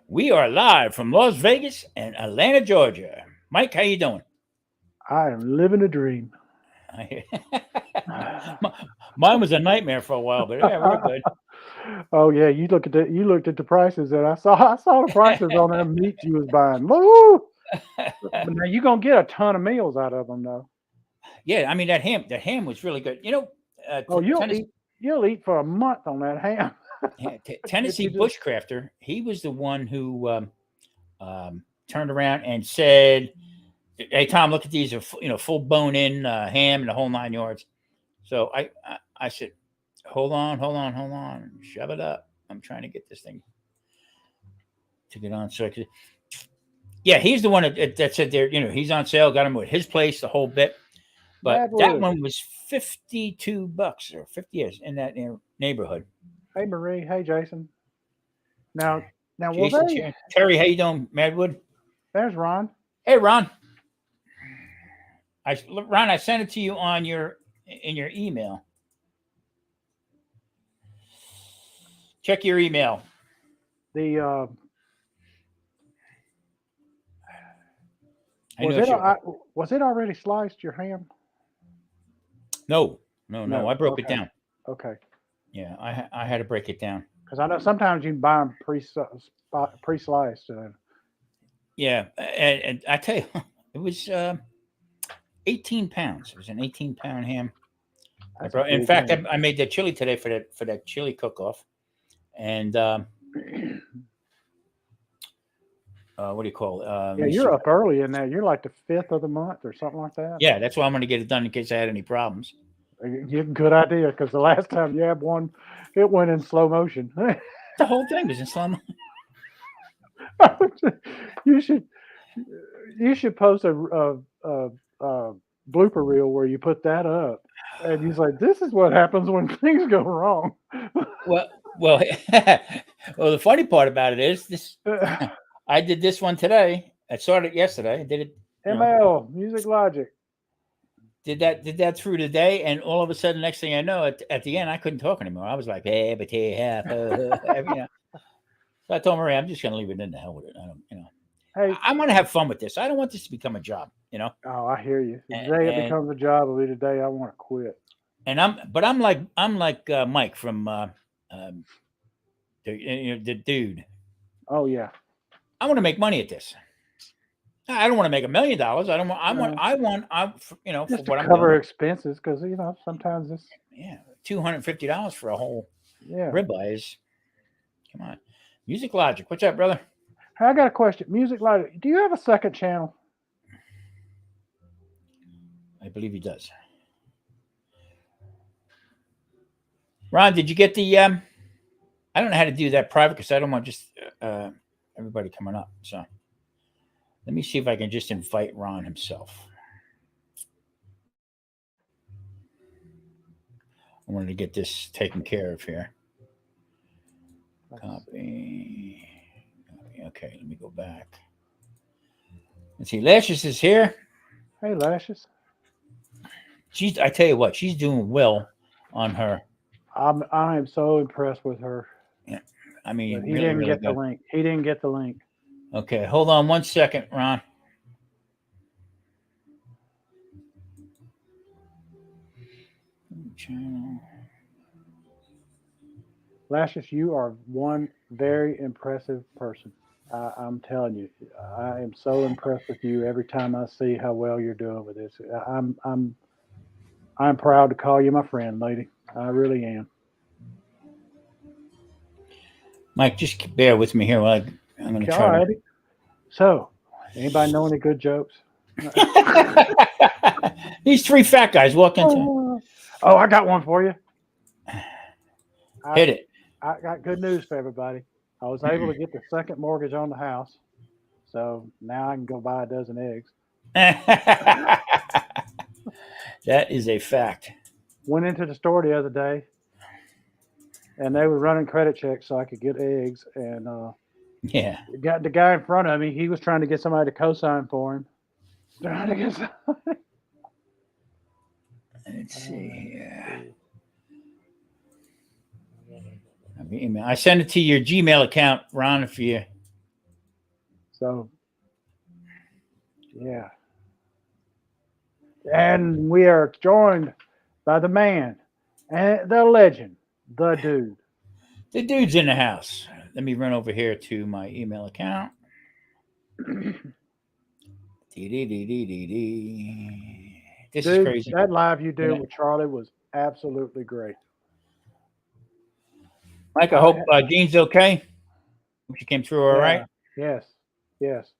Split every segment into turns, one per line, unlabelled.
We are live from Las Vegas and Atlanta, Georgia. Mike, how you doing?
I am living a dream.
Mine was a nightmare for a while, but yeah, we're good.
Oh yeah, you looked at the prices, and I saw the prices on them meats you was buying. Woo! But now you're gonna get a ton of meals out of them though.
Yeah, I mean that ham was really good.
Oh,
Tennessee,
you'll eat for a month on that ham if
Tennessee
you just.
Bushcrafter, he was the one who turned around and said, "Hey Tom, look at these, full bone in ham and the whole 9 yards." So I said, "Hold on, hold on, hold on, shove it up. I'm trying to get this thing to get on." So yeah, he's the one that said there, he's on sale, got him with his place, the whole bit. But that
Madwood.
one was $52 or 50 years in that neighborhood.
Hey Marie. Hey Jason. Now now will
Jason,
they?
Terry, how you doing, Madwood?
There's Ron.
Hey, Ron. Ron, I sent it to you in your email. Check your email.
The
I know it's your.
was it already sliced your ham?
No, no, no.
No.
I broke it
Okay.
down.
Okay.
Yeah, I had to break it down.
Because I know sometimes you can buy them pre-sliced.
Yeah, and I tell you, it was 18 pounds. It was an 18-pound ham.
That's a
In
big
fact,
ham.
I made that chili today for that chili cook-off, and what do you call it?
Yeah,
Let me see.
you're up early in that. You're like the fifth of the month or something like that.
Yeah, that's why I'm going to get it done in case I had any problems.
Good idea, because the last time you had one, it went in slow motion.
The whole thing was in slow mo.
you should you should post a blooper reel where you put that up, and you say, "This is what happens when things go wrong."
Well, well, well. The funny part about it is this: I did this one today. I started yesterday. I did it,
ML Music Logic.
did that through the day, and all of a sudden, next thing I know, at the end, I couldn't talk anymore. I was like, "Hey, but hey, half," So I told Maria, I'm just going to leave it in the hell with it. I don't,
Hey,
I want to have fun with this. I don't want this to become a job.
oh, I hear you. The
And
day it
and,
becomes a job will be the day I want to quit.
but I'm like Mike from the dude.
Oh yeah.
I want to make money at this. I don't want to make $1 million. I don't want.
No,
For
just to
what I'm doing.
cover expenses, because sometimes it's
Yeah, $250 for a whole
yeah.
ribeye is. Come on, Music Logic. What's up, brother?
Hey, I got a question. Music Logic. Do you have a second channel?
I believe he does. Ron, did you get the? I don't know how to do that private because I don't want just everybody coming up. So let me see if I can just invite Ron himself. I wanted to get this taken care of here. Copy. Okay, let me go back. Let's see. Lashes is here.
Hey, Lashes.
I tell you what, she's doing well on her.
I am so impressed with her.
Yeah, I
But
mean,
he
really,
didn't
really
get the
good.
link. He didn't get the link.
Okay, hold on 1 second, Ron. Channel.
Lashes, you are one very impressive person. I'm telling you, I am so impressed with you every time I see how well you're doing with this. I'm proud to call you my friend, lady. I really am.
Mike, just bear with me here while I'm going to
All
try
righty. So, anybody know any good jokes?
to. These three fat guys walk into.
Oh, I got one for you. I,
Hit it.
I got good news for everybody. I was able to get the second mortgage on the house, so now I can go buy a dozen eggs.
That is a fact.
Went into the store the other day, and they were running credit checks so I could get eggs. And
Yeah.
got the guy in front of me. He was trying to get somebody to co-sign for him. Trying to get.
Let's see here. I send it to your Gmail account, Ron, if you
So, yeah. And we are joined by the man and the legend, the dude.
The dude's in the house. Let me run over here to my email account. This is
Dude,
crazy.
that live you did with Charlie was absolutely great.
Mike, I hope Dean's okay. Hope you came through all right.
Yes, yes.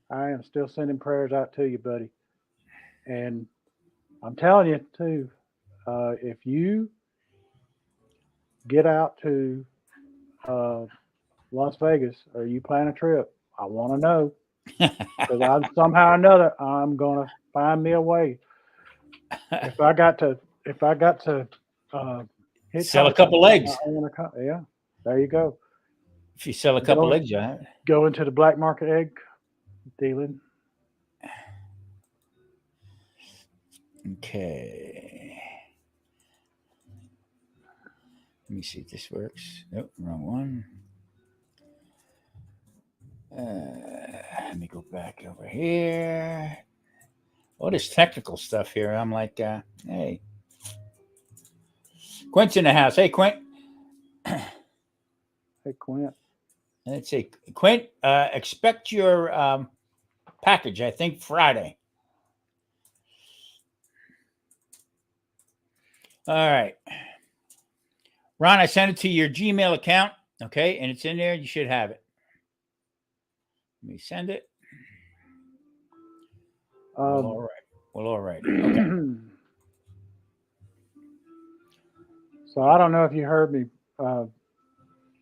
I am still sending prayers out to you, buddy. And I'm telling you, too, if you get out to Las Vegas or you plan a trip, I want to know. Because somehow or another, I'm going to find me a way. If I got to
Sell a couple legs.
Yeah, there you go.
If you sell a couple legs, yeah.
Go into the black market egg dealing.
Okay. Let me see if this works. Nope, wrong one. Let me go back over here. All this technical stuff here. I'm like, hey. Quint's in the house. Hey, Quint.
Hey, Quint.
Let's see. Quint, expect your package, I think, Friday. All right. Ron, I sent it to your Gmail account. Okay. And it's in there. You should have it. Let me send it. All right. Well, all right. Okay.
So I don't know if you heard me,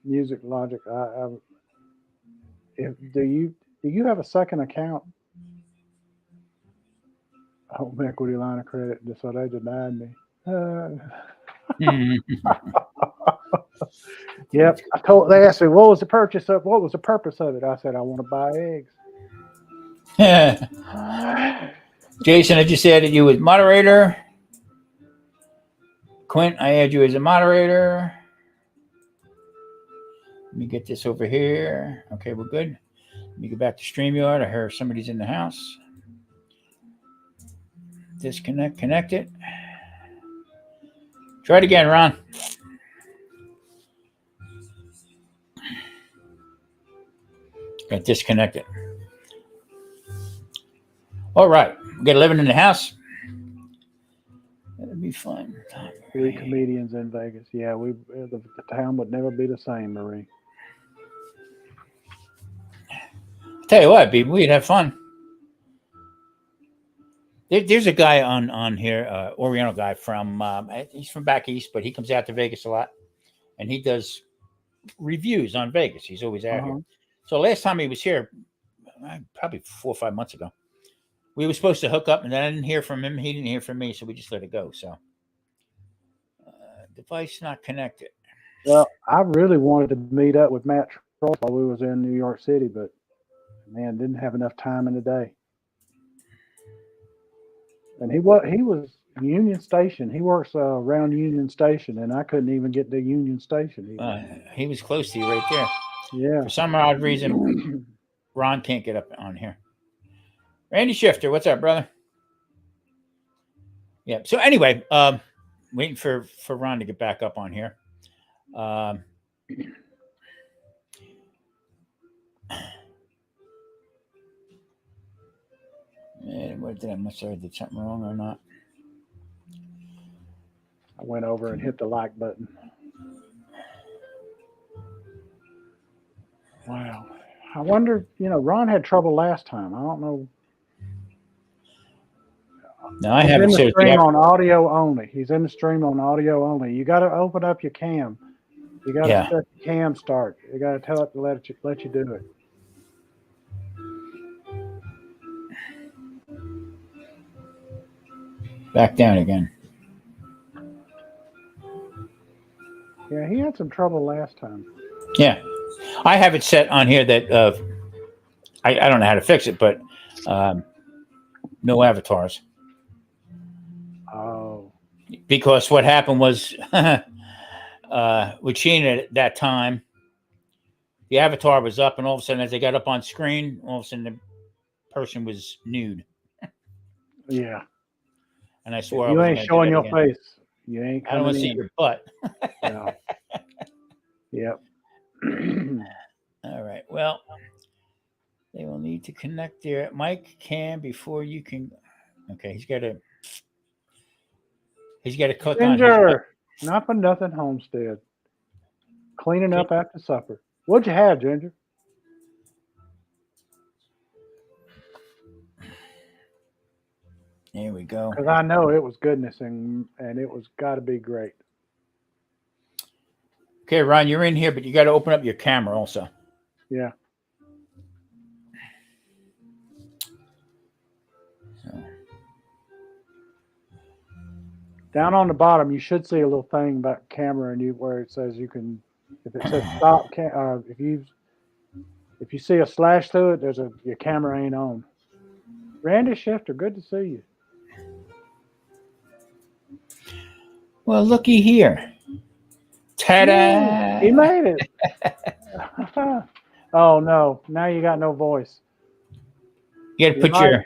Music Logic. Do you have a second account? Home equity line of credit, so they denied me. Yep. They asked me what was the purpose of it. I said I want to buy eggs.
Jason, I just added you as moderator. Quint, I add you as a moderator. Let me get this over here. Okay, we're good. Let me go back to StreamYard. I heard somebody's in the house. Disconnect, connect it. Try it again, Ron. Got disconnected. All right. We got 11 in the house. That'd be fun.
3 comedians in Vegas. Yeah, the town would never be the same, Marie.
Tell you what, people, we'd have fun. There's a guy on here, Oriental guy from he's from back east, but he comes out to Vegas a lot, and he does reviews on Vegas. He's always out here. So last time he was here, probably 4 or 5 months ago, we were supposed to hook up, and then I didn't hear from him. He didn't hear from me, so we just let it go. So device not connected.
Well, I really wanted to meet up with Matt Troll while we was in New York City, but man, didn't have enough time in the day. And he was Union Station. He works around Union Station, and I couldn't even get to Union Station.
He was close to you right there.
Yeah.
For some odd reason, Ron can't get up on here. Randy Shifter, what's up, brother? Yeah. So anyway, waiting for Ron to get back up on here. And what did I must have did something wrong or not?
I went over and hit the like button. Wow. I wonder, Ron had trouble last time. I don't know.
No, I haven't.
He's in the stream on audio only. He's in the stream on audio only. You got to open up your cam. You got to set your cam start. You got to tell it to let you do it.
Back down again.
Yeah, he had some trouble last time.
Yeah. I have it set on here that I don't know how to fix it, but no avatars.
Oh.
Because what happened was with Sheena at that time, the avatar was up, and all of a sudden, as they got up on screen, all of a sudden the person was nude,
Yeah.
and I swore I
You
wasn't
ain't
going to do
showing
that
your
again.
face. You ain't
I don't want
coming
to see
in.
your butt.
No. Yep.
All right. Well, they will need to connect their mic cam before you can. Okay, he's got to click on his.
Ginger, not for nothing, Homestead. Cleaning up after supper. What'd you have, Ginger?
There we go.
Because I know it was goodness and it was got to be great.
Okay, Ron, you're in here, but you got to open up your camera also.
Yeah.
So.
Down on the bottom, you should see a little thing about camera and you where it says you can, if it says stop, if you see a slash through it, your camera ain't on. Randy Shifter, good to see you.
Well, looky here. Ta-da!
He made it. Oh no! Now you got no voice.
You got to put your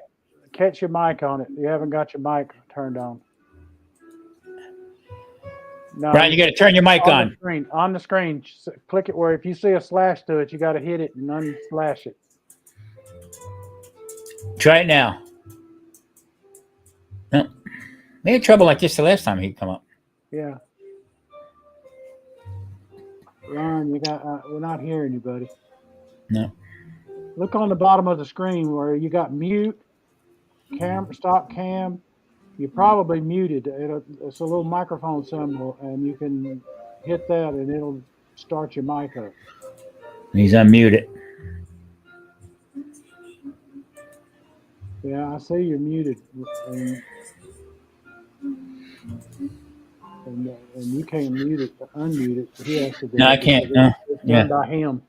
catch your mic on it. You haven't got your mic turned on. No,
Ron, you got to turn your mic on.
On the screen, click it where if you see a slash to it, you got to hit it and unslash it.
Try it now. No. We had trouble like this the last time he'd come up.
Yeah. Ron, we're not hearing you, buddy.
No.
Look on the bottom of the screen where you got mute, stop cam. You're probably muted. It's a little microphone symbol, and you can hit that, and it'll start your mic up.
He's unmuted.
Yeah, I see you're muted, and you can't mute it, unmute it. He has to do
No, I can't. No.
It's done by him.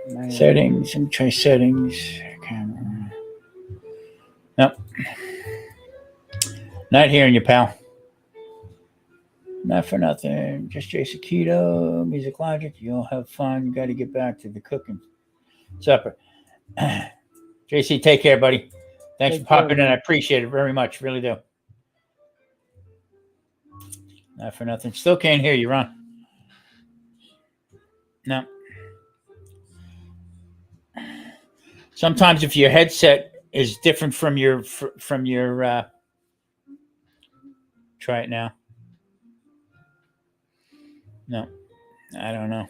Man.
Settings. Let me try settings. Camera. Nope. Not hearing you, pal. Not for nothing. Just Jason Keto, Music Logic. You'll have fun. You got to get back to the cooking supper. JC, take care, buddy. Thanks for popping in. I appreciate it very much. Really do. Not for nothing. Still can't hear you, Ron. No. Sometimes if your headset is different from your try it now. No, I don't know.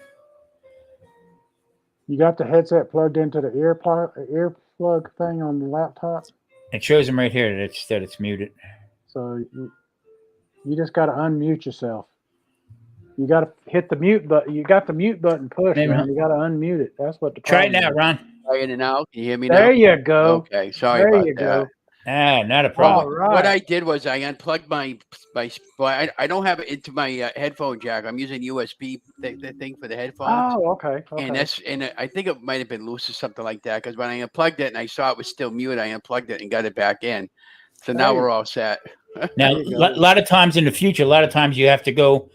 You got the headset plugged into the earplug thing on the laptop?
It shows him right here that it's muted.
So you just got to unmute yourself. You got to hit the mute button. You got the mute button pushed, man. You got to unmute it. That's what the
try it now, Ron.
In and out. Can you hear me now?
There you go.
Okay, sorry about that.
Not a problem.
Right.
What I did was I unplugged my I don't have it into my headphone jack. I'm using USB the thing for the headphones.
Oh, okay.
And I think it might have been loose or something like that because when I unplugged it and I saw it was still mute, I unplugged it and got it back in. So now we're all set.
Now, a lot of times in the future, you have to go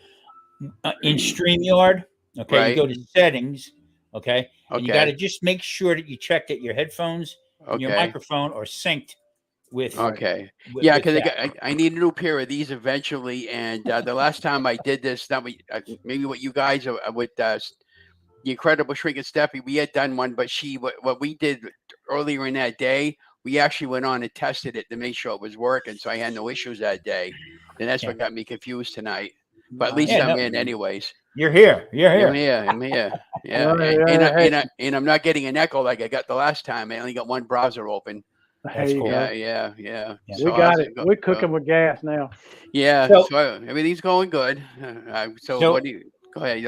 in StreamYard. Okay, right. You go to settings. Okay, and you got to just make sure that you check that your headphones and your microphone are synced with.
Okay. Yeah, because I need a new pair of these eventually. And the last time I did this, maybe what you guys are with the Incredible Shrink and Steffi, we had done one, but what we did earlier in that day, we actually went on and tested it to make sure it was working. So I had no issues that day. And that's what got me confused tonight. But at least I'm in anyways.
You're here.
I'm here. Yeah. And I'm not getting an echo like I got the last time. I only got one browser open.
That's cool.
Yeah.
We got it. We're cooking with gas now.
Yeah. So everything's going good. So what do you go ahead?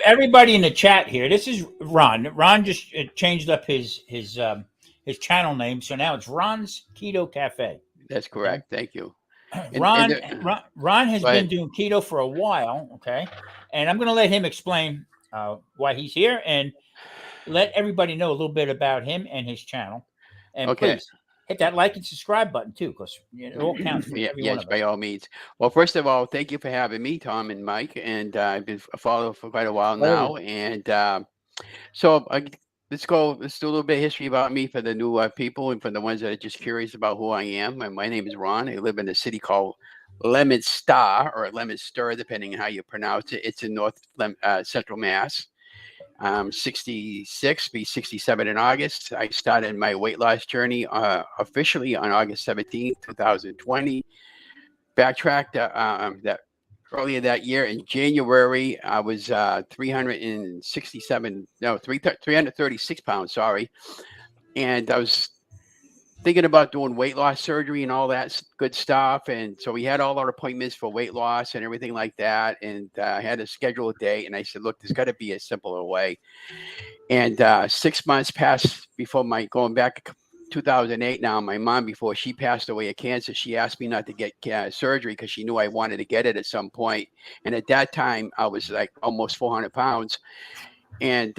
Everybody in the chat here. This is Ron. Ron just changed up his channel name, so now it's Ron's Keto Cafe.
That's correct. Thank you.
Ron has been doing keto for a while, okay? And I'm going to let him explain why he's here and let everybody know a little bit about him and his channel. And please hit that like and subscribe button too, because it all counts for every one
Yes,
of
by
us.
all means. Well, first of all, thank you for having me, Tom and Mike. And I've been a follower for quite a while now. And so let's go. Let's do a little bit of history about me for the new people and for the ones that are just curious about who I am. And my name is Ron. I live in a city called Leominster or Leominster, depending on how you pronounce it. It's in Central Mass. 66, be 67 in August. I started my weight loss journey officially on August 17th, 2020. Backtracked that earlier that year in January, I was 336 pounds, sorry. And I was thinking about doing weight loss surgery and all that good stuff. And so we had all our appointments for weight loss and everything like that. And I had to schedule a date. And I said, look, there's got to be a simpler way. And 6 months passed before my going back 2008 now, my mom, before she passed away of cancer, she asked me not to get surgery because she knew I wanted to get it at some point. And at that time, I was like almost 400 pounds. And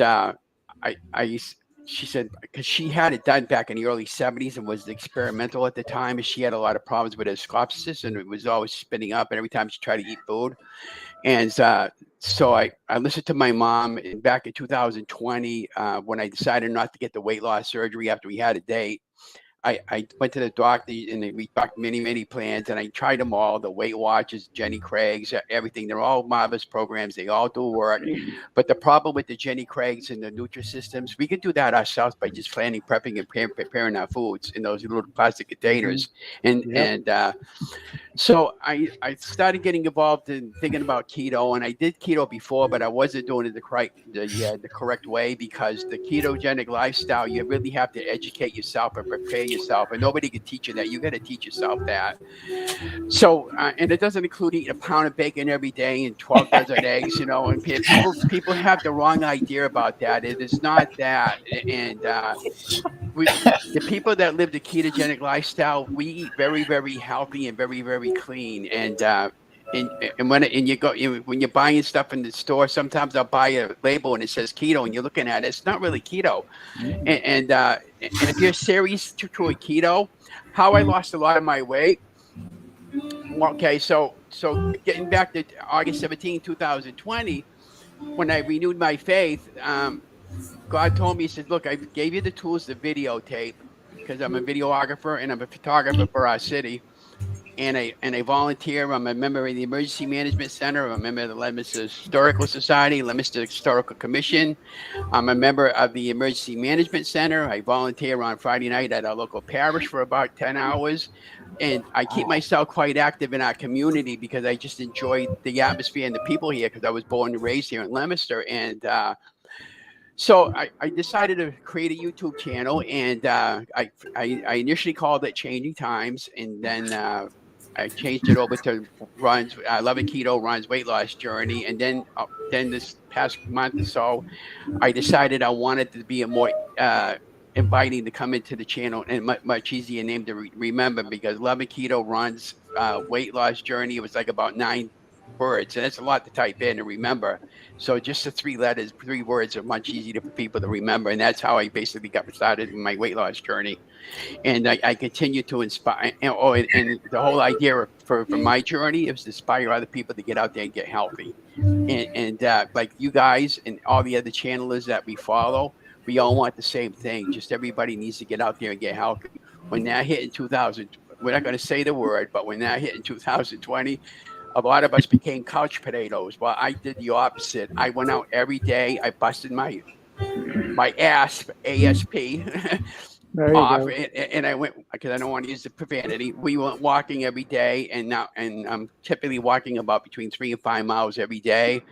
she said, because she had it done back in the early 70s and was experimental at the time, and she had a lot of problems with her scopsis and it was always spinning up. And every time she tried to eat food. And so I listened to my mom. And back in 2020, when I decided not to get the weight loss surgery after we had a date, I went to the doctor and we talked many plans and I tried them all, the Weight Watchers, Jenny Craig's, everything. They're all marvelous programs. They all do work. But the problem with the Jenny Craig's and the Nutrisystems, we can do that ourselves by just planning, prepping, and preparing our foods in those little plastic containers. So I started getting involved in thinking about keto, and I did keto before, but I wasn't doing it the correct way, because the ketogenic lifestyle, you really have to educate yourself and prepare yourself, and nobody can teach you that. You got to teach yourself that. So, and it doesn't include eating a pound of bacon every day and 12 dozen eggs, and people have the wrong idea about that. It is not that. And the people that live the ketogenic lifestyle, we eat very, very healthy and very, very clean. And when you're buying stuff in the store, sometimes I'll buy a label and it says keto, and you're looking at it, it's not really keto. And if you're serious to a keto, how I lost a lot of my weight. Okay, so getting back to August 17, 2020, when I renewed my faith, God told me, he said, look, I gave you the tools to videotape, because I'm a videographer and I'm a photographer for our city. And I volunteer. I'm a member of the Emergency Management Center. I'm a member of the Leominster Historical Society, Leominster Historical Commission. I'm a member of the Emergency Management Center. I volunteer on Friday night at our local parish for about 10 hours. And I keep myself quite active in our community because I just enjoy the atmosphere and the people here, because I was born and raised here in Leominster. And so I decided to create a YouTube channel, and I initially called it Changing Times, and then I changed it over to Ron's Loving Keto, Ron's Weight Loss Journey. And then this past month or so, I decided I wanted to be a more inviting to come into the channel, and much easier name to remember, because Loving Keto, Ron's Weight Loss Journey, it was like about 9 words, and that's a lot to type in and remember. So just the 3 words are much easier for people to remember, and that's how I basically got started in my weight loss journey. And I continue to inspire. And the whole idea for my journey is to inspire other people to get out there and get healthy. And like you guys and all the other channelers that we follow, we all want the same thing. Just everybody needs to get out there and get healthy. When that hit in 2000, we're not going to say the word, but when that hit in 2020, a lot of us became couch potatoes. Well, I did the opposite. I went out every day. I busted my ASP off, and I went, because I don't want to use the profanity. We went walking every day, and I'm typically walking about between 3 and 5 miles every day.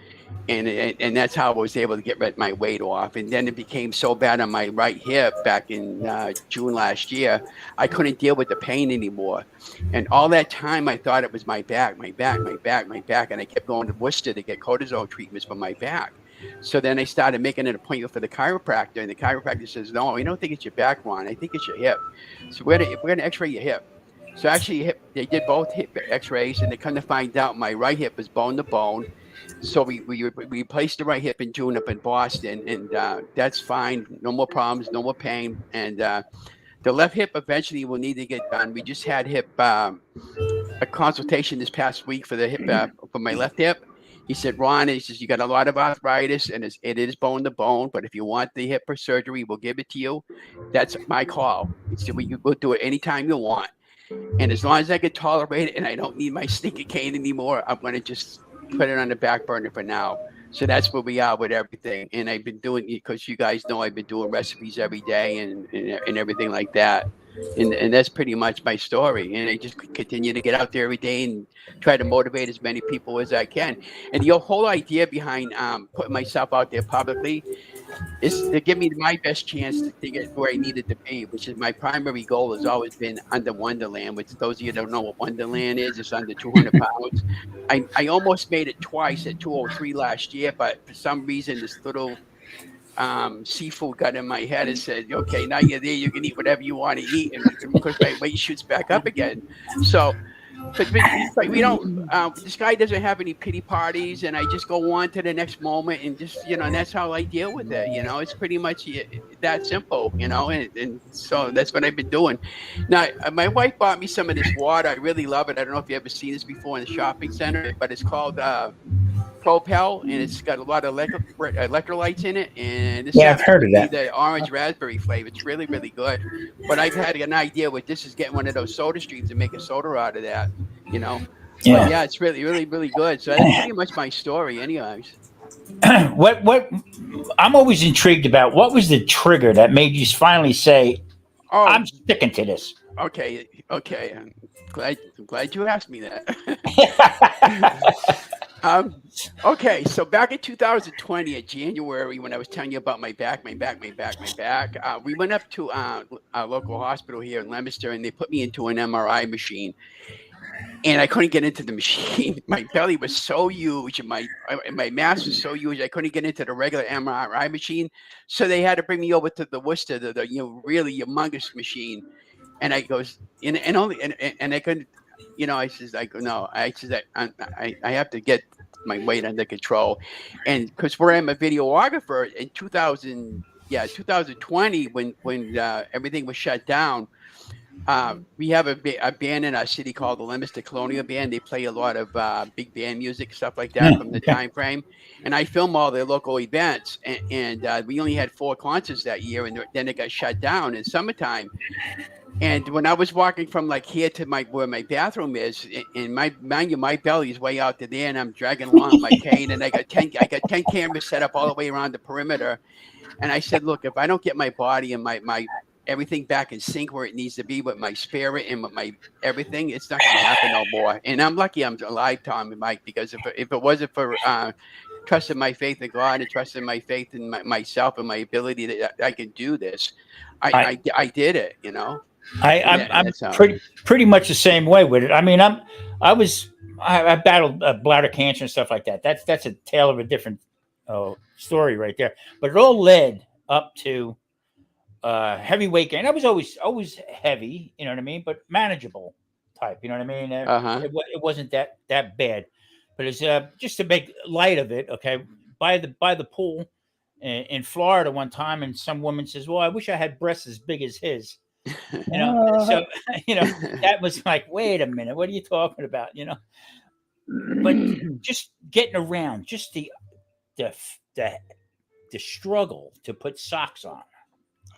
And that's how I was able to get my weight off. And then it became so bad on my right hip back in June last year, I couldn't deal with the pain anymore. And all that time, I thought it was my back. And I kept going to Worcester to get cortisone treatments for my back. So then I started making an appointment for the chiropractor, and the chiropractor says, no, we don't think it's your back, Ron. I think it's your hip. So we're gonna x-ray your hip. So actually, they did both hip x-rays, and they come to find out my right hip is bone to bone. So we replaced the right hip in June up in Boston, and that's fine. No more problems, no more pain. And the The left hip eventually will need to get done. We just had hip a consultation this past week for the hip for my left hip. He said, Ron, he says, you got a lot of arthritis and it is bone to bone, but if you want the hip for surgery, we'll give it to you. That's my call. He said, we'll do it anytime you want. And as long as I can tolerate it and I don't need my stinking cane anymore, I'm going to just put it on the back burner for now. So that's where we are with everything. And I've been doing it because you guys know I've been doing recipes every day and everything like that. And that's pretty much my story. And I just continue to get out there every day and try to motivate as many people as I can. And the whole idea behind putting myself out there publicly is to give me my best chance to get where I needed to be, which is my primary goal has always been under Wonderland, which those of you that don't know what Wonderland is, it's under 200 pounds. I almost made it twice at 203 last year, but for some reason, this little seafood got in my head and said, okay, now you're there, you can eat whatever you want to eat. And of course, my weight shoots back up again. So, but we don't, this guy doesn't have any pity parties, and I just go on to the next moment and just, and that's how I deal with it. It's pretty much that simple, and so that's what I've been doing. Now, my wife bought me some of this water. I really love it. I don't know if you've ever seen this before in the shopping center, but it's called Propel, and it's got a lot of electrolytes in it. And this
I've heard of that.
The orange raspberry flavor. It's really, really good. But I've had an idea with this is getting one of those soda streams and make a soda out of that.
Yeah.
But yeah, it's really, really, really good. So that's pretty much my story, anyways.
What I'm always intrigued about, what was the trigger that made you finally say, I'm sticking to this?
Okay. I'm glad you asked me that. Okay, so back in 2020, in January, when I was telling you about my back, we went up to our local hospital here in Leominster, and they put me into an MRI machine, and I couldn't get into the machine. My belly was so huge, and my mass was so huge, I couldn't get into the regular MRI machine, so they had to bring me over to the Worcester, the really humongous machine, and I goes, and I couldn't. I says, no, I have to get my weight under control. And because where I'm a videographer in 2020, when everything was shut down, we have a band in our city called the Leominster Colonial Band. They play a lot of big band music, stuff like that from the time frame. And I film all their local events. And we only had 4 concerts that year, and then it got shut down in summertime. And when I was walking from like here to where my bathroom is, and my belly is way out to there, and I'm dragging along my cane, and I got 10 cameras set up all the way around the perimeter. And I said, look, if I don't get my body and my everything back in sync where it needs to be with my spirit and with my everything, it's not going to happen no more. And I'm lucky I'm alive, Tom and Mike, because if it wasn't for trusting my faith in God and trusting my faith in myself and my ability that I can do this, I did it,
I'm pretty much the same way with it. I mean, I battled bladder cancer and stuff like that. That's a tale of a different story right there. But it all led up to heavy weight gain. I was always heavy, you know what I mean, but manageable type. You know what I mean? It wasn't that bad, but it's just to make light of it. Okay, by the pool in Florida one time, and some woman says, "Well, I wish I had breasts as big as his." So that was like, wait a minute, what are you talking about? But just getting around, just the struggle to put socks on.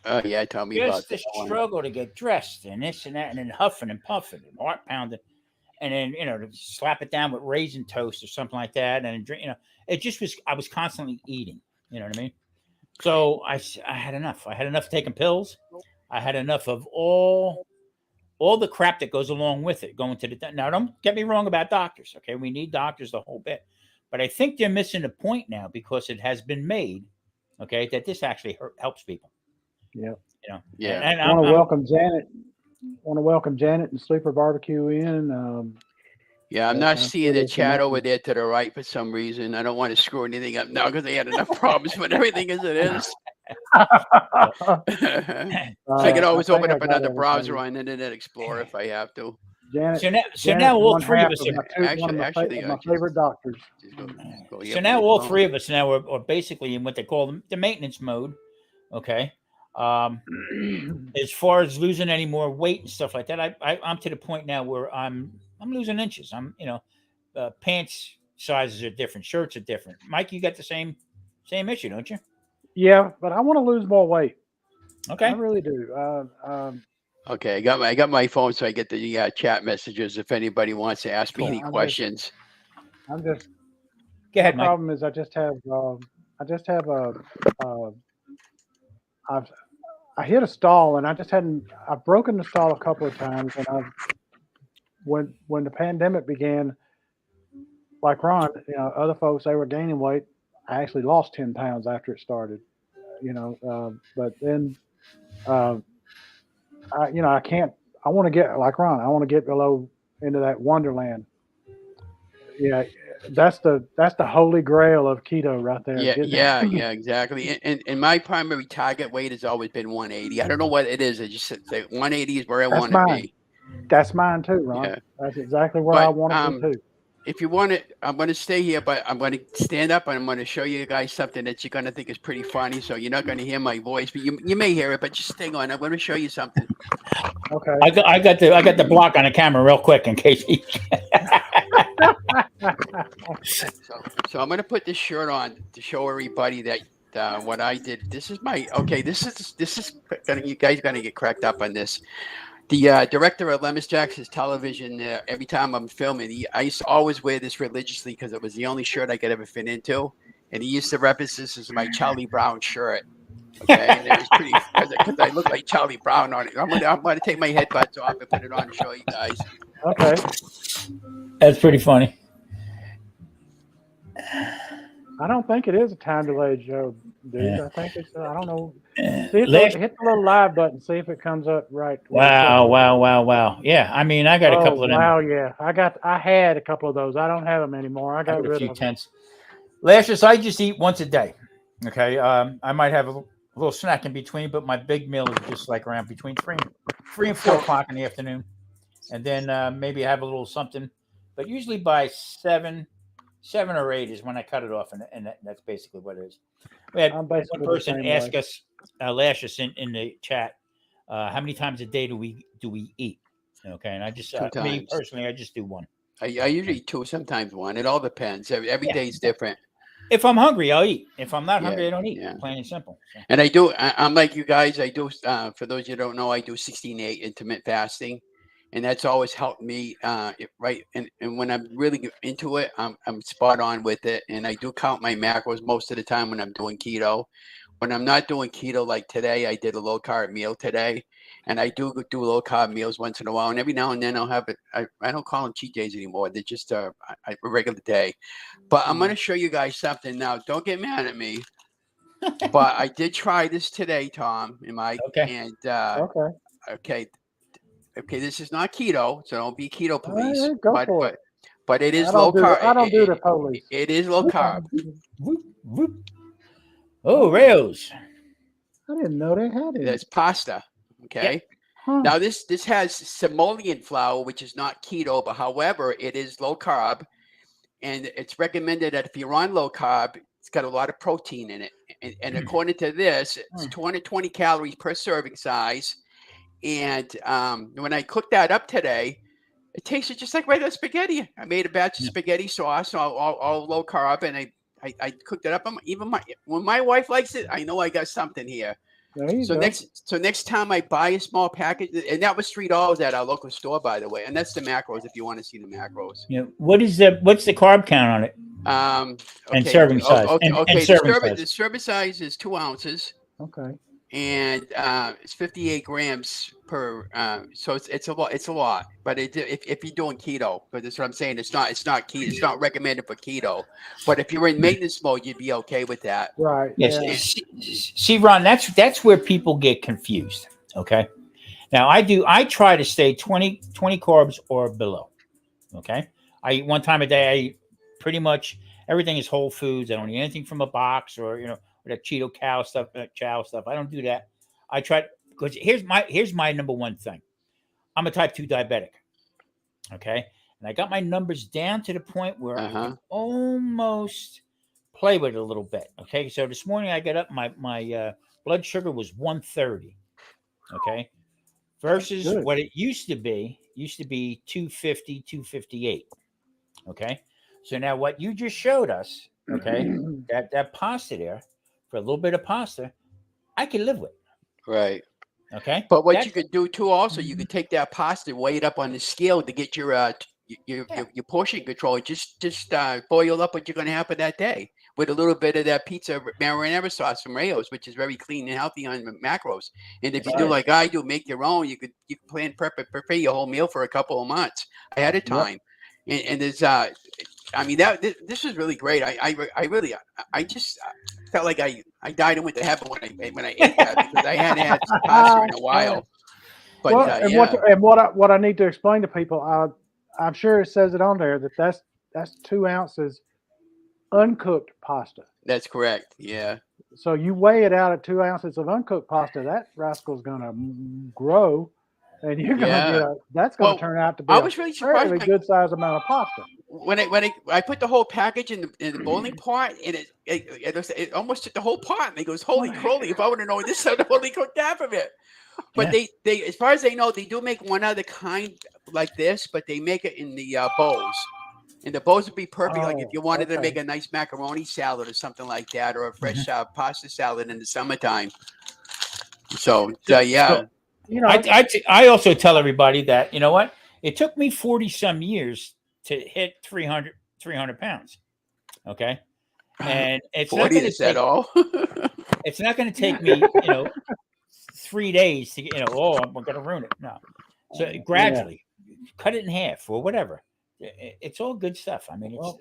Oh yeah, tell me about
the struggle to get dressed and this and that, and then huffing and puffing and heart pounding, and then to slap it down with raisin toast or something like that, and drink. It just was. I was constantly eating. You know what I mean? So I had enough. I had enough taking pills. I had enough of all the crap that goes along with it. Going to now, don't get me wrong about doctors. Okay, we need doctors the whole bit, but I think they're missing the point now because it has been made, okay, that this actually helps people.
Yeah.
Yeah.
And I want to welcome Janet. And Sleeper Barbecue in.
I'm not seeing the chat over there to the right for some reason. I don't want to screw anything up now because they had enough problems with everything as it is. I can always open up another browser on Internet Explorer if I have to.
Janet,
so now all three of us
are my favorite doctors.
So now all three of us now are basically in what they call the maintenance mode. Okay. As far as losing any more weight and stuff like that, I'm to the point now where I'm losing inches. Pants sizes are different, shirts are different. Mike, you got the same issue, don't you?
Yeah, but I want to lose more weight. I
Okay.
really do.
Okay, I got my phone, so I get the chat messages if anybody wants to ask me any questions.
I'm just.
Go ahead,
My
Mike.
problem is I just have I hit a stall and I've broken the stall a couple of times, and when the pandemic began, like Ron, other folks, they were gaining weight. I actually lost 10 pounds after it started, but then I can't. I want to get like Ron. I want to get below into that wonderland. Yeah, that's the holy grail of keto right there.
Yeah, exactly. And my primary target weight has always been 180. I don't know what it is. I just say 180 is where I want to be.
That's mine too, Ron.
Yeah.
That's exactly where I want to be too.
If you want it, I'm going to stay here, but I'm going to stand up and I'm going to show you guys something that you're going to think is pretty funny. So you're not going to hear my voice, but you may hear it. But just hang on. I'm going to show you something.
Okay.
I got the block on the camera real quick in case he.
So I'm going to put this shirt on to show everybody that what I did. This is my This is gonna, you guys going to get cracked up on this. The director of Lemus Jackson's television, every time I'm filming, I used to always wear this religiously because it was the only shirt I could ever fit into. And he used to reference this as my Charlie Brown shirt. Okay, and it was pretty because I look like Charlie Brown on it. I'm gonna take my headbuds off and put it on and show you guys.
Okay,
that's pretty funny.
I don't think it is a time delay, Joe. Dude, yeah. I think it's. I don't know. See hit the little live button. See if it comes up right.
Wow! Yeah, I mean, I got a couple of them.
Wow, yeah, I had a couple of those. I don't have them anymore. I got rid of them.
Lashes, I just eat once a day. Okay, I might have a little snack in between, but my big meal is just like around between 3 and 4 o'clock in the afternoon, and then maybe I have a little something. But usually by 7 or 8 is when I cut it off, and that's basically what it is. We had one person ask us, Lashes, in the chat, how many times a day do we eat? Okay, and I just me personally, I just do one.
I usually eat 2, sometimes 1. It all depends. Every day is different.
If I'm hungry, I'll eat. If I'm not hungry, I don't eat. Yeah. Plain and simple. So.
And I'm like you guys. I do. For those you don't know, I do 16/8 intermittent fasting, and that's always helped me. Right. And when I'm really into it, I'm spot on with it. And I do count my macros most of the time when I'm doing keto. When I'm not doing keto, like today, I did a low carb meal today, and I do low carb meals once in a while. And every now and then I'll have it. I don't call them cheat days anymore. They're just a regular day. But I'm going to show you guys something now. Don't get mad at me. But I did try this today, Tom and Mike.
Okay.
And okay. This is not keto, so don't be keto police. But it is low carb.
I don't do the police.
It is low carb.
Oh, rails.
I didn't know they had it.
That's pasta. Okay. Yeah. Huh. Now this has simoleon flour, which is not keto, but however, it is low carb, and it's recommended that if you're on low carb, it's got a lot of protein in it. And according to this, it's 220 calories per serving size. And when I cooked that up today, it tasted just like regular spaghetti. I made a batch of spaghetti sauce, all low carb, and I cooked it up. When my wife likes it, I know I got something here. So next time I buy a small package, and that was $3 at our local store, by the way, and that's the macros if you want to see the macros.
Yeah. What's the carb count on it? And serving size.
The serving size is 2 ounces.
Okay.
And it's 58 grams per. So it's a lot. But if you're doing keto, but that's what I'm saying. It's not keto. It's not recommended for keto. But if you're in maintenance mode, you'd be okay with that.
Right.
Yes. Yeah. See, Ron, that's where people get confused. Okay. Now I try to stay 20 carbs or below. Okay. I eat 1 time a day. I eat pretty much everything is whole foods. I don't eat anything from a box or that Cheeto cow stuff, chow stuff. I don't do that. I try because here's my number one thing. I'm a type 2 diabetic. Okay. And I got my numbers down to the point where I can almost play with it a little bit. Okay, so this morning I got up, my blood sugar was 130. Okay, versus
Good.
what it used to be 250, 258. Okay, so now what you just showed us, okay, that pasta there, for a little bit of pasta, I can live with.
Right.
Okay,
But what you
that's
could do too, also, you could take that pasta, weigh it up on the scale to get your
yeah.
your portion control. Just boil up what you're going to have for that day with a little bit of that pizza marinara sauce from Rayo's, which is very clean and healthy on macros. And if
Yes,
you
it
do
is.
like I do, make your own, you could plan prepare your whole meal for a couple of months ahead of
Yep.
time. And there's I mean this was really great. I really I just felt like I died and went to heaven when I ate that because I hadn't had pasta in a while. But
Well, and
yeah,
what I need to explain to people, I'm sure it says it on there that that's 2 ounces uncooked pasta.
that's correct. Yeah,
So you weigh it out at 2 ounces of uncooked pasta, that rascal's gonna grow, and you're gonna
yeah.
get that's gonna
Well,
turn out to be
I
a
was really surprised
fairly good sized amount of pasta.
when I put the whole package in the boiling pot, and it almost took the whole pot. And it goes, holy croly! If I would have known this, I'd have only cooked half of it. But
Yeah.
they as far as they know, they do make one other kind like this, but they make it in the bowls. And the bowls would be perfect, like if
Oh,
you wanted to
okay.
make a nice macaroni salad or something like that, or a fresh
Mhm.
pasta salad in the summertime. So
So,
yeah,
You know,
I also tell everybody that, you know what, it took me 40 some years to hit 300 pounds. Okay, and it's not
40
going to
is that
take
all?
it's not going to take me 3 days to get, I'm going to ruin it. No, so
yeah.
gradually cut it in half or whatever. It's all good stuff. I mean, it's
Well,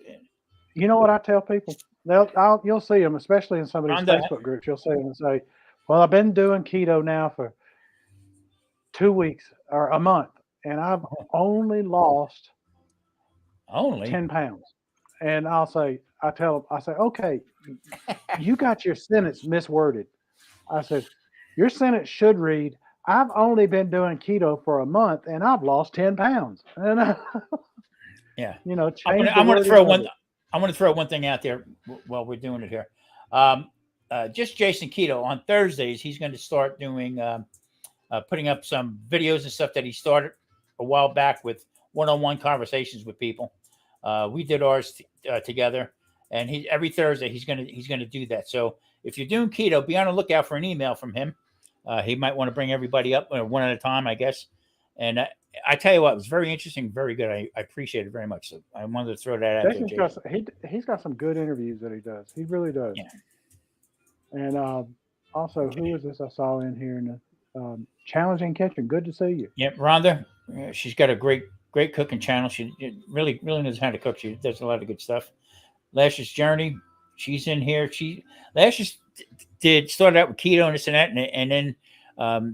you know what I tell people? You'll see them, especially in some of these
Rhonda.
Facebook groups. You'll see them and say, "Well, I've been doing keto now for 2 weeks or a month, and I've only lost
Only
10 pounds." And I tell them, I say, "Okay, you got your sentence misworded." I said, "Your sentence should read, I've only been doing keto for a month and I've lost 10 pounds." And,
yeah.
change the
I'm gonna
wording
throw
of
one.
it.
I'm gonna throw one thing out there while we're doing it here. Just Jason Keto on Thursdays. He's going to start doing putting up some videos and stuff that he started a while back with one-on-one conversations with people. We did ours together, and every Thursday he's gonna do that. So if you're doing keto, be on the lookout for an email from him. He might want to bring everybody up one at a time, I guess. And I tell you what, it was very interesting, very good. I appreciate it very much. So I wanted to throw that out there,
Jason's
Jason.
he's got some good interviews that he does. He really does.
Yeah.
And also, who is this I saw in here in the Challenging Kitchen? Good to see you.
Yep, Rhonda. She's got a great cooking channel. She really knows how to cook. She does a lot of good stuff. Lash's Journey, she's in here. Lash started out with keto and this and that, and then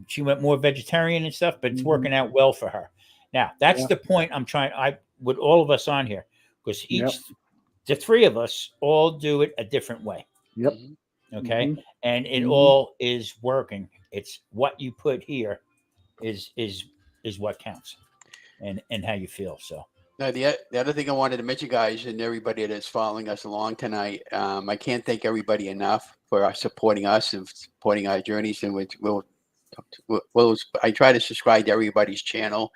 she went more vegetarian and stuff. But it's working out well for her. Now that's
Yeah.
the point I'm trying. With all of us on here, because
Yep.
the three of us all do it a different way.
Yep.
Okay,
Mhm.
and it
Mhm.
all is working. It's what you put here is what counts, and how you feel. So
Now, the other thing I wanted to mention, guys, and everybody that's following us along tonight, I can't thank everybody enough for supporting us and supporting our journeys. And I try to subscribe to everybody's channel.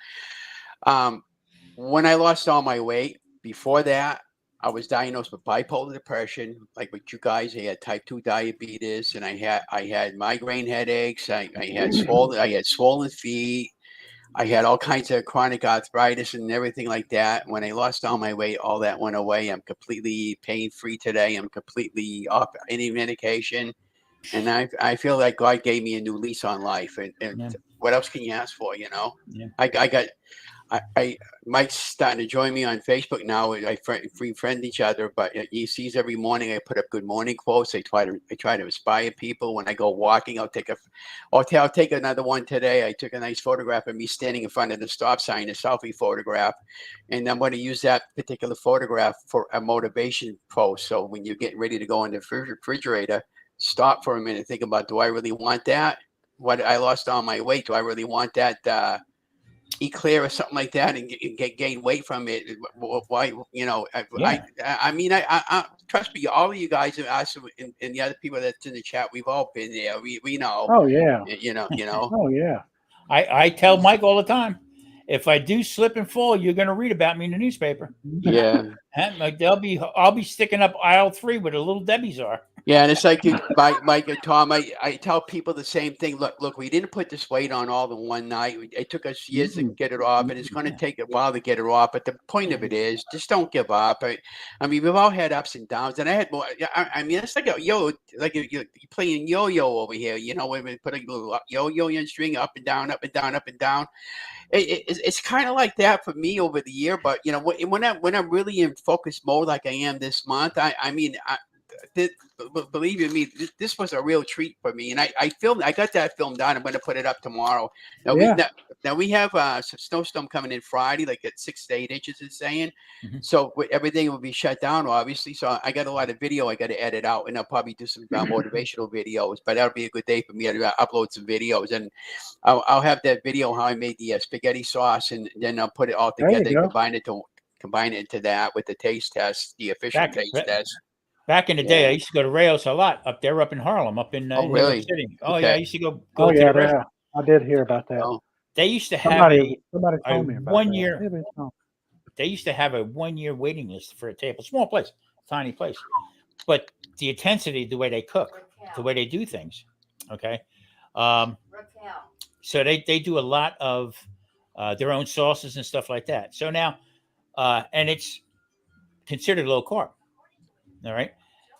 When I lost all my weight, before that, I was diagnosed with bipolar depression, like with you guys. I had type 2 diabetes, and I had migraine headaches. I had swollen feet. I had all kinds of chronic arthritis and everything like that. When I lost all my weight, all that went away. I'm completely pain-free today. I'm completely off any medication. And I feel like God gave me a new lease on life. And
yeah.
what else can you ask for,
Yeah.
Mike's starting to join me on Facebook now. We friend each other, but he sees every morning I put up good morning quotes. I try to inspire people. When I go walking, I'll take another one today. I took a nice photograph of me standing in front of the stop sign, a selfie photograph, and I'm going to use that particular photograph for a motivation post. So when you're getting ready to go in the refrigerator, stop for a minute, think about, do I really want that? What I lost all my weight, do I really want that? eclair or something like that and gain weight from it. Why, you know,
Yeah.
I mean, I trust me, all of you guys and us and the other people that's in the chat, we've all been there. We know,
Oh yeah.
you know.
Oh yeah.
I tell Mike all the time, if I do slip and fall, you're going to read about me in the newspaper.
Yeah.
And like I'll be sticking up aisle 3 where the little Debbie's are.
Yeah, and it's like Mike and Tom. I tell people the same thing. Look, we didn't put this weight on all in one night. It took us years to get it off, and it's going to take a while to get it off. But the point of it is, just don't give up. I mean, we've all had ups and downs, and I had more. I mean, it's like a like you're playing yo-yo over here. You know, when we put a little yo-yo and string up and down, up and down, up and down. It's kind of like that for me over the year. But you know, when I'm really in focus mode like I am this month, I mean. Believe you me, this was a real treat for me, and I got that film done. I'm going to put it up tomorrow. Now we have some snowstorm coming in Friday, like at 6 to 8 inches, it's saying.
Mm-hmm.
So everything will be shut down, obviously. So I got a lot of video I got to edit out, and I'll probably do some motivational videos. But that'll be a good day for me to upload some videos, and I'll have that video how I made the spaghetti sauce, and then I'll put it all together, and combine it into that with the taste test, the official taste test.
Back in the day, I used to go to Rayos a lot up in Harlem, up in New York City. Oh, okay. Yeah, I used to go to the restaurant.
I did hear about that.
Oh.
They used to have
somebody told me about
1 year. They used to have a 1 year waiting list for a table. Small place, tiny place. But the intensity, the way they cook, the way they do things. Okay. So they do a lot of their own sauces and stuff like that. So now, and it's considered low carb. All right.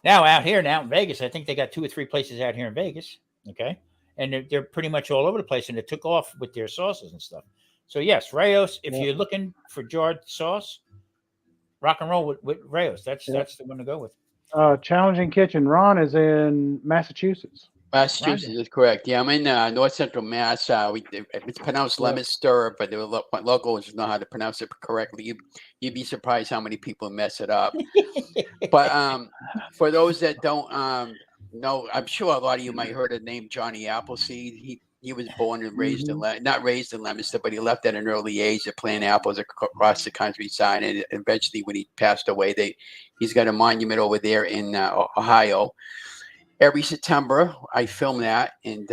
Now out in Vegas, I think they got 2 or 3 places out here in Vegas. Okay. And they're pretty much all over the place, and it took off with their sauces and stuff. So yes, Rayos, if you're looking for jarred sauce, rock and roll with Rayos. That's the one to go with.
Challenging Kitchen. Ron is in Massachusetts.
Massachusetts is correct. Yeah, I'm in North Central Mass. It's pronounced Leominster, but the locals know how to pronounce it correctly. You'd be surprised how many people mess it up. But for those that don't know, I'm sure a lot of you might heard the name Johnny Appleseed. He was born and raised not raised in Leominster, but he left at an early age to plant apples across the countryside. And eventually, when he passed away, he's got a monument over there in Ohio. Every September, I film that, and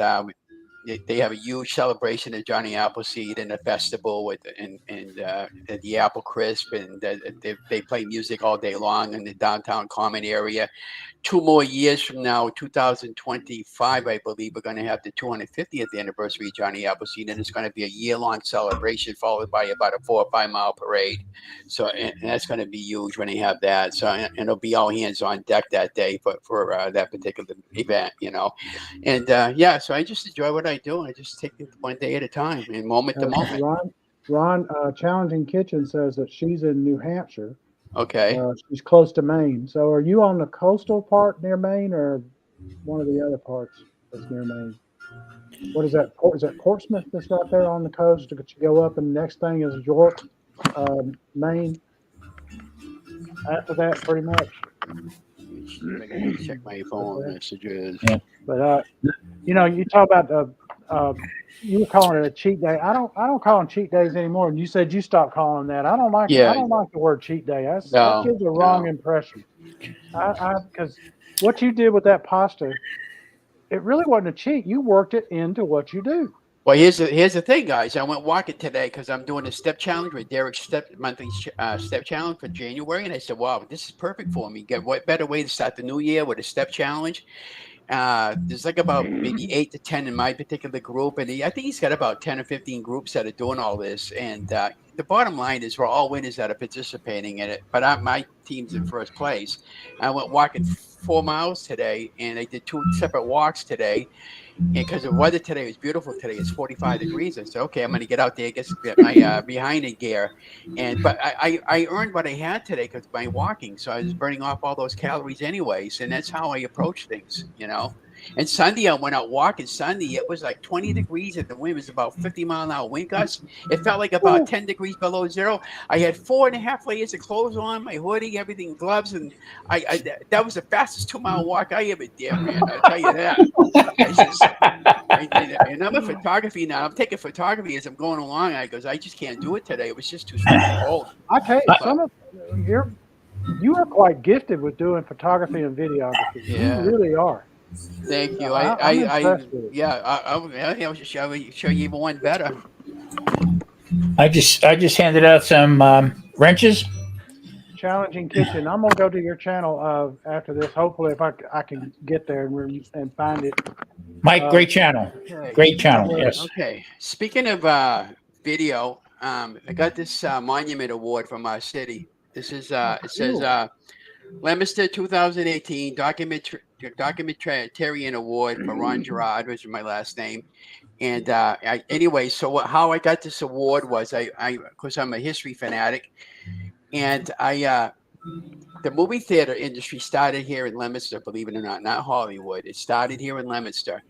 they have a huge celebration of Johnny Appleseed and a festival and the Apple Crisp, and they play music all day long in the downtown common area. 2 more years from now, 2025, I believe, we're going to have the 250th anniversary of Johnny Appleseed, and it's going to be a year-long celebration followed by about a 4 or 5 mile parade. So, and that's going to be huge when they have that. So, and it'll be all hands on deck that day for that particular event, you know. And so I just enjoy what I do. I just take it one day at a time and moment to moment.
Ron, Challenging Kitchen says that she's in New Hampshire.
Okay.
She's close to Maine. So are you on the coastal part near Maine, or one of the other parts that's near Maine? What is that? Is that Portsmouth that's right there on the coast? You go up, and the next thing is York, Maine. After that, pretty much.
Check my phone messages.
Yeah.
But you talk about you were calling it a cheat day. I don't call them cheat days anymore. And you said you stopped calling that. I don't like it. I don't like the word cheat day. That gives a wrong impression. Because what you did with that pasta, it really wasn't a cheat. You worked it into what you do.
Well, here's the thing, guys. I went walking today because I'm doing a step challenge with Derek's monthly step challenge for January, and I said, "Wow, this is perfect for me. What better way to start the new year with a step challenge?" There's like about maybe 8 to 10 in my particular group, and I think he's got about 10 or 15 groups that are doing all this. And the bottom line is we're all winners that are participating in it, but my team's in first place. I went walking 4 miles today, and I did 2 separate walks today. And because the weather today was beautiful today, it's 45 degrees. I said, okay, I'm going to get out there, get my behind in gear. But I earned what I had today because by walking. So I was burning off all those calories anyways. And that's how I approach things, you know. And Sunday, I went out walking. Sunday, it was like 20 degrees and the wind was about 50-mile-an-hour wind gusts. It felt like about 10 degrees below zero. I had 4.5 layers of clothes on, my hoodie, everything, gloves. And that was the fastest 2-mile walk I ever did, man. I'll tell you that. and I'm a photography now. I'm taking photography as I'm going along. I just can't do it today. It was just too cold.
I tell you, you are quite gifted with doing photography and videography.
Yeah.
You really are.
Thank you.
I'm impressed with it.
Yeah, I'll show you even one better.
I just handed out some wrenches.
Challenging Kitchen. I'm gonna go to your channel after this. Hopefully, if I can get there and find it.
Mike, great channel.
Okay.
Great channel. Yes.
Okay. Speaking of video, I got this monument award from our city. This is it says Leominster 2018 Documentarian Award for Ron Gerard, which is my last name. And anyway, so how I got this award was of course, I'm a history fanatic, and the movie theater industry started here in Leominster, believe it or not Hollywood. It started here in Leominster.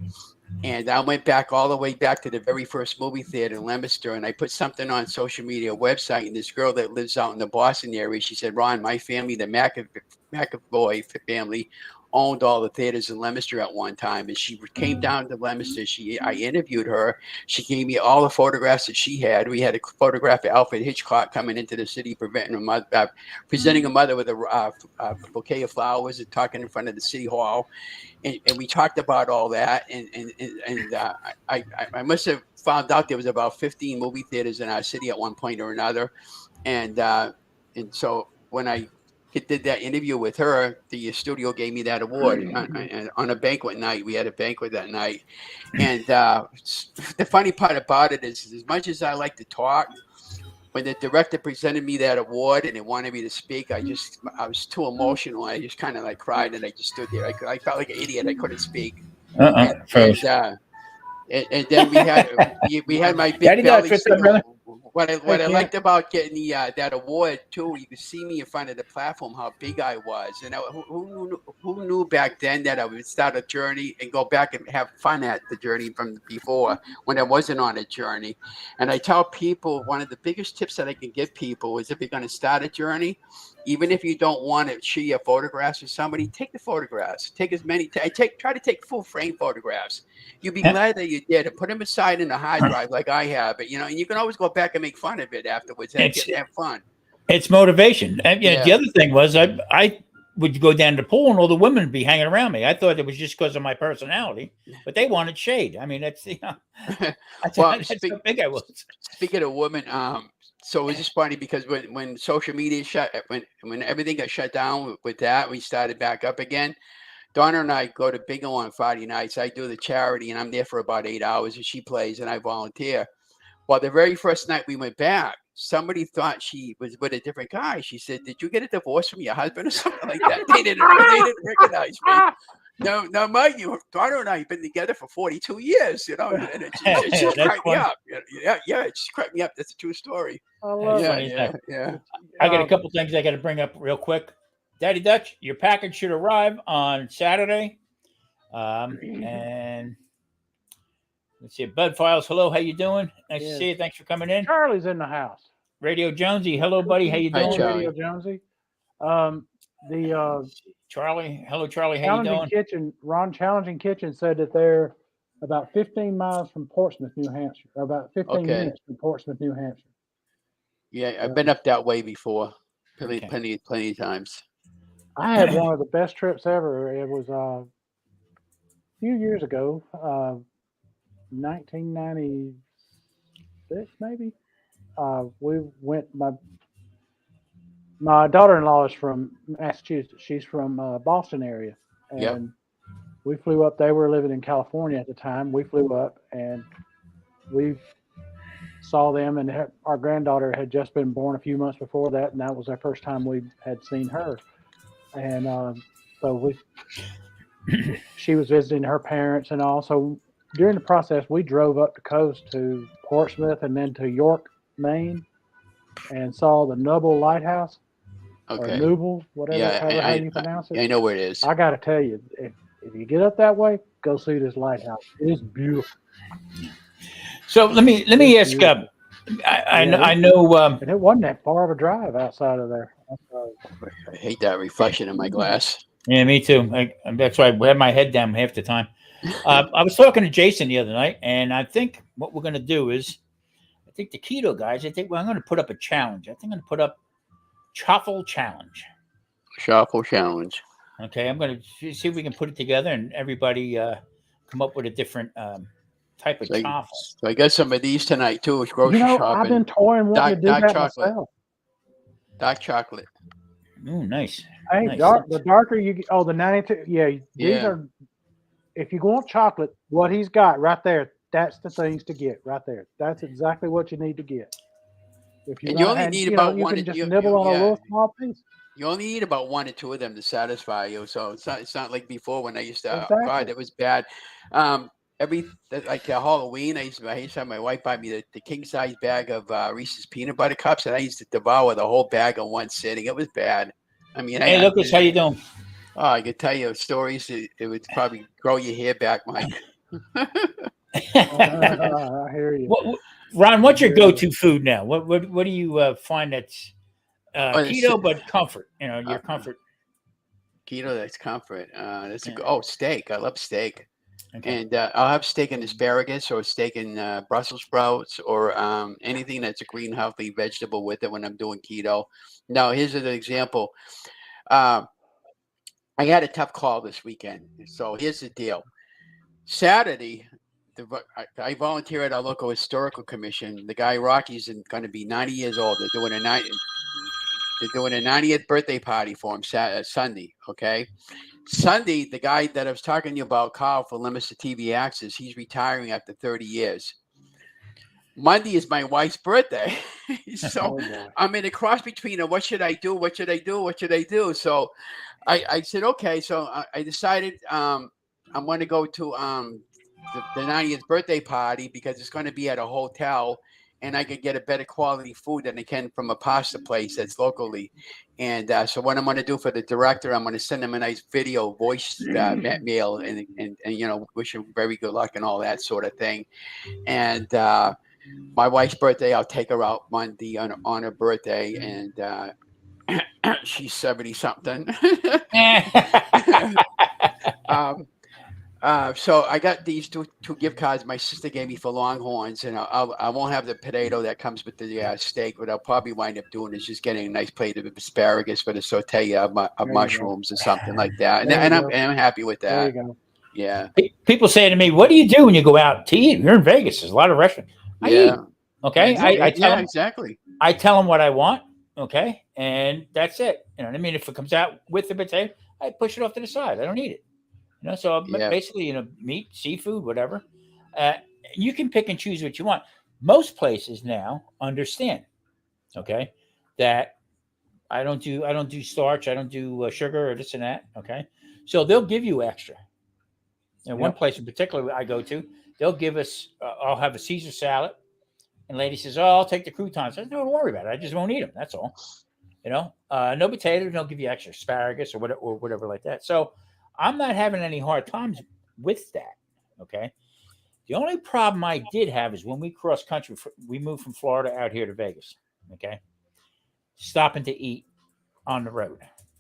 And I went back all the way back to the very first movie theater in Leominster, and I put something on social media website, and this girl that lives out in the Boston area, she said, Ron, my family, the McAvoy family, owned all the theaters in Leominster at one time, and she came down to Leominster. I interviewed her. She gave me all the photographs that she had. We had a photograph of Alfred Hitchcock coming into the city, presenting a mother with a bouquet of flowers and talking in front of the city hall. And we talked about all that, and I must have found out there was about 15 movie theaters in our city at one point or another, and so when I did that interview with her, the studio gave me that award on a banquet night. We had a banquet that night, and the funny part about it is, as much as I like to talk, when the director presented me that award and they wanted me to speak, I was too emotional. I just kind of like cried, and I just stood there. I felt like an idiot. I couldn't speak. And then we had my big belly. What I liked about getting that award too, you could see me in front of the platform how big I was, and who knew back then that I would start a journey and go back and have fun at the journey from before when I wasn't on a journey. And I tell people, one of the biggest tips that I can give people is, if you're going to start a journey, even if you don't want to share your photographs with somebody, take the photographs. Take as many. Try to take full frame photographs. You'll be glad that you did. And put them aside in a hard drive like I have. But and you can always go back and make fun of it afterwards. And have fun.
It's motivation. And the other thing was, I would go down to the pool and all the women would be hanging around me. I thought it was just because of my personality, but they wanted shade. I mean, that's that's how big I was.
Speaking of women, so it was just funny because when social media when everything got shut down with that, we started back up again. Donna and I go to bingo on Friday nights. I do the charity, and I'm there for about 8 hours, and she plays, and I volunteer. Well, the very first night we went back, somebody thought she was with a different guy. She said, "Did you get a divorce from your husband or something like that?" They didn't recognize me. No, mind you, Donna and I have been together for 42 years, and it just cracked me up. Yeah, it just cracked me up. That's a true story.
I love
Yeah.
I got a couple things I got to bring up real quick. Daddy Dutch, your package should arrive on Saturday. And let's see, Bud Files, hello, how you doing? Nice to see you. Thanks for coming in.
Charlie's in the house.
Radio Jonesy, hello, buddy. How you doing?
Hi, Charlie.
Radio Jonesy.
Charlie, hello, Charlie. How you doing?
Ron Challenging Kitchen said that they're about 15 miles from Portsmouth, New Hampshire. About 15 minutes from Portsmouth, New Hampshire.
Yeah, I've been up that way before, plenty of times.
I had one of the best trips ever. It was a few years ago, 1996 maybe. We went. My daughter-in-law is from Massachusetts. She's from Boston area, and we flew up. They were living in California at the time. We flew up and we saw them, and our granddaughter had just been born a few months before that, and that was our first time we had seen her. And so she was visiting her parents and all. So during the process, we drove up the coast to Portsmouth and then to York, Maine, and saw the Nubble Lighthouse.
Okay.
Or Nubble, however how you pronounce it.
I know where it is.
I got to tell you, if you get up that way, go see this lighthouse. It is beautiful.
So let me ask. I know.
And it wasn't that far of a drive outside of there.
I hate that reflection in my glass.
Yeah, me too. That's why I have my head down half the time. I was talking to Jason the other night, and I think what we're going to do is, I think the keto guys, well, I'm going to put up a challenge. I think I'm going to put up Truffle Challenge.
Shuffle challenge.
Okay, I'm going to see if we can put it together, and everybody come up with a different type of truffle.
So I got some of these tonight too. It's grocery shopping.
I've been toying wanting to do that
chocolate.
myself.
Dark chocolate.
Oh, nice.
Hey,
Nice.
the darker you get, the 92. Yeah, these are. If you want chocolate, what he's got right there, that's the things to get right there. That's exactly what you need to get. If you
only need about
you
one.
can just nibble on a little small piece.
You only need about 1 or 2 of them to satisfy you. So it's not like before when I used to.
Exactly.
Oh God, it was bad. Like Halloween, I used to have my wife buy me the king size bag of Reese's peanut butter cups, and I used to devour the whole bag in one sitting. It was bad. I mean,
hey, Lucas, how you doing?
Oh, I could tell you stories. It would probably grow your hair back, Mike.
I hear you.
Ron, what's your go-to food now? What do you find that's keto but comfort? You know, your comfort.
Keto, that's comfort. Steak. I love steak.
Okay.
And I'll have steak and asparagus, or steak and Brussels sprouts, or anything that's a green, healthy vegetable with it when I'm doing keto. Now, here's an example. I had a tough call this weekend. So here's the deal. Saturday, I volunteer at our local historical commission. The guy Rocky's going to be 90 years old. They're doing a 90th birthday party for him Sunday. Okay. Sunday, the guy that I was talking to you about, Carl for Limits to TV Access, he's retiring after 30 years. Monday is my wife's birthday. So I'm in a cross between what should I do? What should I do? What should I do? So I said, okay. So I decided I'm going to go to the 90th birthday party because it's going to be at a hotel, and I could get a better quality food than I can from a pasta place that's locally. And so what I'm going to do for the director, I'm going to send him a nice video voice mail and wish him very good luck and all that sort of thing. And my wife's birthday, I'll take her out Monday on her birthday, and she's 70 something. So I got these two gift cards my sister gave me for Longhorns, and I won't have the potato that comes with the steak. What I'll probably wind up doing is just getting a nice plate of asparagus with a saute of mushrooms or something like that, and I'm happy with that.
There you go.
Yeah.
People say to me, "What do you do when you go out to eat? You're in Vegas. There's a lot of restaurants." I eat. Okay. I tell them,
exactly.
I tell them what I want. Okay, and that's it. You know what I mean? If it comes out with the potato, I push it off to the side. I don't eat it. So basically, meat, seafood, whatever. You can pick and choose what you want. Most places now understand, okay, that I don't do starch, I don't do sugar or this and that. Okay, so they'll give you extra. And one place in particular I go to, they'll give us. I'll have a Caesar salad, and lady says, "Oh, I'll take the croutons." I said, "No, don't worry about it. I just won't eat them. That's all." No potatoes. They'll give you extra asparagus or whatever like that. So I'm not having any hard times with that. Okay. The only problem I did have is when we cross country, we moved from Florida out here to Vegas. Okay. Stopping to eat on the road.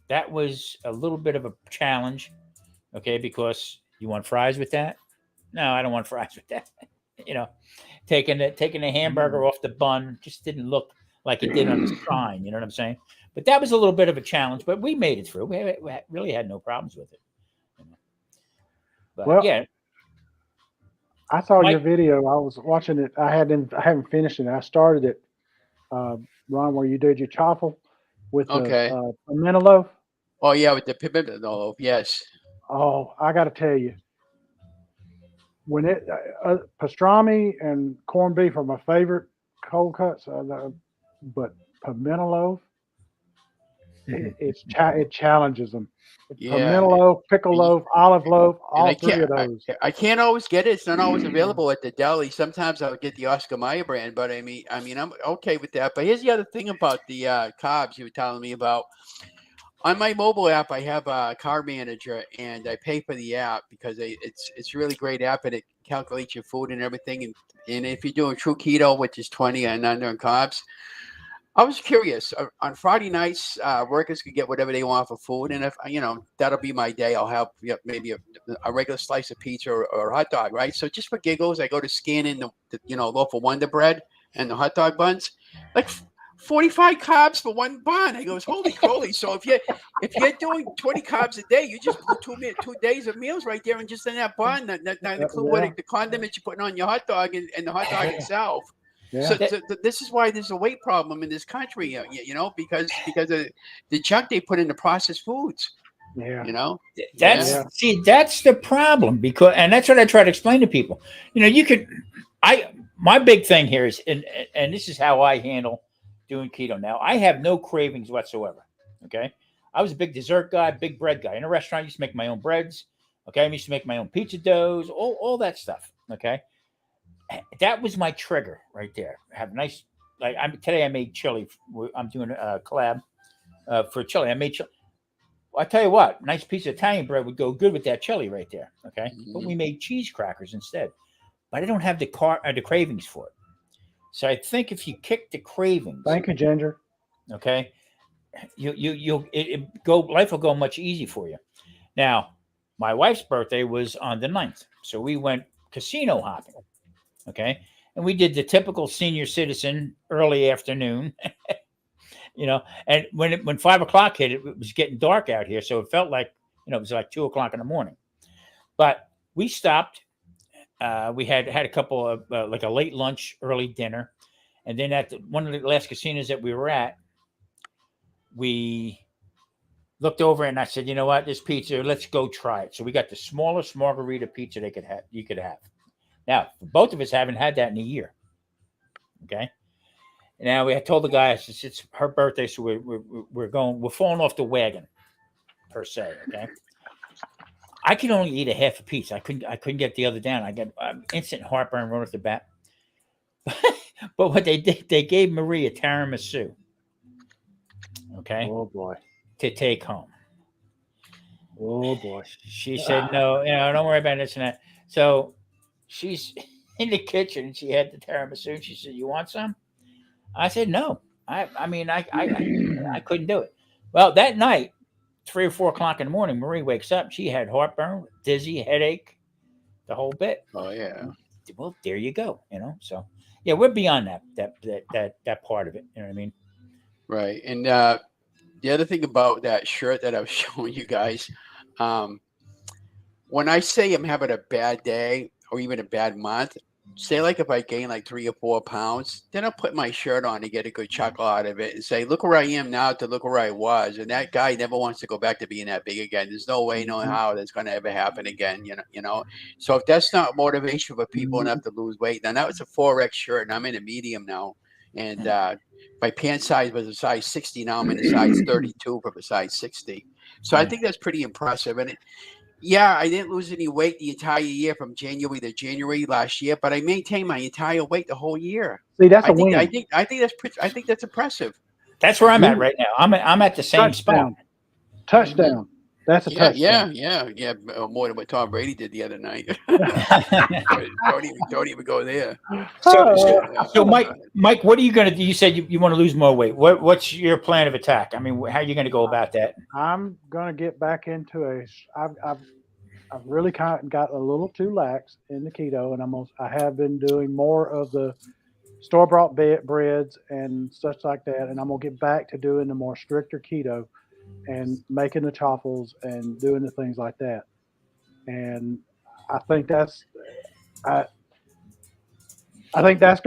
That was a little bit of a challenge. Okay. Because you want fries with that? No, I don't want fries with that. Taking a hamburger off the bun just didn't look like it did on the sign. You know what I'm saying? But that was a little bit of a challenge, but we made it through. We really had no problems with it. But
I saw your video. I was watching it. I haven't finished it. I started it, Ron, where you did your truffle with the pimento loaf.
Oh yeah, with the pimento loaf. Yes.
Oh, I got to tell you, when pastrami and corned beef are my favorite cold cuts, but pimento loaf, it challenges them. Pimento loaf, pickle loaf, olive loaf, all three of those.
I can't always get it. It's not always available at the deli. Sometimes I'll get the Oscar Mayer brand, but I mean, I'm okay with that. But here's the other thing about the carbs you were telling me about. On my mobile app, I have a carb manager, and I pay for the app because it's a really great app, and it calculates your food and everything. And if you're doing true keto, which is 20 and under in carbs, I was curious. On Friday nights, workers could get whatever they want for food, and if that'll be my day. I'll have maybe a regular slice of pizza or a hot dog, right? So just for giggles, I go to scan in the loaf of Wonder Bread and the hot dog buns, like 45 carbs for one bun. I goes, holy crowley! So if you're doing 20 carbs a day, you just blew 2 days of meals right there, and just in that bun, not include the condiments you're putting on your hot dog and the hot dog itself.
Yeah.
So this is why there's a weight problem in this country, because of the junk they put into processed foods.
Yeah.
That's the problem, and that's what I try to explain to people. My big thing here is, and this is how I handle doing keto now. I have no cravings whatsoever. Okay. I was a big dessert guy, big bread guy. In a restaurant, I used to make my own breads. Okay. I used to make my own pizza doughs, all that stuff. Okay. That was my trigger right there. Have nice, today I made chili. I'm doing a collab for chili. I made chili. Well, I tell you what, nice piece of Italian bread would go good with that chili right there. Okay. Mm-hmm. But we made cheese crackers instead. But I don't have the cravings for it. So I think if you kick the cravings.
Thank you, Ginger.
Okay. Life will go much easier for you. Now, my wife's birthday was on the 9th. So we went casino hopping. Okay. And we did the typical senior citizen early afternoon, and when 5 o'clock hit, it was getting dark out here. So it felt like, it was like 2 o'clock in the morning, but we stopped. We had a couple of like a late lunch, early dinner. And then at one of the last casinos that we were at, we looked over and I said, you know what, this pizza, let's go try it. So we got the smallest margarita pizza you could have. Now, both of us haven't had that in a year. Okay. Now we had told the guy, it's her birthday, so we're falling off the wagon, per se. Okay. I could only eat a half a piece. I couldn't get the other down. I got instant heartburn right off the bat. But what they did, they gave Marie a tiramisu. Okay.
Oh boy.
To take home.
Oh boy.
She said, no, don't worry about this and that. So she's in the kitchen. She had the tiramisu. She said, "You want some?" I said, "No." I couldn't do it. Well, that night, 3 or 4 o'clock in the morning, Marie wakes up. She had heartburn, dizzy, headache, the whole bit.
Oh yeah.
Well, there you go. So yeah, we're beyond that part of it. You know what I mean?
Right. And the other thing about that shirt that I was showing you guys, when I say I'm having a bad day or even a bad month, say like if I gain like 3 or 4 pounds, then I'll put my shirt on to get a good chuckle out of it and say, look where I am now to look where I was. And that guy never wants to go back to being that big again. There's no way, no how that's going to ever happen again, So if that's not motivation for people enough to lose weight, then that was a 4X shirt and I'm in a medium now. And my pant size was a size 60. Now I'm in a size 32 from a size 60. So I think that's pretty impressive. And I didn't lose any weight the entire year from January to January last year, but I maintained my entire weight the whole year.
See, that's a win.
I think that's impressive.
That's where I'm at right now. I'm at the same spot.
Touchdown. That's a touchdown.
Yeah. More than what Tom Brady did the other night. don't even go there.
So Mike, what are you going to do? You said you want to lose more weight. What's your plan of attack? I mean, how are you going to go about that?
I'm going to get back into I've really kind of got a little too lax in the keto, and I have been doing more of the store-bought breads and such like that, and I'm going to get back to doing the more stricter keto and making the chaffles and doing the things like that. And I think that's going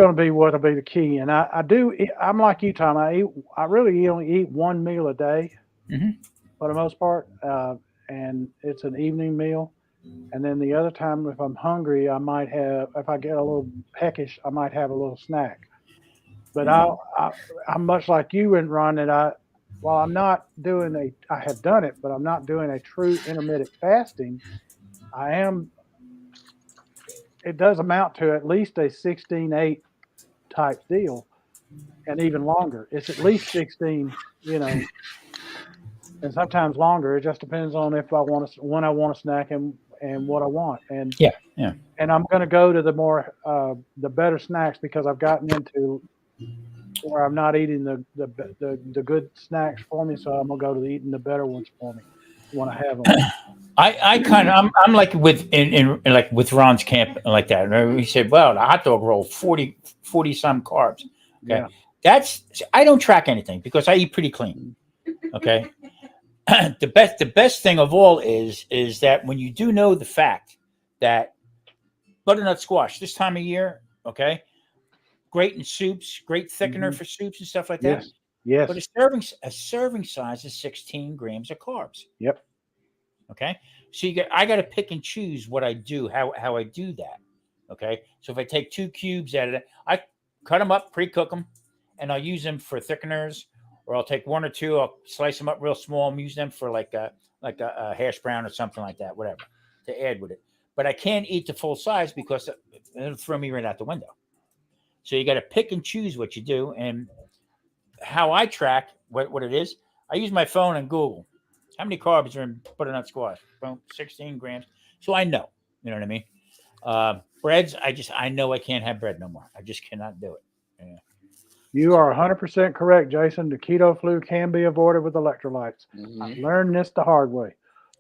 to be what'll be the key. And I'm like you, Tom. I really only eat one meal a day for the most part. And it's an evening meal. And then the other time, if I'm hungry, I might have, if I get a little peckish, I might have a little snack. But I'm much like you and Ron, that while I'm not doing I have done it, but I'm not doing a true intermittent fasting. It does amount to at least a 16-8 type deal, and even longer. It's at least 16, and sometimes longer. It just depends on when I want a snack and what I want. And And I'm going to go to the more the better snacks, because I've gotten into or I'm not eating the good snacks for me, so I'm gonna go to eating the better ones for me when I have them.
I kind of I'm like with in like with Ron's camp like that. He said, "Well, the hot dog roll 40 some carbs." Okay,
Yeah.
that's I don't track anything because I eat pretty clean. Okay, the best thing of all is that when you do know the fact that butternut squash this time of year, okay, great in soups, great thickener
Hmm.
for soups and stuff like that.
Yes. Yes.
But a serving size is 16 grams of carbs.
Yep.
Okay. So I got to pick and choose what I do, how I do that. Okay. So if I take 2 cubes out of it, I cut them up, pre-cook them, and I'll use them for thickeners, or I'll take 1 or 2, I'll slice them up real small and use them for like a hash brown or something like that, whatever, to add with it. But I can't eat the full size because it'll throw me right out the window. So you got to pick and choose what you do. And how I track what it is, I use my phone and Google. How many carbs are in butternut squash? Boom, 16 grams. So I know. You know what I mean? Breads, I know I can't have bread no more. I just cannot do it. Yeah.
You are 100% correct, Jason. The keto flu can be avoided with electrolytes. I learned this the hard way.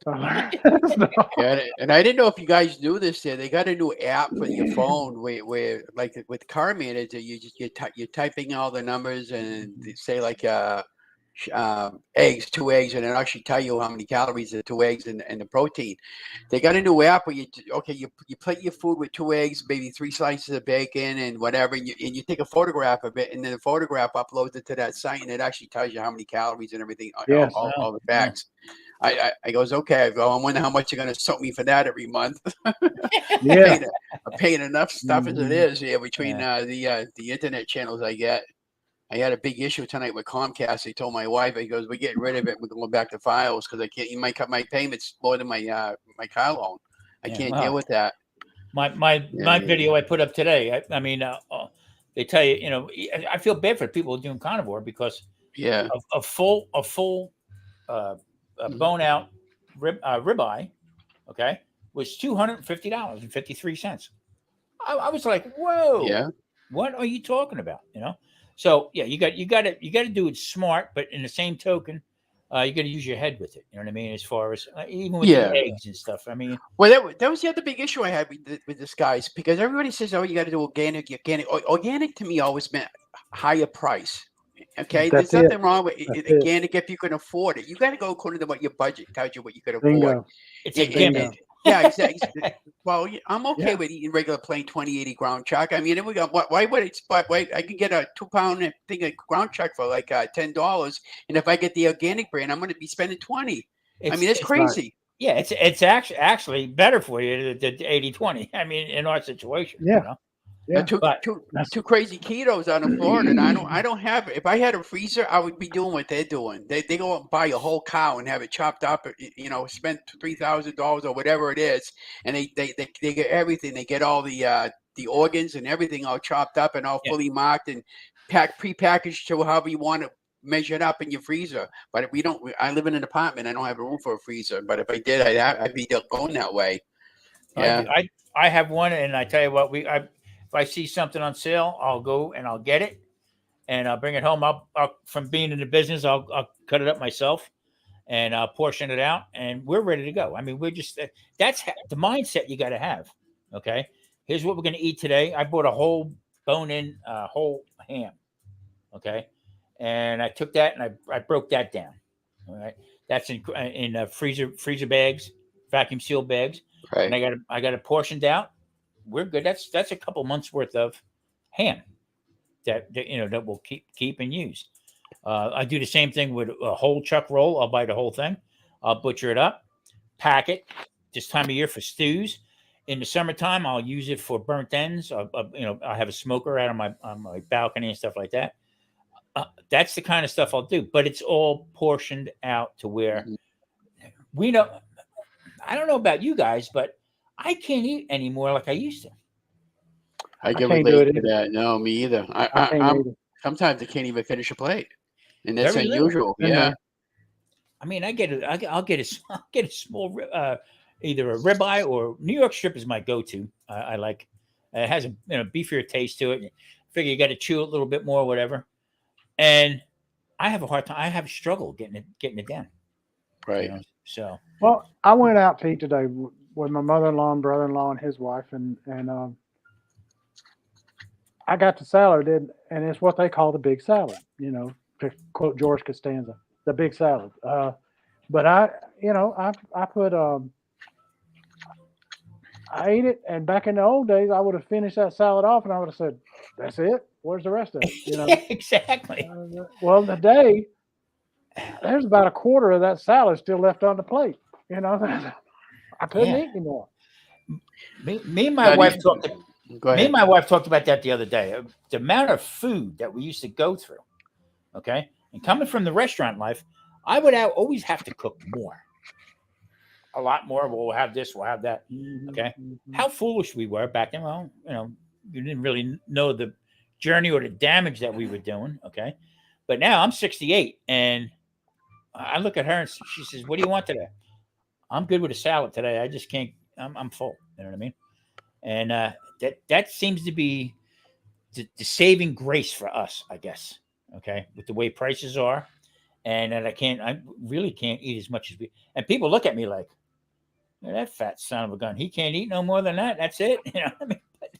Yeah, and I didn't know if you guys knew this. They got a new app for your phone where like with Car Manager, you're typing all the numbers and they say like eggs, 2 eggs, and it actually tell you how many calories the 2 eggs and the protein. They got a new app where you plate your food with 2 eggs, maybe 3 slices of bacon and whatever, and you take a photograph of it, and then the photograph uploads it to that site, and it actually tells you how many calories and everything,
Yes.
all the facts. I goes, okay. I go, I wonder how much you're going to soak me for that every month.
Yeah.
I'm paying enough stuff as it is here between the internet channels I get. I had a big issue tonight with Comcast. I told my wife, he goes, we're getting rid of it. We're going back to files because I can't. You might cut my payments more than my car loan. I can't deal with that.
My video I put up today. I mean, they tell you, you know, I feel bad for people who are doing carnivore because a full bone out ribeye, okay, was $250.53. I was like, whoa,
Yeah.
what are you talking about? You know, so yeah, you got to do it smart, but in the same token, you got to use your head with it. You know what I mean? As far as even with the eggs and stuff. I mean,
well, that was the other big issue I had with this guys because everybody says, oh, you got to do organic. Organic to me always meant higher price. Okay,
That's
there's nothing wrong with organic if you can afford it. You got to go according to what your budget tells you what you can afford.
Bingo.
It's a gimmick.
Yeah, exactly. Well, I'm okay with eating regular plain 20/80 ground chuck. I mean, we got why would it? Wait, I can get a 2-pound thing of ground chuck for like $10, and if I get the organic brand, I'm going to be spending $20. I mean, it's crazy.
Right. Yeah, it's actually better for you the 80-20. I mean, in our situation,
yeah.
You know?
Yeah,
two crazy ketos out in Florida. And I don't have it. If I had a freezer, I would be doing what they're doing. They go out and buy a whole cow and have it chopped up. You know, spend $3,000 or whatever it is, and they get everything. They get all the organs and everything all chopped up and all fully marked and prepackaged to however you want to measure it up in your freezer. But if we don't, I live in an apartment. I don't have room for a freezer. But if I did, I'd be going that way. Yeah,
I have one, and I tell you what, if I see something on sale, I'll go and I'll get it, and I'll bring it home. I'll from being in the business, I'll cut it up myself, and I'll portion it out, and we're ready to go. I mean, we're just that's the mindset you got to have. Okay, here's what we're going to eat today. I bought a whole bone-in whole ham. Okay, and I took that and I broke that down. All right, that's in freezer bags, vacuum sealed bags,
right.
And I got it portioned out. We're good. That's a couple months worth of ham that we'll keep and use. I do the same thing with a whole chuck roll. I'll buy the whole thing. I'll butcher it up, pack it. This time of year for stews. In the summertime, I'll use it for burnt ends. I have a smoker out on my balcony and stuff like that. That's the kind of stuff I'll do. But it's all portioned out to where we know. I don't know about you guys, but I can't eat anymore like I used to.
I can relate to that. No, me either. I'm sometimes I can't even finish a plate, and that's unusual. Yeah.
I mean, I'll get a small either a ribeye or New York strip is my go-to. I like it has a beefier taste to it. Figure you got to chew it a little bit more, whatever. and I have a hard time. I have a struggle getting it down.
Right.
So
Well, I went out to eat today with my mother-in-law and brother-in-law and his wife, and I got the salad, and it's what they call the big salad. To quote George Costanza, the big salad. But I put I ate it, and back in the old days, I would have finished that salad off, and I would have said, "That's it. Where's the rest of it?"
yeah, exactly.
Well, today there's about a quarter of that salad still left on the plate. I couldn't
Yeah.
eat anymore.
Me and my wife talked.
Go ahead.
Me and my wife talked about that the other day. The amount of food that we used to go through. Okay, and coming from the restaurant life, I would always have to cook more. A lot more. We'll have this. We'll have that. Okay. How foolish we were back then. Well, you didn't really know the journey or the damage that we were doing. Okay. But now I'm 68, and I look at her and she says, "What do you want today?" I'm good with a salad today. I just can't. I'm full. You know what I mean? And that seems to be the saving grace for us, I guess. Okay, with the way prices are, and that I really can't eat as much as we. And people look at me like, that fat son of a gun. He can't eat no more than that. That's it. What I mean? But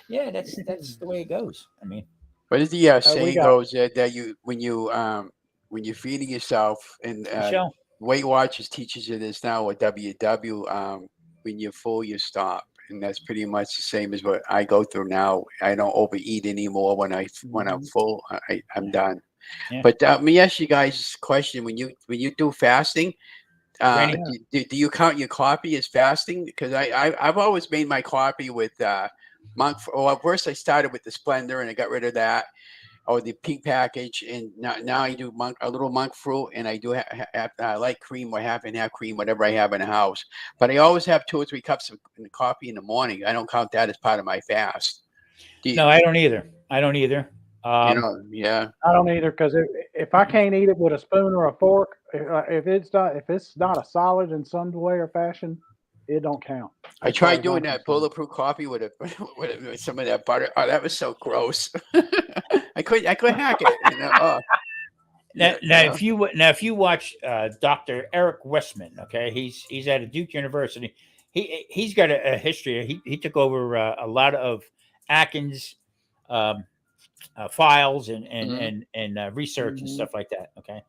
yeah, that's the way it goes. I mean,
But as the
we
saying
got
goes, that when you're feeding yourself, and
Michelle.
Weight Watchers teaches you this now at WW, when you're full, you stop. And that's pretty much the same as what I go through now. I don't overeat anymore when I'm full. I'm done.
Yeah.
But let me ask you guys a question: when you do fasting, do you count your coffee as fasting? Because I've always made my coffee with monk. Well, first I started with the Splendor, and I got rid of that, or the pink package, and now I do a little monk fruit, and I do light cream or half and half cream, whatever I have in the house. But I always have 2 or 3 cups of coffee in the morning. I don't count that as part of my fast.
No, I don't either.
Yeah.
I don't either, because if I can't eat it with a spoon or a fork, if it's not a solid in some way or fashion, it don't count.
I tried doing that bulletproof coffee with with some of that butter. Oh, that was so gross. I couldn't hack it.
If you watch Dr. Eric Westman, okay, he's at Duke University. He's got a history. He took over a lot of Atkins files and research and stuff like that. Okay,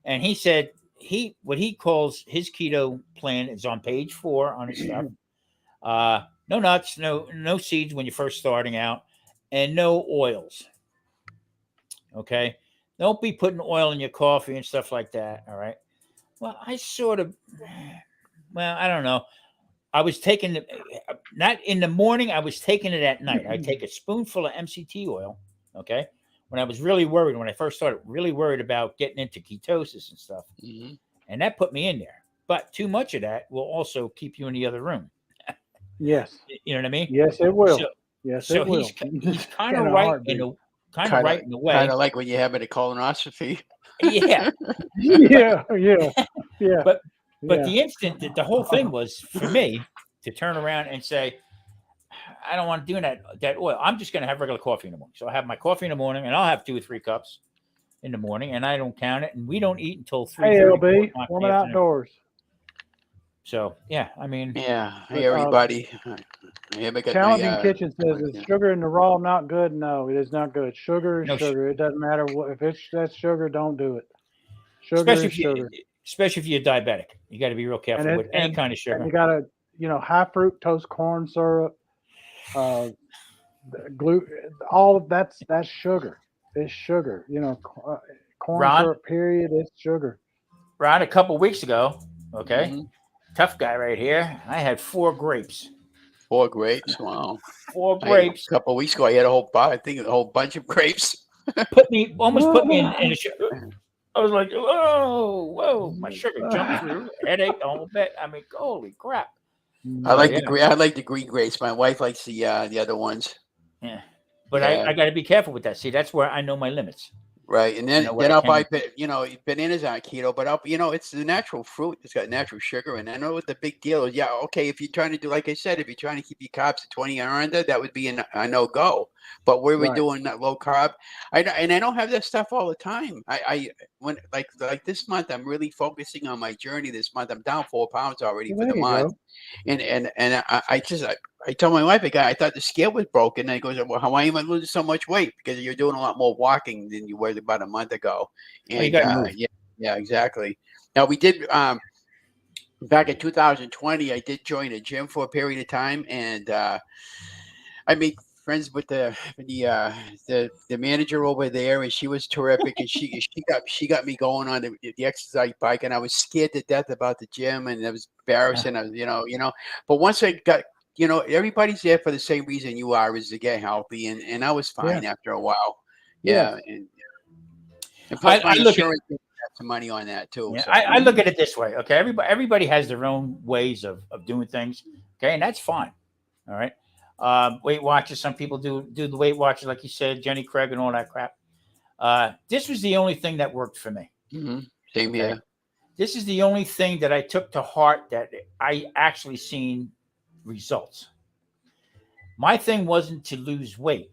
and he said what he calls his keto plan is on page 4 on his stuff. No nuts, no seeds when you're first starting out, and no oils. Okay, don't be putting oil in your coffee and stuff like that. All right. Well, I don't know. I was taking not in the morning. I was taking it at night. I take a spoonful of MCT oil. Okay. When I was really worried, when I first started, really worried about getting into ketosis and stuff, and that put me in there. But too much of that will also keep you in the other room.
Yes.
You know what I mean?
Yes, it will.
So he's kind of right in a right in a way.
Kind of like when you're having a colonoscopy.
Yeah.
Yeah.
But the instant that the whole thing was for me to turn around and say, I don't want to do that oil. I'm just going to have regular coffee in the morning. So I have my coffee in the morning, and I'll have 2 or 3 cups in the morning, and I don't count it. And we don't eat until 3.
Hey, LB, woman outdoors.
So yeah, I mean,
yeah. Hey, everybody.
Challenging Kitchen says, "Is sugar in the raw not good?" No, it is not good. Sugar is sugar. It doesn't matter if that's sugar. Don't do it. Sugar is sugar.
Especially if you're diabetic, you got to be real careful with any kind of sugar.
And you got to, high fructose corn syrup, gluten, all of that's sugar. It's sugar. Corn syrup. Period. It's sugar.
Ron, a couple weeks ago, okay, tough guy right here. I had 4 grapes.
4 grapes. Wow.
4 grapes.
A couple of weeks ago, I had a whole bunch of grapes.
Almost put me in a sugar. I was like, whoa, my sugar jumped through, headache, the whole bit. I mean, holy crap.
I like the green grapes. My wife likes the other ones.
Yeah. But I got to be careful with that. See, that's where I know my limits.
Right. And then I'll buy, bananas aren't keto, but it's the natural fruit. It's got natural sugar. And I know what the big deal is. Yeah. Okay. If you're trying to do, like I said, if you're trying to keep your carbs at 20 or under, that would be a no-go. but we were
Right.
doing that low carb. I don't have that stuff all the time. When like this month, I'm really focusing on my journey. This month, I'm down 4 pounds already
Well,
for
there
the
you
month.
go.
And I told my wife, I thought the scale was broken. And he goes, well, how am I losing so much weight? Because you're doing a lot more walking than you were about a month ago.
Oh, you
And
got to move.
yeah, exactly. Now we did back in 2020. I did join a gym for a period of time, and I made friends with the manager over there, and she was terrific. And she got me going on the exercise bike, and I was scared to death about the gym, and it was embarrassing. I was, But once I got, everybody's there for the same reason you are, is to get healthy, and I was fine after a while.
Yes.
Yeah, and plus my
I look at
insurance got some money on that too.
Yeah,
So
I look at it this way. Okay, everybody has their own ways of doing things. Okay, and that's fine. All right. Weight Watchers. Some people do the Weight Watchers, like you said, Jenny Craig and all that crap. This was the only thing that worked for me.
Same
Okay?
here.
This is the only thing that I took to heart that I actually seen results. My thing wasn't to lose weight.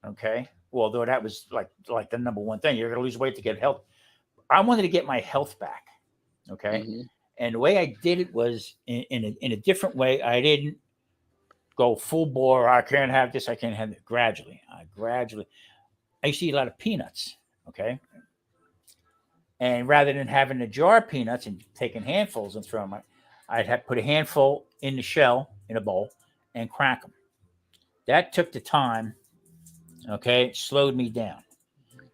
Okay, although that was like the number one thing. You're going to lose weight to get health. I wanted to get my health back. Okay. And the way I did it was in a different way. I didn't go full bore. I can't have this. I can't have it. Gradually. I used to eat a lot of peanuts. Okay. And rather than having a jar of peanuts and taking handfuls and throwing them, I'd have put a handful in the shell in a bowl and crack them. That took the time. Okay. It slowed me down.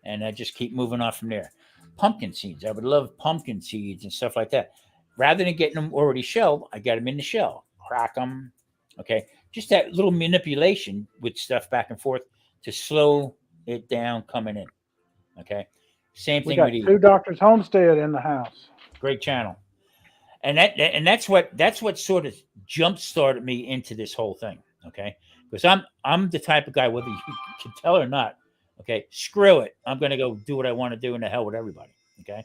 And I just keep moving on from there. Pumpkin seeds. I would love pumpkin seeds and stuff like that. Rather than getting them already shelled, I got them in the shell, crack them. Okay. Just that little manipulation with stuff back and forth to slow it down coming in. Okay. Same
We
thing
got
with
two
eating.
Doctors Homestead in the house.
Great channel. And that's what sort of jump started me into this whole thing. Okay. Because I'm the type of guy, whether you can tell or not, okay, screw it. I'm going to go do what I want to do and the hell with everybody. Okay.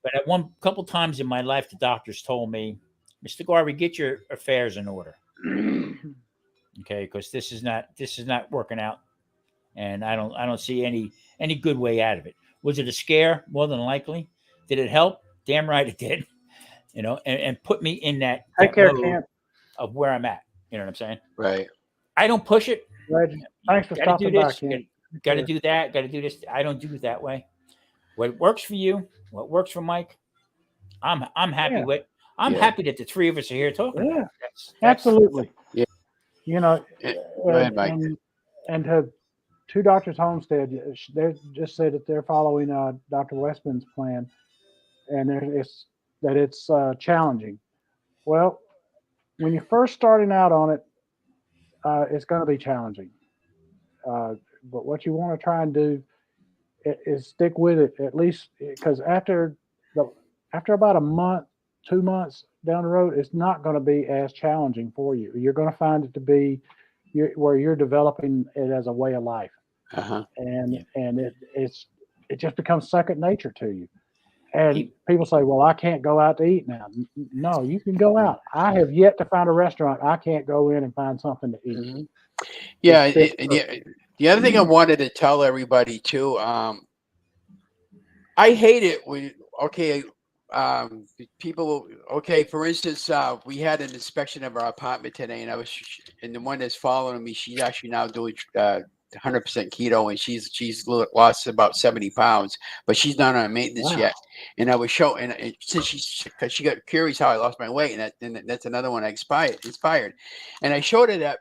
But at couple times in my life, the doctors told me, Mr. Garvey, get your affairs in order. Okay. Because this is not working out. And I don't see any good way out of it. Was it a scare? More than likely. Did it help? Damn right it did. And put me in that
Take care,
mode
Kent.
of where I'm at. You know what I'm saying?
Right.
I don't push it.
Legend. Thanks for
Got to do
stopping by,
this.
Kent.
Got to do that. Got to do this. I don't do it that way. What works for you, what works for Mike, I'm happy with. I'm happy that the three of us are here talking.
Yeah,
that's
absolutely.
Yeah.
Go
ahead, Mike.
And to two Doctors Homestead, they just said that they're following Dr. Westman's plan, and it's challenging. Well, when you're first starting out on it, it's going to be challenging. But what you want to try and do is stick with it, at least, because after about a month, 2 months down the road, it's not going to be as challenging for you. You're going to find it to be where you're developing it as a way of life, and it just becomes second nature to you. And people say, "Well, I can't go out to eat now." No, you can go out. I have yet to find a restaurant I can't go in and find something to eat.
Yeah, the other thing I wanted to tell everybody too, I hate it when people. Okay, for instance, we had an inspection of our apartment today, and the one that's following me, she's actually now doing 100% keto, and she's lost about 70 pounds, but she's not on maintenance yet. And I was showing, and since because she got curious how I lost my weight, and that's another one I inspired, and I showed her that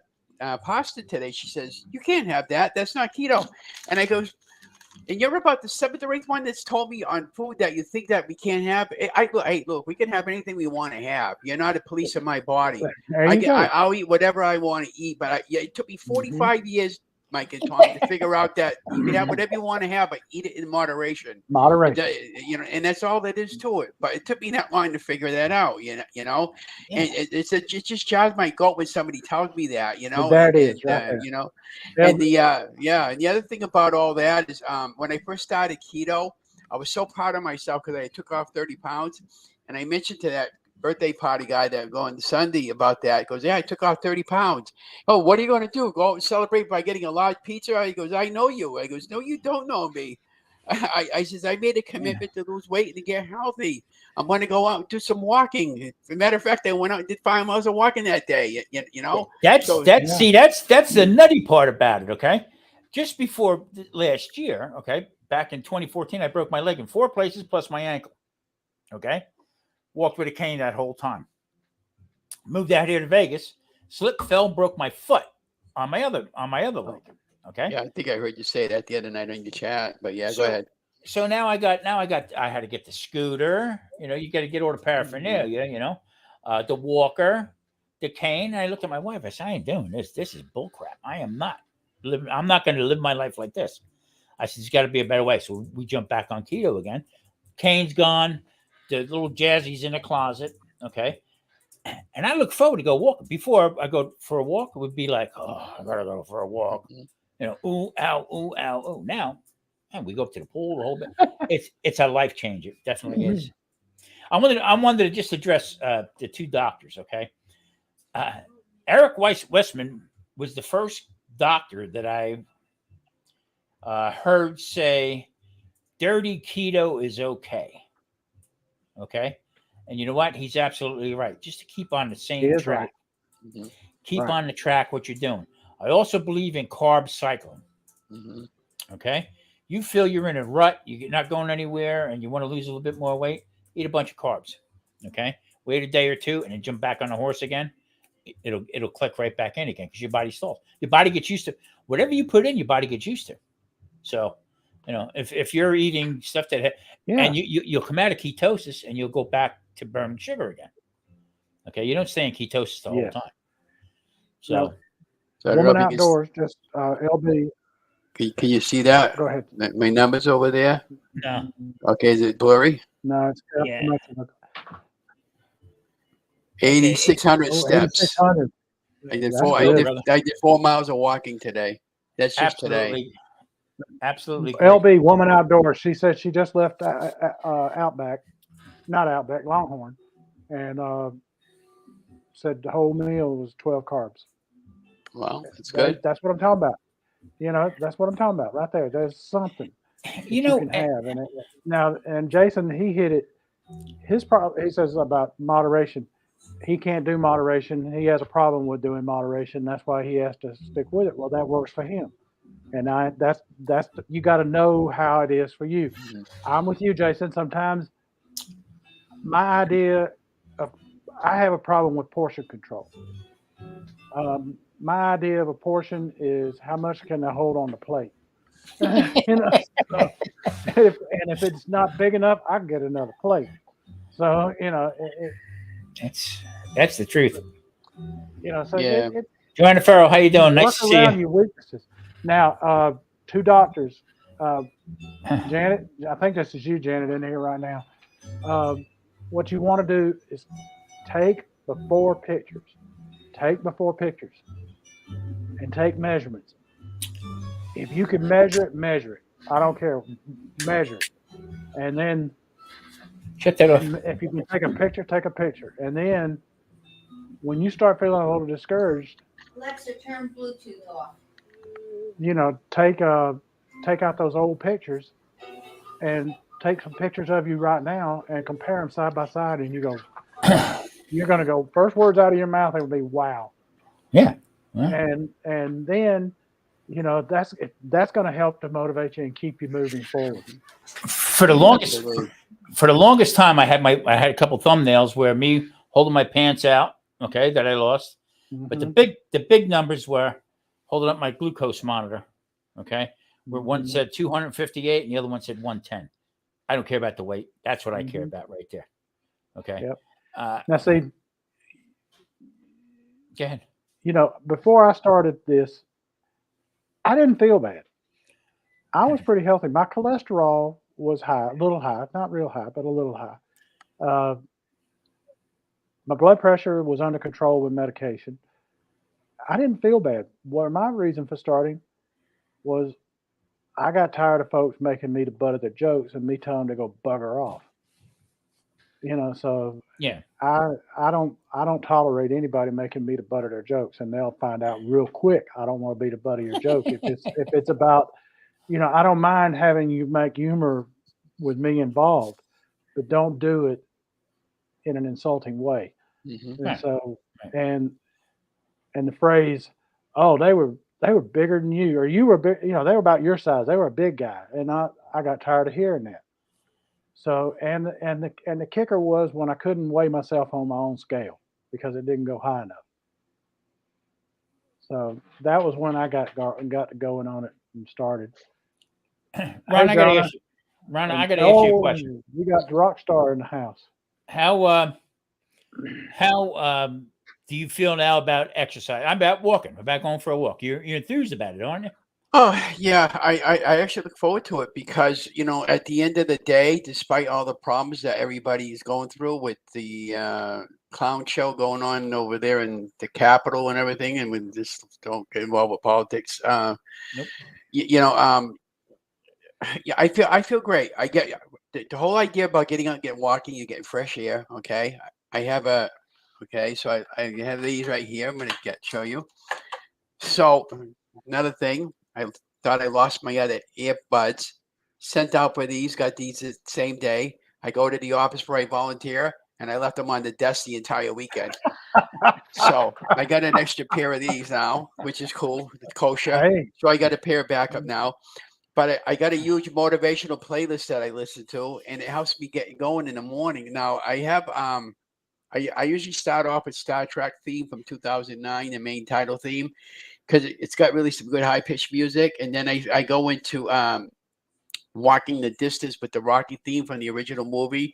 pasta today. She says, "You can't have that. That's not keto." And I go, "And you're about the 7th or 8th one that's told me on food that you think that we can't have." Look, we can have anything we want to have. You're not a police of my body. I'll eat whatever I want to eat. But it took me 45 years, Mike and Tom, to figure out that you can have whatever you want to have, but eat it in moderation. And that's all that is to it. But it took me that long to figure that out. And it just jars my goat when somebody tells me that.
There it is, right there.
And and the other thing about all that is when I first started keto, I was so proud of myself because I took off 30 pounds, and I mentioned to birthday party guy that going Sunday about that. He goes, yeah, I took off 30 pounds. Oh, what are you going to do? Go out and celebrate by getting a large pizza? He goes, I know you. I goes, no, you don't know me. I says, I made a commitment to lose weight and to get healthy. I'm going to go out and do some walking. As a matter of fact, I went out and did 5 miles of walking that day. You know,
That's the nutty part about it. Okay, just before last year, okay, back in 2014, I broke my leg in 4 places plus my ankle. Okay, walked with a cane that whole time. Moved out here to Vegas, slipped, fell, broke my foot on my other leg. Okay.
Yeah, I think I heard you say that the other night on your chat. But yeah, go ahead.
So I had to get the scooter. You know, you got to get all the paraphernalia. You know, the walker, the cane. And I looked at my wife. I said, I ain't doing this. This is bullcrap. I am not living. I'm not going to live my life like this. I said, there's got to be a better way. So we jumped back on keto again. Cane's gone. The little jazzy's in the closet. Okay. And I look forward to go walk. Before I go for a walk, it would be like, oh, I gotta go for a walk. You know, ooh, ow, ooh, ow, ooh. Now, man, we go up to the pool, the whole bit. It's a life changer. It definitely is. I wanted to just address the 2 doctors. Okay, Eric Westman was the first doctor that I heard say dirty keto is okay. Okay. And you know what? He's absolutely right. Just to keep on the same track.
Right.
Keep on the track what you're doing. I also believe in carb cycling. Okay. You feel you're in a rut, you're not going anywhere, and you want to lose a little bit more weight, eat a bunch of carbs. Okay. Wait a day or 2 and then jump back on the horse again. It'll click right back in again because your body stalls. Your body gets used to whatever you put in, your body gets used to. So, you know, if you're eating stuff that and you'll come out of ketosis and you'll go back to burning sugar again. Okay, you don't stay in ketosis the whole time. So,
Woman Outdoors, just LB.
Can you see that?
Go ahead.
My numbers over there.
No.
Okay, is it blurry?
No, it's
Yeah.
8,600 steps.
8,600.
I did 4 miles of walking today. That's just today.
Absolutely.
LB, Woman Outdoors. She said she just left Outback, not Outback, Longhorn, and said the whole meal was 12 carbs.
Wow, that's good.
That's what I'm talking about. You know, that's what I'm talking about right there. There's something you can have. And Jason, he hit it. His problem, he says about moderation. He can't do moderation. He has a problem with doing moderation. That's why he has to stick with it. Well, that works for him. And that's you got to know how it is for you. I'm with you, Jason. Sometimes my idea of I have a problem with portion control. My idea of a portion is how much can I hold on the plate. You know, so if it's not big enough, I can get another plate. So you know,
that's the truth.
You know, so
yeah.
Joanna Farrell, how you doing? Nice to see you.
Your weaknesses. Now, 2 doctors. Janet, I think this is you, Janet, in here right now. What you want to do is take before pictures. Take before pictures. And take measurements. If you can measure it, measure it. I don't care. Measure it. And then
shut that off.
If you can take a picture, take a picture. And then when you start feeling a little discouraged,
Alexa, turn Bluetooth off.
You know, take out those old pictures and take some pictures of you right now and compare them side by side, and you go, you're going to go, first words out of your mouth, it will be, wow.
Yeah.
And then, you know, that's going to help to motivate you and keep you moving forward.
For the longest time, I had a couple thumbnails where me holding my pants out, okay, that I lost. But the big numbers were holding up my glucose monitor, okay, where one said 258 and the other one said 110. I don't care about the weight. That's what I care about right there. Okay.
Yep. Now see,
go ahead.
You know, before I started this, I didn't feel bad. I was pretty healthy. My cholesterol was high, a little high, not real high, but a little high. My blood pressure was under control with medication. I didn't feel bad. Well, my reason for starting was I got tired of folks making me the butt of their jokes and me telling them to go bugger off. So
Yeah.
I don't tolerate anybody making me the butt of their jokes, and they'll find out real quick. I don't want to be the butt of your joke if it's about, I don't mind having you make humor with me involved, but don't do it in an insulting way.
Mhm.
And
Right.
so,
Right.
and the phrase, "Oh, they were bigger than you, or you were big," they were about your size. They were a big guy, and I got tired of hearing that. So, and the kicker was when I couldn't weigh myself on my own scale because it didn't go high enough. So that was when I got going on it and started.
Ron,
Hey,
I got to
Jonah,
ask you. Ron, I
and
got to ask you a
oh,
question.
you got the rock star in the house.
How do you feel now about exercise? I'm about walking. I'm about going for a walk. You're enthused about it, aren't you?
Oh yeah, I actually look forward to it because at the end of the day, despite all the problems that everybody is going through with the clown show going on over there in the Capitol and everything, and we just don't get involved with politics.
Nope.
Yeah, I feel great. I get the whole idea about getting out, get walking, you get fresh air. Okay, I have a okay, so I have these right here. I'm gonna show you. So another thing, I thought I lost my other earbuds. Sent out for these, got these the same day. I go to the office where I volunteer, and I left them on the desk the entire weekend. So I got an extra pair of these now, which is cool. It's kosher.
Hey,
So I got a pair back up now. But I got a huge motivational playlist that I listen to, and it helps me get going in the morning. Now I have I usually start off with Star Trek theme from 2009, the main title theme, because it's got really some good high pitched music, and then I go into Walking the Distance with the Rocky theme from the original movie,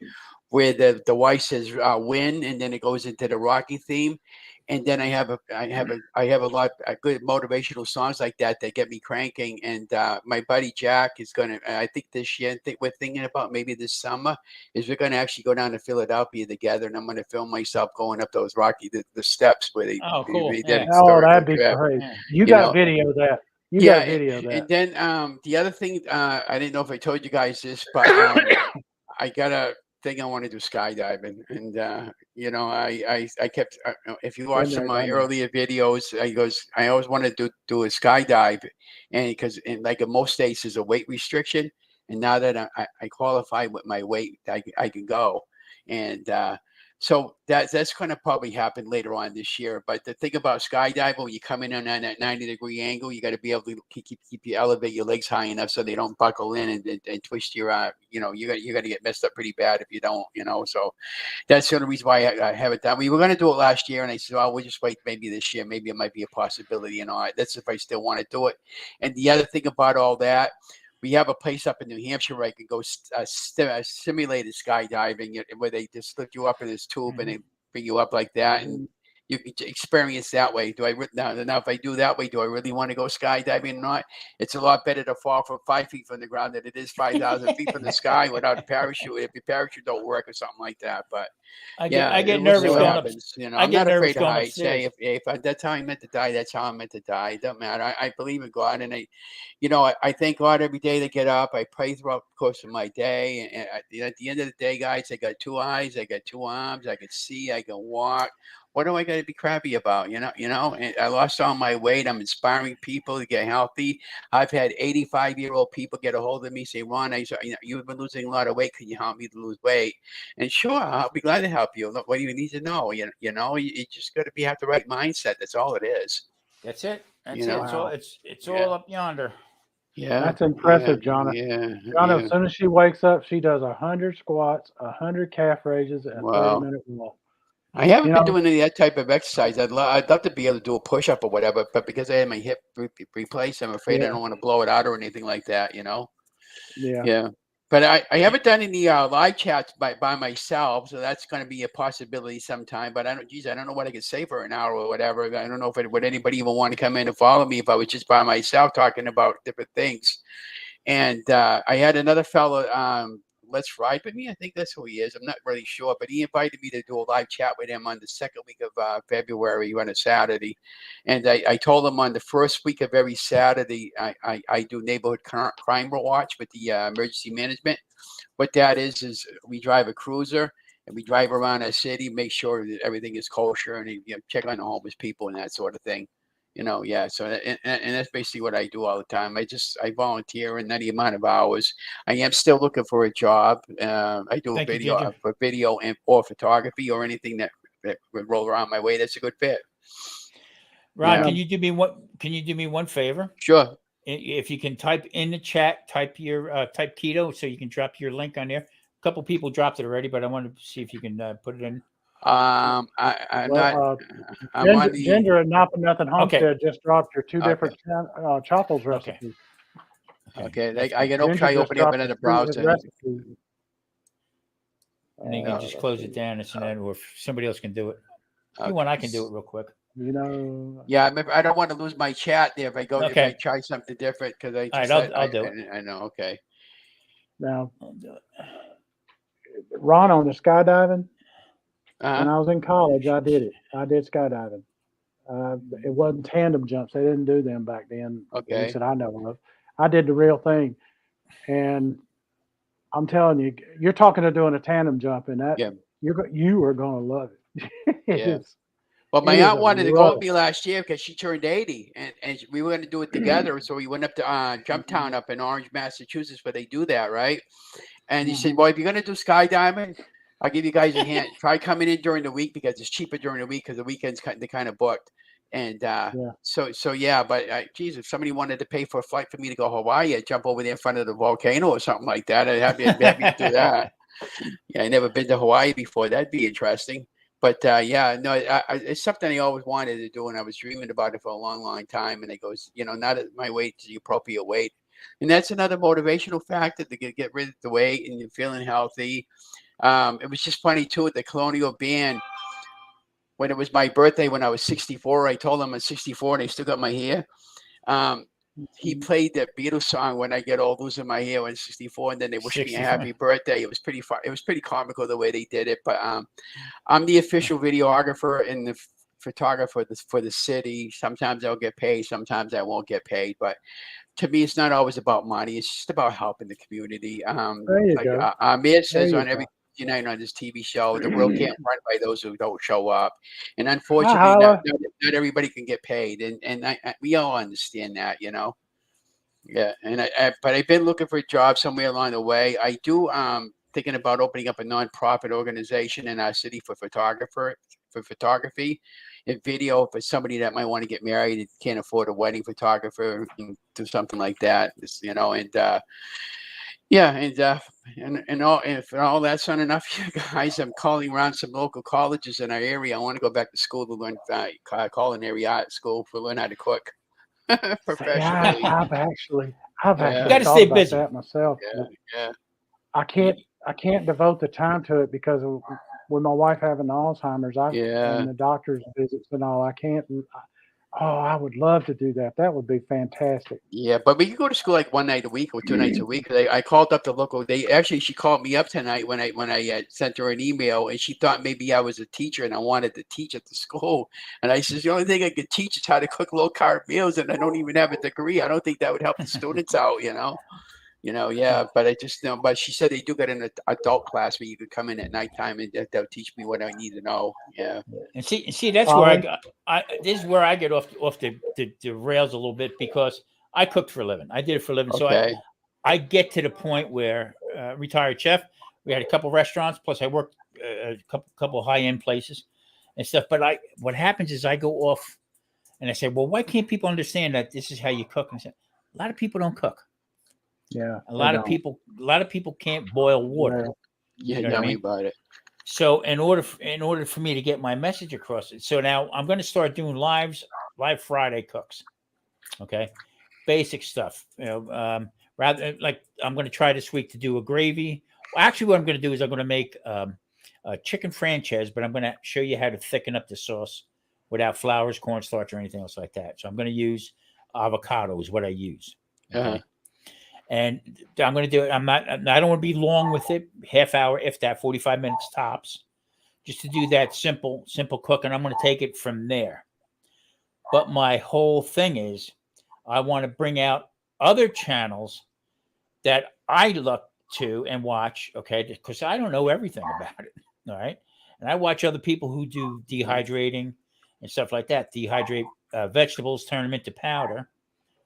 where the wife says "win," and then it goes into the Rocky theme, and then I have a lot of good motivational songs like that that get me cranking. And my buddy Jack is gonna. I think this year, we're thinking about maybe this summer is we're gonna actually go down to Philadelphia together, and I'm gonna film myself going up those the steps where
Oh, cool.
that
Yeah.
oh,
historical
that'd be
trip.
great.
Yeah.
You
You
got
know,
video of that. You
yeah,
got video of
and
that.
then the other thing, I didn't know if I told you guys this, but I got a thing I want to do skydiving, and I kept. If you watch
Been
some of
there,
my
done that.
earlier videos, I always wanted to do a skydive, and because like in most states there's a weight restriction, and now that I qualify with my weight, I can go, and so that's going to probably happen later on this year. But the thing about skydiving, when you come in on that 90-degree angle, you got to be able to keep you elevate your legs high enough so they don't buckle in and twist your you're going to get messed up pretty bad if you don't. So that's the only reason why I have it done. We were going to do it last year, and I said, "Oh, we'll just wait. Maybe this year. Maybe it might be a possibility." That's if I still want to do it. And the other thing about all that, we have a place up in New Hampshire where I can go simulated skydiving, where they just lift you up in this tube and they bring you up like that, and you can experience that way. Now if I do that way, do I really want to go skydiving or not? It's a lot better to fall from 5 feet from the ground than it is 5,000 feet from the sky without a parachute if your parachute don't work or something like that. But yeah,
I get
we'll see
nervous
what
going up.
happens.
I
I'm
get
not
nervous
afraid of
going
heights. Hey,
upstairs.
if that's how I'm meant to die, that's how I'm meant to die. It doesn't matter. I believe in God, and I thank God every day to get up. I pray throughout the course of my day, and at the end of the day, guys, I got two eyes, I got two arms, I can see, I can walk. What do I got to be crappy about? And I lost all my weight. I'm inspiring people to get healthy. I've had 85-year-old people get a hold of me, say, "Ron, you've been losing a lot of weight. Can you help me to lose weight?" And sure, I'll be glad to help you. Look, what do you need to know? You just got to have the right mindset. That's all it is.
That's it. That's
You
it.
know.
It's all.
Wow,
It's
Yeah.
all up yonder.
Yeah.
that's
Yeah.
impressive, Jonah.
Yeah.
Jonah,
Yeah.
as soon as she wakes up, she does 100 squats, 100 calf raises, and a
Wow.
30-minute walk.
I haven't
You
been
know,
doing any of that type of exercise. I'd love to be able to do a push up or whatever, but because I had my hip replaced, I'm afraid I
yeah,
don't want to blow it out or anything like that.
yeah.
Yeah. But I haven't done any live chats by myself, so that's going to be a possibility sometime. But I don't know what I could say for an hour or whatever. I don't know if would anybody even want to come in and follow me if I was just by myself talking about different things. And I had another fellow, Let's Ride with Me. I think that's who he is. I'm not really sure, but he invited me to do a live chat with him on the second week of February on a Saturday. And I told him on the first week of every Saturday, I do neighborhood crime watch with the emergency management. What that is we drive a cruiser and we drive around our city, make sure that everything is kosher, and check on the homeless people and that sort of thing. Yeah. So and that's basically what I do all the time. I volunteer in any amount of hours. I am still looking for a job. I do
Thank you,
video
Ginger.
for video or photography or anything that would roll around my way. That's a good fit.
Ron,
Yeah.
can you do me one favor?
Sure.
If you can type in the chat, type keto, so you can drop your link on there. A couple people dropped it already, but I wanted to see if you can put it in.
I'm
Well,
not. I'm on the.
Ginger and Not for Nothing
Okay.
Homestead just dropped your two
Okay.
different Chopples
Okay.
recipes.
Okay. I can
Ginger
try
just
opening up
dropped
another
his
browser.
recipe.
And then you can just close it down, or if somebody else can do it. If you want, I can do it real quick.
Yeah, I don't want to lose my chat there if I go if I try something different because I just.
All right, I'll do it.
I know. Okay.
Now, Ron, on the skydiving,
Uh-huh.
when I was in college, I did it. I did skydiving. It wasn't tandem jumps. They didn't do them back then.
Okay.
At least that I know of. I did the real thing. And I'm telling you, you're talking to doing a tandem jump, and that you are going to love it.
Yeah. Well, my aunt wanted to go with me last year because she turned 80, and we were going to do it together. So we went up to Jumptown up in Orange, Massachusetts, where they do that, right? And he said, "Well, if you're going to do skydiving, I'll give you guys a hand. Try coming in during the week because it's cheaper during the week because the weekends they kind of booked." And so yeah, but geez, if somebody wanted to pay for a flight for me to go to Hawaii, I'd jump over there in front of the volcano or something like that. I'd happy to do that. Yeah, I never been to Hawaii before. That'd be interesting. But it's something I always wanted to do, and I was dreaming about it for a long, long time. And it goes, not at my weight to the appropriate weight, and that's another motivational factor to get rid of the weight and you're feeling healthy. It was just funny too at the Colonial Band when it was my birthday when I was 64. I told them I'm 64 and I still got my hair. He played that Beatles song "When I Get Old, Losing My Hair" when 64, and then they wished me a happy birthday. It was pretty fun. It was pretty comical the way they did it. But I'm the official videographer and the photographer for the city. Sometimes I'll get paid, sometimes I won't get paid. But to me, it's not always about money. It's just about helping the community.
There you go.
Amir says on every United on this TV show, the world can't run by those who don't show up, and unfortunately, not everybody can get paid, and we all understand that, Yeah, but I've been looking for a job somewhere along the way. I do thinking about opening up a nonprofit organization in our city for photography and video for somebody that might want to get married and can't afford a wedding photographer and do something like that, and all that's not enough, you guys. I'm calling around some local colleges in our area. I want to go back to school to learn culinary art school to learn how to cook professionally.
Yeah, I've actually
gotta
thought
stay
about
busy.
that myself.
Yeah.
I can't devote the time to it because with my wife having Alzheimer's, and the doctor's visits and all, I can't. I would love to do that. That would be fantastic.
Yeah, but we can go to school like one night a week or 2 nights a week. I called up the local. She called me up tonight when I sent her an email, and she thought maybe I was a teacher and I wanted to teach at the school. And I says the only thing I could teach is how to cook low carb meals, and I don't even have a degree. I don't think that would help the students out. But I just know. But she said they do get an adult class where you could come in at nighttime and they'll teach me what I need to know. Yeah.
And see, that's where this is where I get off the rails a little bit because I cooked for a living. I did it for a living, so I get to the point where retired chef. We had a couple restaurants, plus I worked a couple high end places and stuff. But what happens is I go off and I say, well, why can't people understand that this is how you cook? And I say, a lot of people don't cook.
Yeah,
a lot of people can't boil water.
Yeah, tell me about it.
So in order for me to get my message across, so now I'm going to start doing live Friday cooks. Okay, basic stuff. Rather like I'm going to try this week to do a gravy. Well, actually, what I'm going to do is I'm going to make a chicken franchise, but I'm going to show you how to thicken up the sauce without flours, cornstarch, or anything else like that. So I'm going to use avocado is what I use. Okay? And I'm going to do it. I don't want to be long with it. Half hour, if that, 45 minutes tops, just to do that simple cook. And I'm going to take it from there. But my whole thing is I want to bring out other channels that I look to and watch. Okay. Because I don't know everything about it. All right. And I watch other people who do dehydrating and stuff like that. Dehydrate vegetables, turn them into powder.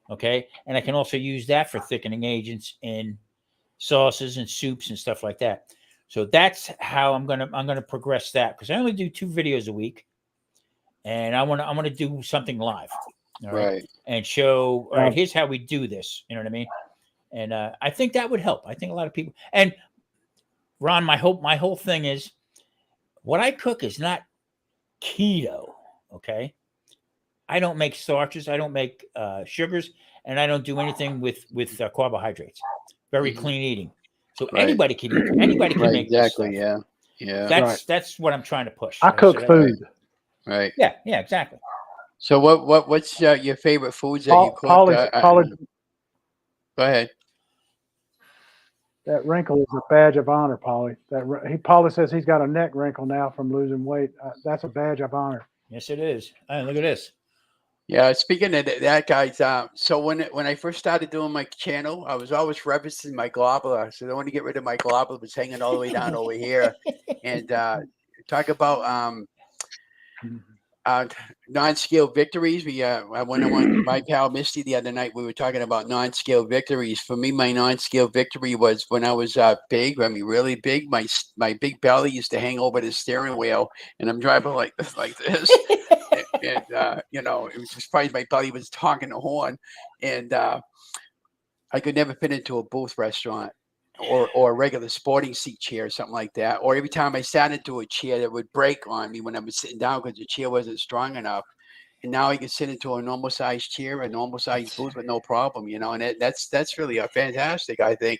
Okay. And I can also use that for thickening agents in sauces and soups and stuff like that. So that's how I'm gonna progress that, because I only do 2 videos a week, and I want to do something live. All right.
Right.
And show, all right,
Yeah.
here's how we do this. You know what I mean? And I think that would help. I think a lot of people. And Ron, my whole thing is, what I cook is not keto. Okay. I don't make starches. I don't make sugars, and I don't do anything with carbohydrates. Very
Mhm.
clean eating. So
Right.
anybody can eat. Anybody can
Right.
make this
Exactly.
stuff.
Yeah.
Right.
That's what I'm trying to push.
I
you know,
cook
so that-
food.
Right.
Yeah. Exactly.
So what's your favorite foods that you cook?
Polly's,
Go ahead.
that wrinkle is a badge of honor, Polly. Polly says he's got a neck wrinkle now from losing weight. That's a badge of honor.
Yes, it is. Hey, look at this.
Yeah, speaking of that, guys. So when I first started doing my channel, I was always referencing my globula. So I want to get rid of my globula. It was hanging all the way down over here, and talk about non-scale victories. I went on my pal Misty the other night. We were talking about non-scale victories. For me, my non-scale victory was when I was big. I mean, really big. My big belly used to hang over the steering wheel, and I'm driving like this, and it was just probably my belly was talking the horn, and I could never fit into a booth restaurant or a regular sporting seat chair or something like that. Or every time I sat into a chair, that would break on me when I was sitting down because the chair wasn't strong enough. And now I can sit into a normal sized chair, a normal sized booth with no problem, and that's really a fantastic, I think.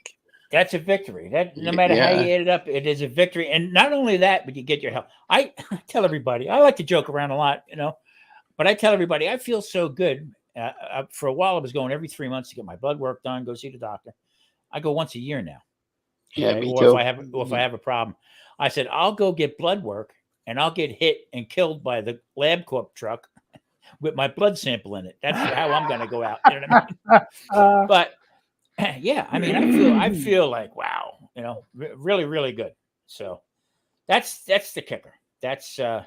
That's a victory. That no matter how you add it up, it is a victory. And not only that, but you get your health. I tell everybody, I like to joke around a lot, but I tell everybody I feel so good. For a while, I was going every 3 months to get my blood work done, go see the doctor. I go once a year now.
Yeah, me
or
too.
if I have a problem, I said I'll go get blood work, and I'll get hit and killed by the LabCorp truck with my blood sample in it. That's how I'm going to go out. You know what I mean? But yeah, I mean, I feel like wow, really, really good. So that's the kicker. That's where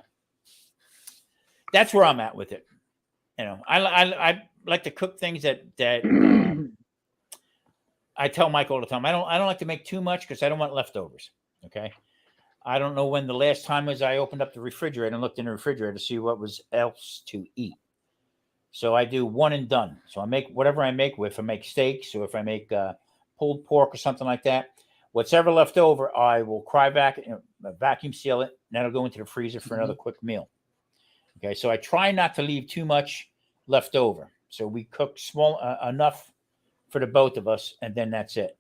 I'm at with it. I like to cook things that I tell Mike all the time. I don't like to make too much because I don't want leftovers. Okay. I don't know when the last time was I opened up the refrigerator and looked in the refrigerator to see what was else to eat. So I do one and done. So I make whatever I make with. If I make steaks or if I make pulled pork or something like that, whatever left over, I will vacuum seal it, and that'll go into the freezer for another quick meal. Okay, so I try not to leave too much left over. So we cook small enough for the both of us, and then that's it.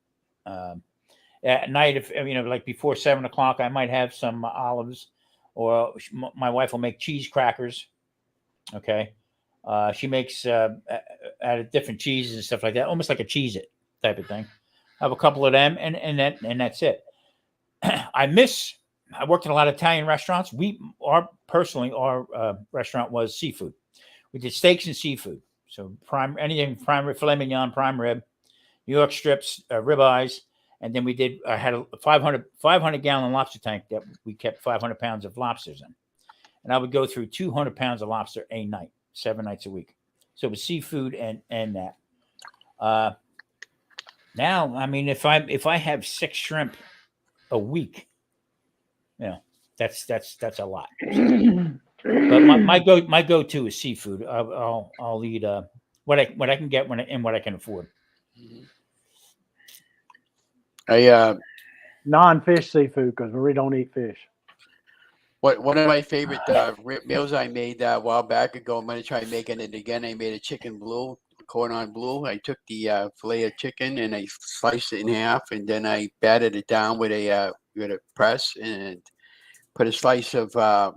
At night, if like before 7 o'clock, I might have some olives, or my wife will make cheese crackers. Okay. She makes out of different cheeses and stuff like that, almost like a Cheez-It type of thing. I have a couple of them, and that's it. I worked in a lot of Italian restaurants. Our restaurant was seafood. We did steaks and seafood. So anything prime filet mignon, prime rib, New York strips, ribeyes, and then I had a 500 gallon lobster tank that we kept 500 pounds of lobsters in, and I would go through 200 pounds of lobster a night, 7 nights a week. So it was seafood and that. Now, I mean, if I have 6 shrimp a week, that's a lot. But my go-to is seafood. I'll eat what I can get and what I can afford.
Non-fish seafood, because we don't eat fish.
One of my favorite meals I made a while back ago. I'm going to try making it again. I made a chicken blue, cordon bleu. I took the fillet of chicken and I sliced it in half, and then I batted it down with a press and put a slice of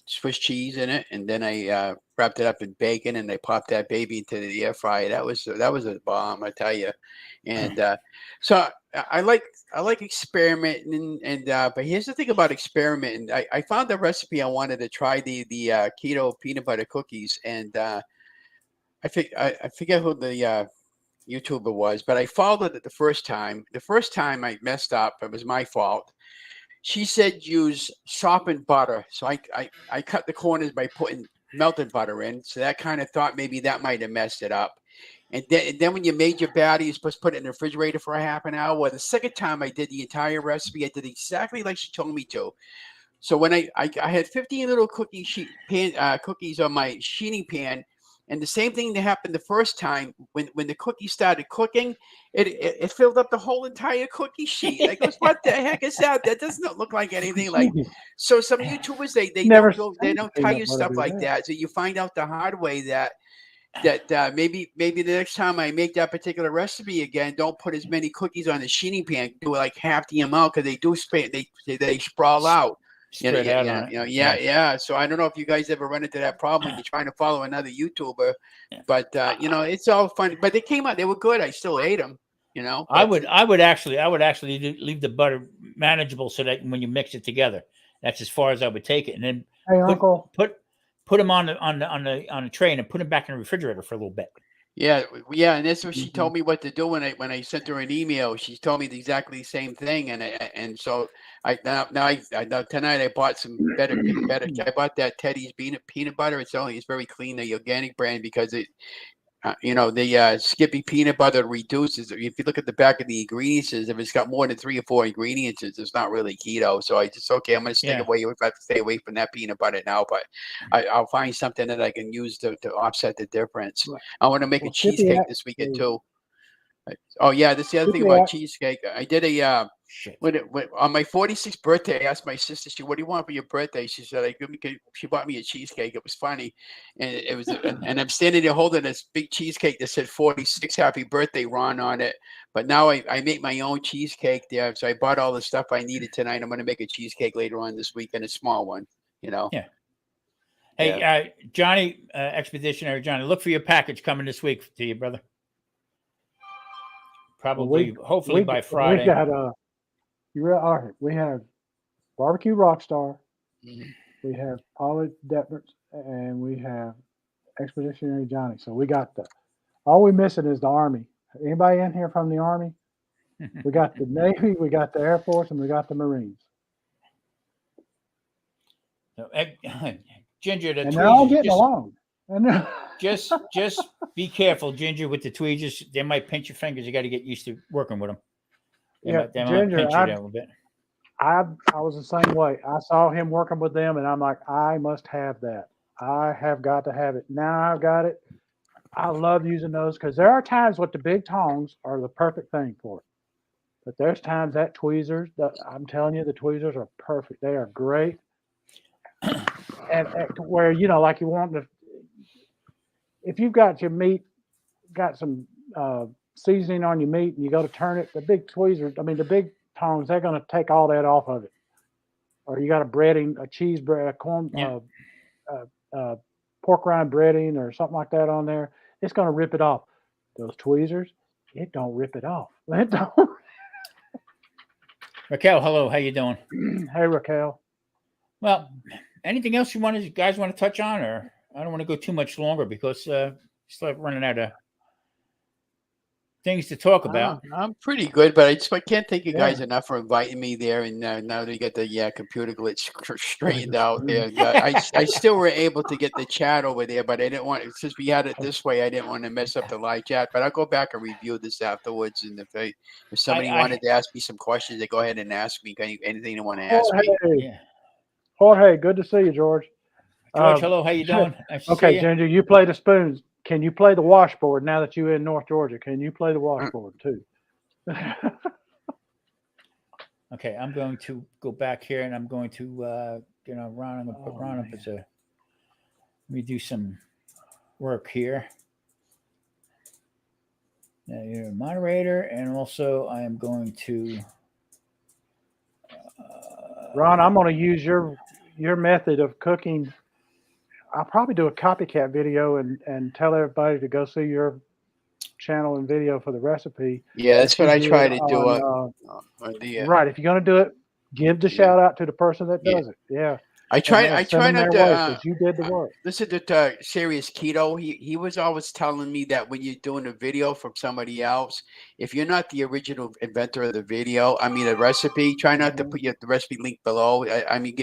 Swiss cheese in it, and then I wrapped it up in bacon, and I popped that baby into the air fryer. That was a bomb, I tell you. And so I like experimenting, and but here's the thing about experimenting. I found a recipe I wanted to try, the keto peanut butter cookies, and I forget who the YouTuber was, but I followed it the first time. The first time I messed up. It was my fault. she said use softened butter. So I cut the corners by putting melted butter in. So that kind of thought maybe that might have messed it up. And then when you made your batter, you're supposed to put it in the refrigerator for a half an hour. Well, the second time I did the entire recipe, I did exactly like she told me to. So when I had 15 little cookies on my sheeting pan, and the same thing that happened the first time when the cookies started cooking, it filled up the whole entire cookie sheet. I goes, what the heck is that? That does not look like anything like. So some YouTubers they
Never
they don't tell
peanut
you
butter
stuff
do
like
that.
that. So you find out the hard way that maybe the next time I make that particular recipe again, don't put as many cookies on the sheeting pan. Do like half the amount because they sprawl out.
Spread out on it.
Yeah. So I don't know if you guys ever run into that problem when you're trying to follow another YouTuber, but it's all fun. But they came out, they were good. I still ate them.
I would actually leave the butter manageable so that when you mix it together, that's as far as I would take it, and then
Hey, Uncle.
put them on a tray and put them back in the refrigerator for a little bit.
Yeah, and that's what she told me what to do when I sent her an email. She told me exactly the same thing, and so tonight I bought some better. I bought that Teddy's peanut butter. It's very clean, the organic brand, because it. The Skippy peanut butter reduces. If you look at the back of the ingredients, if it's got more than 3 or 4 ingredients, it's not really keto. So I'm going to stay away. I have to stay away from that peanut butter now, but I'll find something that I can use to offset the difference. I want to make a cheesecake this weekend too. Oh yeah, that's the other thing about cheesecake. I did on my 46th birthday. I asked my sister, "What do you want for your birthday?" She said, "She bought me a cheesecake." It was funny, and it was, and I'm standing there holding this big cheesecake that said 46 Happy Birthday, Ron, on it. But now I make my own cheesecake there, so I bought all the stuff I needed tonight. I'm going to make a cheesecake later on this weekend, a small one.
Yeah. Hey, Johnny, Expeditionary Johnny, look for your package coming this week to you, brother. Probably, hopefully by Friday.
We got we have Barbecue Rockstar, we have Polly Detmers, and we have Expeditionary Johnny. So we got all we missing is the Army. Anybody in here from the Army? We got the Navy, we got the Air Force, and we got the Marines.
So, Ginger,
and they're all getting along.
Just be careful, Ginger, with the tweezers. They might pinch your fingers. You got to get used to working with them. They might pinch you down a little bit.
I was the same way. I saw him working with them, and I'm like, I must have that. I have got to have it. Now I've got it. I love using those because there are times with the big tongs are the perfect thing for it. But there's times that tweezers, I'm telling you, the tweezers are perfect. They are great. And where, like you want to, if you've got your meat, got some seasoning on your meat, and you go to turn it, the big tweezers, the big tongs, they're going to take all that off of it. Or you got a cheese bread, a corn, pork rind breading or something like that on there. It's going to rip it off. Those tweezers, it don't rip it off. It don't.
Raquel, hello. How you doing?
Hey, Raquel.
Well, anything else you guys want to touch on, or I don't want to go too much longer because start running out of things to talk about.
I'm pretty good, but I can't thank you guys enough for inviting me there. And now that you get the computer glitch straightened out there, I still were able to get the chat over there, but I didn't want, since we had it this way, I didn't want to mess up the live chat. But I'll go back and review this afterwards. And if somebody wanted to ask me some questions, they go ahead and ask me anything they want to ask me.
Yeah. Jorge, good to see you, George.
George, hello. How you doing? Nice
okay, Ginger, you play the spoons. Can you play the washboard now that you're in North Georgia? Can you play the washboard too?
Okay, I'm going to go back here and I'm going to, Ron, I'm going to put Ron up as let me do some work here. Now you're a moderator, and also I am going to.
Ron, I'm going to use your method of cooking. I'll probably do a copycat video and tell everybody to go see your channel and video for the recipe.
Yeah, that's what I try to do.
Right. If you're going to do it, give the shout out to the person that does it. Yeah.
I
and
try
send them
not
their way
to
because you did the work.
listen to Serious Keto. He was always telling me that when you're doing a video from somebody else, if you're not the original inventor of the video, I mean a recipe, try not to put the recipe link below. I mean,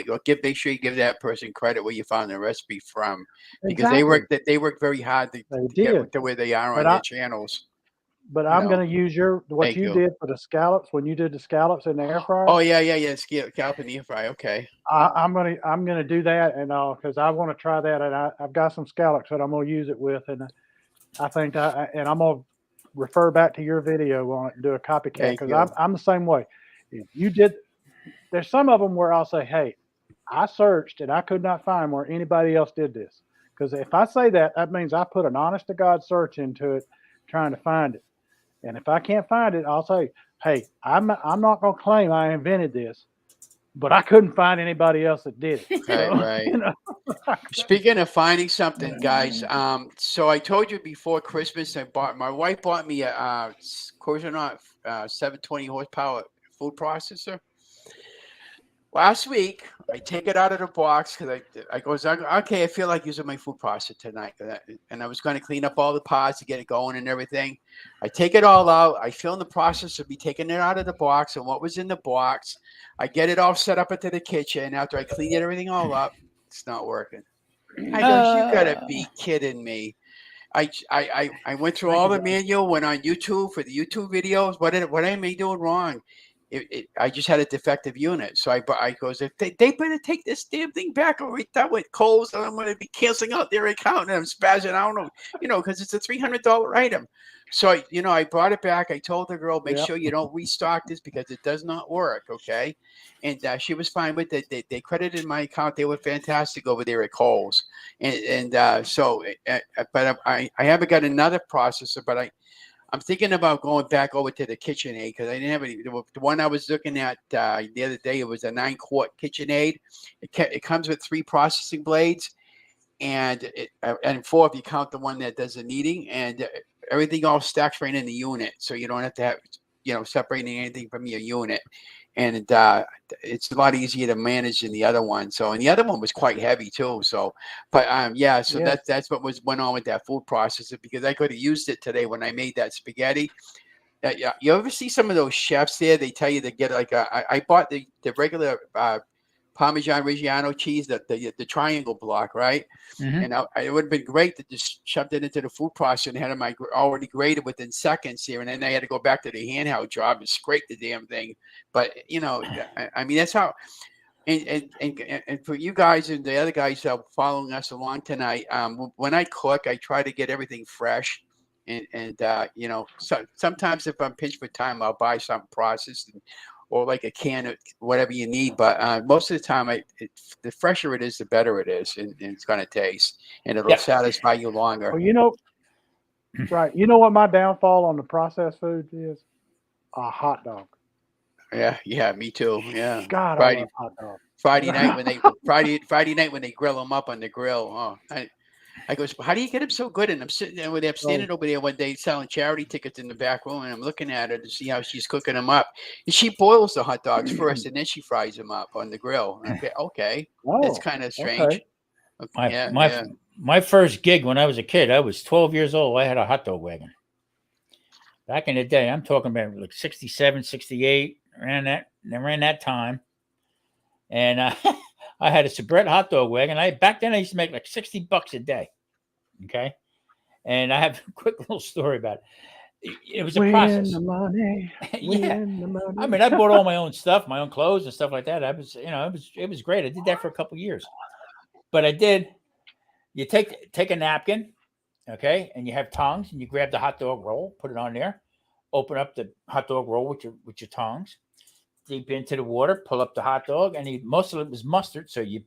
make sure you give that person credit where you found the recipe from, because
Exactly.
they work very hard to
They
get
did.
to where they are
But
on their channels.
But
You
I'm
know.
going to use what
Thank
you
you.
did for the scallops when you did the scallops in the air fryer.
Oh yeah. Scallop in the air fry. Okay.
I'm gonna do that, and because I want to try that, and I've got some scallops that I'm gonna use it with, and I think and I'm gonna refer back to your video on it and do a copycat
Thank
because
you.
I'm the same way. If you did, there's some of them where I'll say, hey, I searched and I could not find where anybody else did this. Because if I say that, that means I put an honest to God search into it, trying to find it. And if I can't find it, I'll say, hey, I'm not gonna claim I invented this, but I couldn't find anybody else that did it. So
Right.
you know,
Speaking of finding something, guys, so I told you before Christmas, my wife bought me a Corsonaut 720 horsepower food processor. Last week, I take it out of the box because I goes, okay, I feel like using my food processor tonight. And I was going to clean up all the parts to get it going and everything. I take it all out. I feel in the process of me taking it out of the box and what was in the box. I get it all set up into the kitchen. After I clean everything all up, it's not working. I goes, you gotta be kidding me. I went through all the manual, went on YouTube for the YouTube videos. What am I doing wrong? I just had a defective unit. So I goes, if they better take this damn thing back or we done with Kohl's and I'm going to be canceling out their account and I'm spazzing out, because it's a $300 item. So I brought it back. I told the girl, make sure you don't restock this because it does not work. Okay. And she was fine with it. They credited my account. They were fantastic over there at Kohl's. But I haven't got another processor, but I'm thinking about going back over to the KitchenAid because I didn't have any. The one I was looking at the other day, it was a 9-quart KitchenAid. It comes with 3 processing blades and 4 if you count the one that does the kneading, and everything all stacks right in the unit, so you don't have to have separating anything from your unit. And it's a lot easier to manage than the other one. So, and the other one was quite heavy too. So, but that's what went on with that food processor because I could have used it today when I made that spaghetti. You ever see some of those chefs there? They tell you to get I bought the regular Parmesan Reggiano cheese, the triangle block, right?
Mhm.
And it would have been great to just shove it into the food processor and had them already grated within seconds here. And then they had to go back to the handheld job and scrape the damn thing. But, I mean, that's how. And for you guys and the other guys following us along tonight, when I cook, I try to get everything fresh. So sometimes if I'm pinched for time, I'll buy something processed or like a can of whatever you need. But most of the time, the fresher it is, the better it is, and it's going to taste, and it'll satisfy you longer.
well, right. You know what my downfall on the processed foods is? A hot dog.
Yeah, me too. Yeah,
God, I love hot dogs.
Friday night when they grill them up on the grill. Oh, I goes, how do you get them so good? And I'm sitting there with them standing over there one day selling charity tickets in the back room, and I'm looking at her to see how she's cooking them up. And she boils the hot dogs first, and then she fries them up on the grill. Okay, that's kind of strange.
Okay.
My first gig when I was a kid, I was 12 years old. I had a hot dog wagon. Back in the day, I'm talking about like 67, 68, around that time. And I had a Sabrett hot dog wagon. Back then I used to make like $60 a day. Okay. And I have a quick little story about it. It was a process.
The money.
Yeah.
Win the money.
I mean, I bought all my own stuff, my own clothes and stuff like that. It was great. I did that for a couple of years. But you take a napkin, okay, and you have tongs, and you grab the hot dog roll, put it on there, open up the hot dog roll with your tongs, deep into the water, pull up the hot dog, and most of it was mustard, so you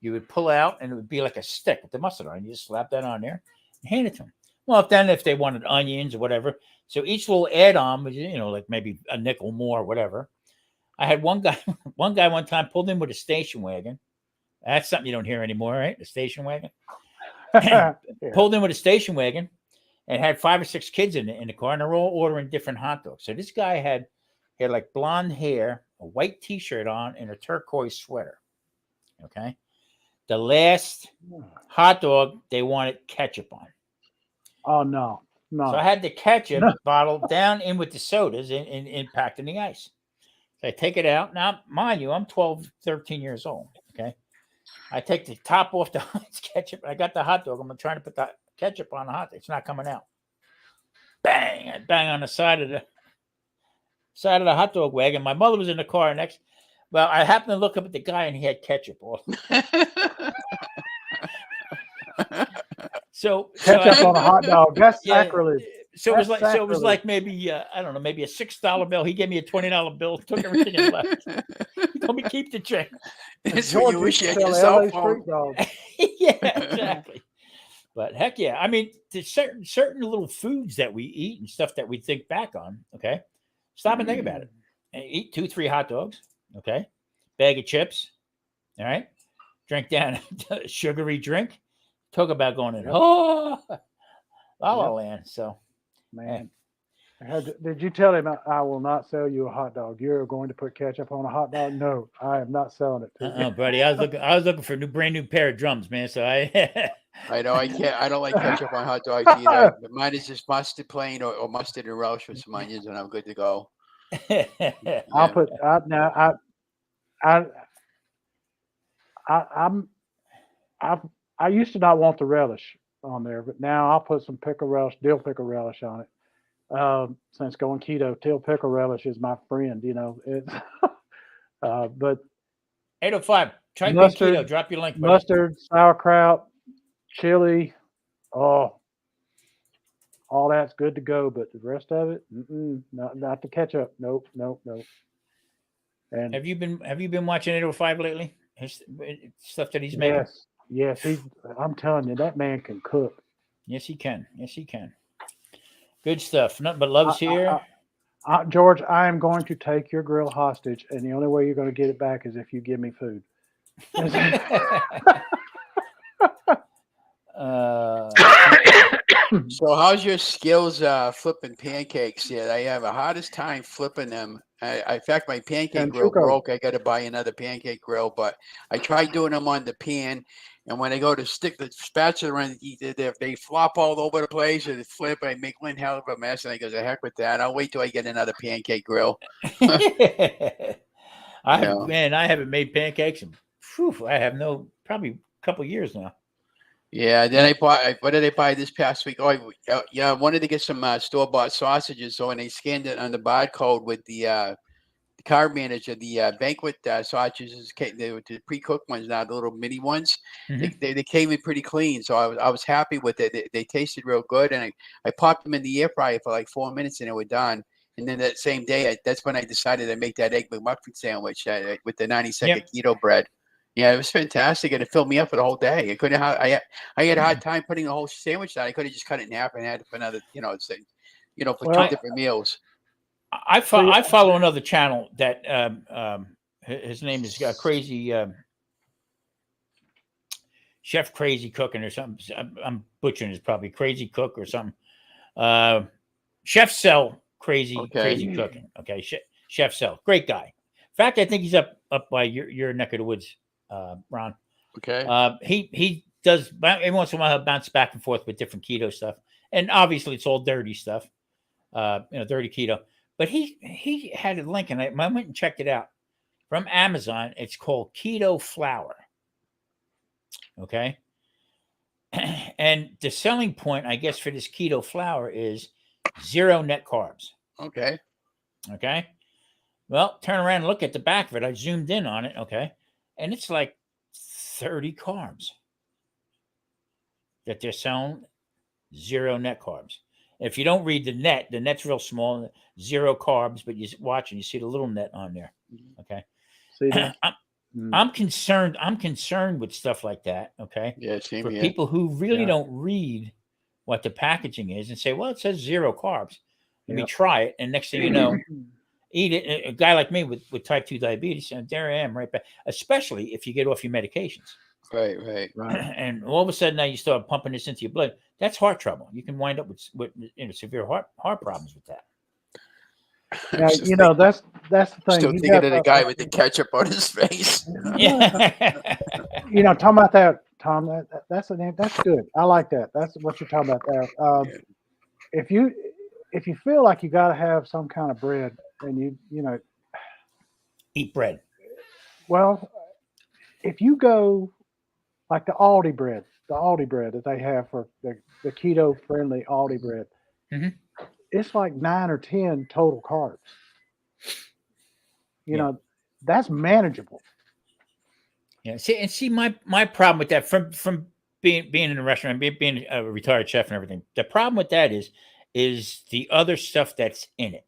would pull out, and it would be like a stick with the mustard on. You just slap that on there and hand it to them. Well, if they wanted onions or whatever, so each little add-on was like maybe a nickel more or whatever. I had one guy one time pulled in with a station wagon. That's something you don't hear anymore, right? The station wagon. Pulled in with a station wagon and had 5 or 6 kids in the car, and they're all ordering different hot dogs. So this guy had like blonde hair, a white T-shirt on, and a turquoise sweater. Okay, The last hot dog, they wanted ketchup on.
Oh no, no.
So I had the ketchup bottle down in with the sodas and packed in the ice. So I take it out. Now, mind you, I'm 12, 13 years old. Okay. I take the top off the ketchup. I got the hot dog. I'm trying to put the ketchup on the hot dog. It's not coming out. Bang! I bang on the side of the hot dog wagon. My mother was in the car next. Well, I happened to look up at the guy and he had ketchup all. So
ketchup on a hot dog. That's sacrilege.
So it was like maybe I don't know, maybe a $6 bill. He gave me a $20 bill, took everything and left. He told me keep the change.
It's what you wish you had your cell phone.
Yeah, exactly. But heck yeah, I mean, there's certain little foods that we eat and stuff that we think back on. Okay, stop and think about it. Eat 2-3 hot dogs. Okay, bag of chips. All right, drink down a sugary drink. Talk about going in La La Land. So,
man, did you tell him I will not sell you a hot dog? You're going to put ketchup on a hot dog? No, I am not selling it to you.
Buddy, I was looking for a brand new pair of drums, man. So
I know I can't. I don't like ketchup on hot dogs either. Mine is just mustard plain or mustard and relish with some onions, and I'm good to go.
I'll put I used to not want the relish on there, but now I'll put some dill pickle relish on it. Since going keto, dill pickle relish is my friend. You know, it's but
805. Try mustard, keto. Drop your link. Buddy.
Mustard, sauerkraut, chili, all that's good to go. But the rest of it, not the ketchup. Nope. And
have you been watching 805 lately? Stuff that he's making.
Yes. I'm telling you, that man can cook.
Yes, he can. Good stuff. Nothing but love's here.
George, I am going to take your grill hostage, and the only way you're going to get it back is if you give me food.
So how's your skills flipping pancakes yet? I have a hardest time flipping them. In fact, my pancake grill broke. I got to buy another pancake grill, but I tried doing them on the pan, and when I go to stick the spatula around, they flop all over the place or they flip. I make one hell of a mess, and I go, the heck with that. I'll wait till I get another pancake grill.
I haven't made pancakes in I have probably a couple years now.
Yeah, then I bought. What did I buy this past week? I wanted to get some store-bought sausages. So when I scanned it on the barcode with the car manager, the banquet sausages, the pre-cooked ones now, the little mini ones, they came in pretty clean. So I was happy with it. They tasted real good, and I popped them in the air fryer for like 4 minutes, and they were done. And then that same day, that's when I decided to make that egg McMuffin sandwich with the 90-second keto bread. Yeah, it was fantastic, and it filled me up for the whole day. I couldn't. I had a hard time putting the whole sandwich down. I could have just cut it in half and had it for another, for 2 different meals.
I follow another channel that his name is Crazy Chef Crazy Cooking or something. I'm butchering it. Probably Crazy Cook or something. Chef Cell Crazy Cooking. Okay, Chef Cell, great guy. In fact, I think he's up by your neck of the woods. Ron.
Okay.
He does every once in a while he'll bounce back and forth with different keto stuff, and obviously it's all dirty stuff, dirty keto. But he had a link, and I went and checked it out from Amazon. It's called Keto Flour. Okay, and the selling point, I guess, for this keto flour is 0 net carbs.
Okay.
Well, turn around and look at the back of it. I zoomed in on it. Okay. And it's like 30 carbs that they're selling, 0 net carbs. If you don't read the net's real small, 0 carbs, but you watch and you see the little net on there. Okay.
See that?
I'm concerned with stuff like that. Okay.
Yeah.
For people who really don't read what the packaging is and say, well, it says 0 carbs. Let me try it. And next thing you know, eat it. A guy like me with type 2 diabetes, and there I am right back, especially if you get off your medications.
Right.
And all of a sudden now you start pumping this into your blood. That's heart trouble. You can wind up with severe heart problems with that.
Yeah, that's the thing.
Still thinking of the guy with the ketchup on his face.
Yeah.
talking about that, Tom. That's good. I like that. That's what you're talking about there. If you feel like you got to have some kind of bread, and
Eat bread.
well, if you go like the Aldi bread that they have for the keto friendly Aldi bread,
Mhm.
it's like 9 or 10 total carbs. That's manageable.
Yeah. See, my problem with that from being in a restaurant, being a retired chef and everything. The problem with that is the other stuff that's in it.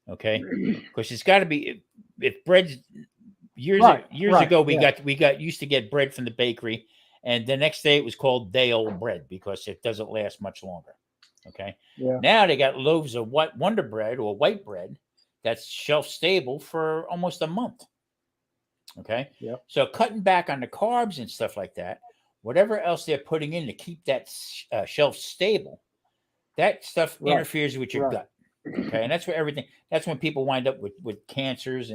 Okay, because it's got to be if bread's years
Right,
ago we
yeah.
got used to get bread from the bakery, and the next day it was called day old bread because it doesn't last much longer. Okay,
Yeah.
now they got loaves of Wonder Bread or white bread that's shelf stable for almost a month. Okay,
Yep.
so cutting back on the carbs and stuff like that, whatever else they're putting in to keep that shelf stable, that stuff
Right,
interferes with your
right.
gut. Okay, and that's where everything. That's when people wind up with cancers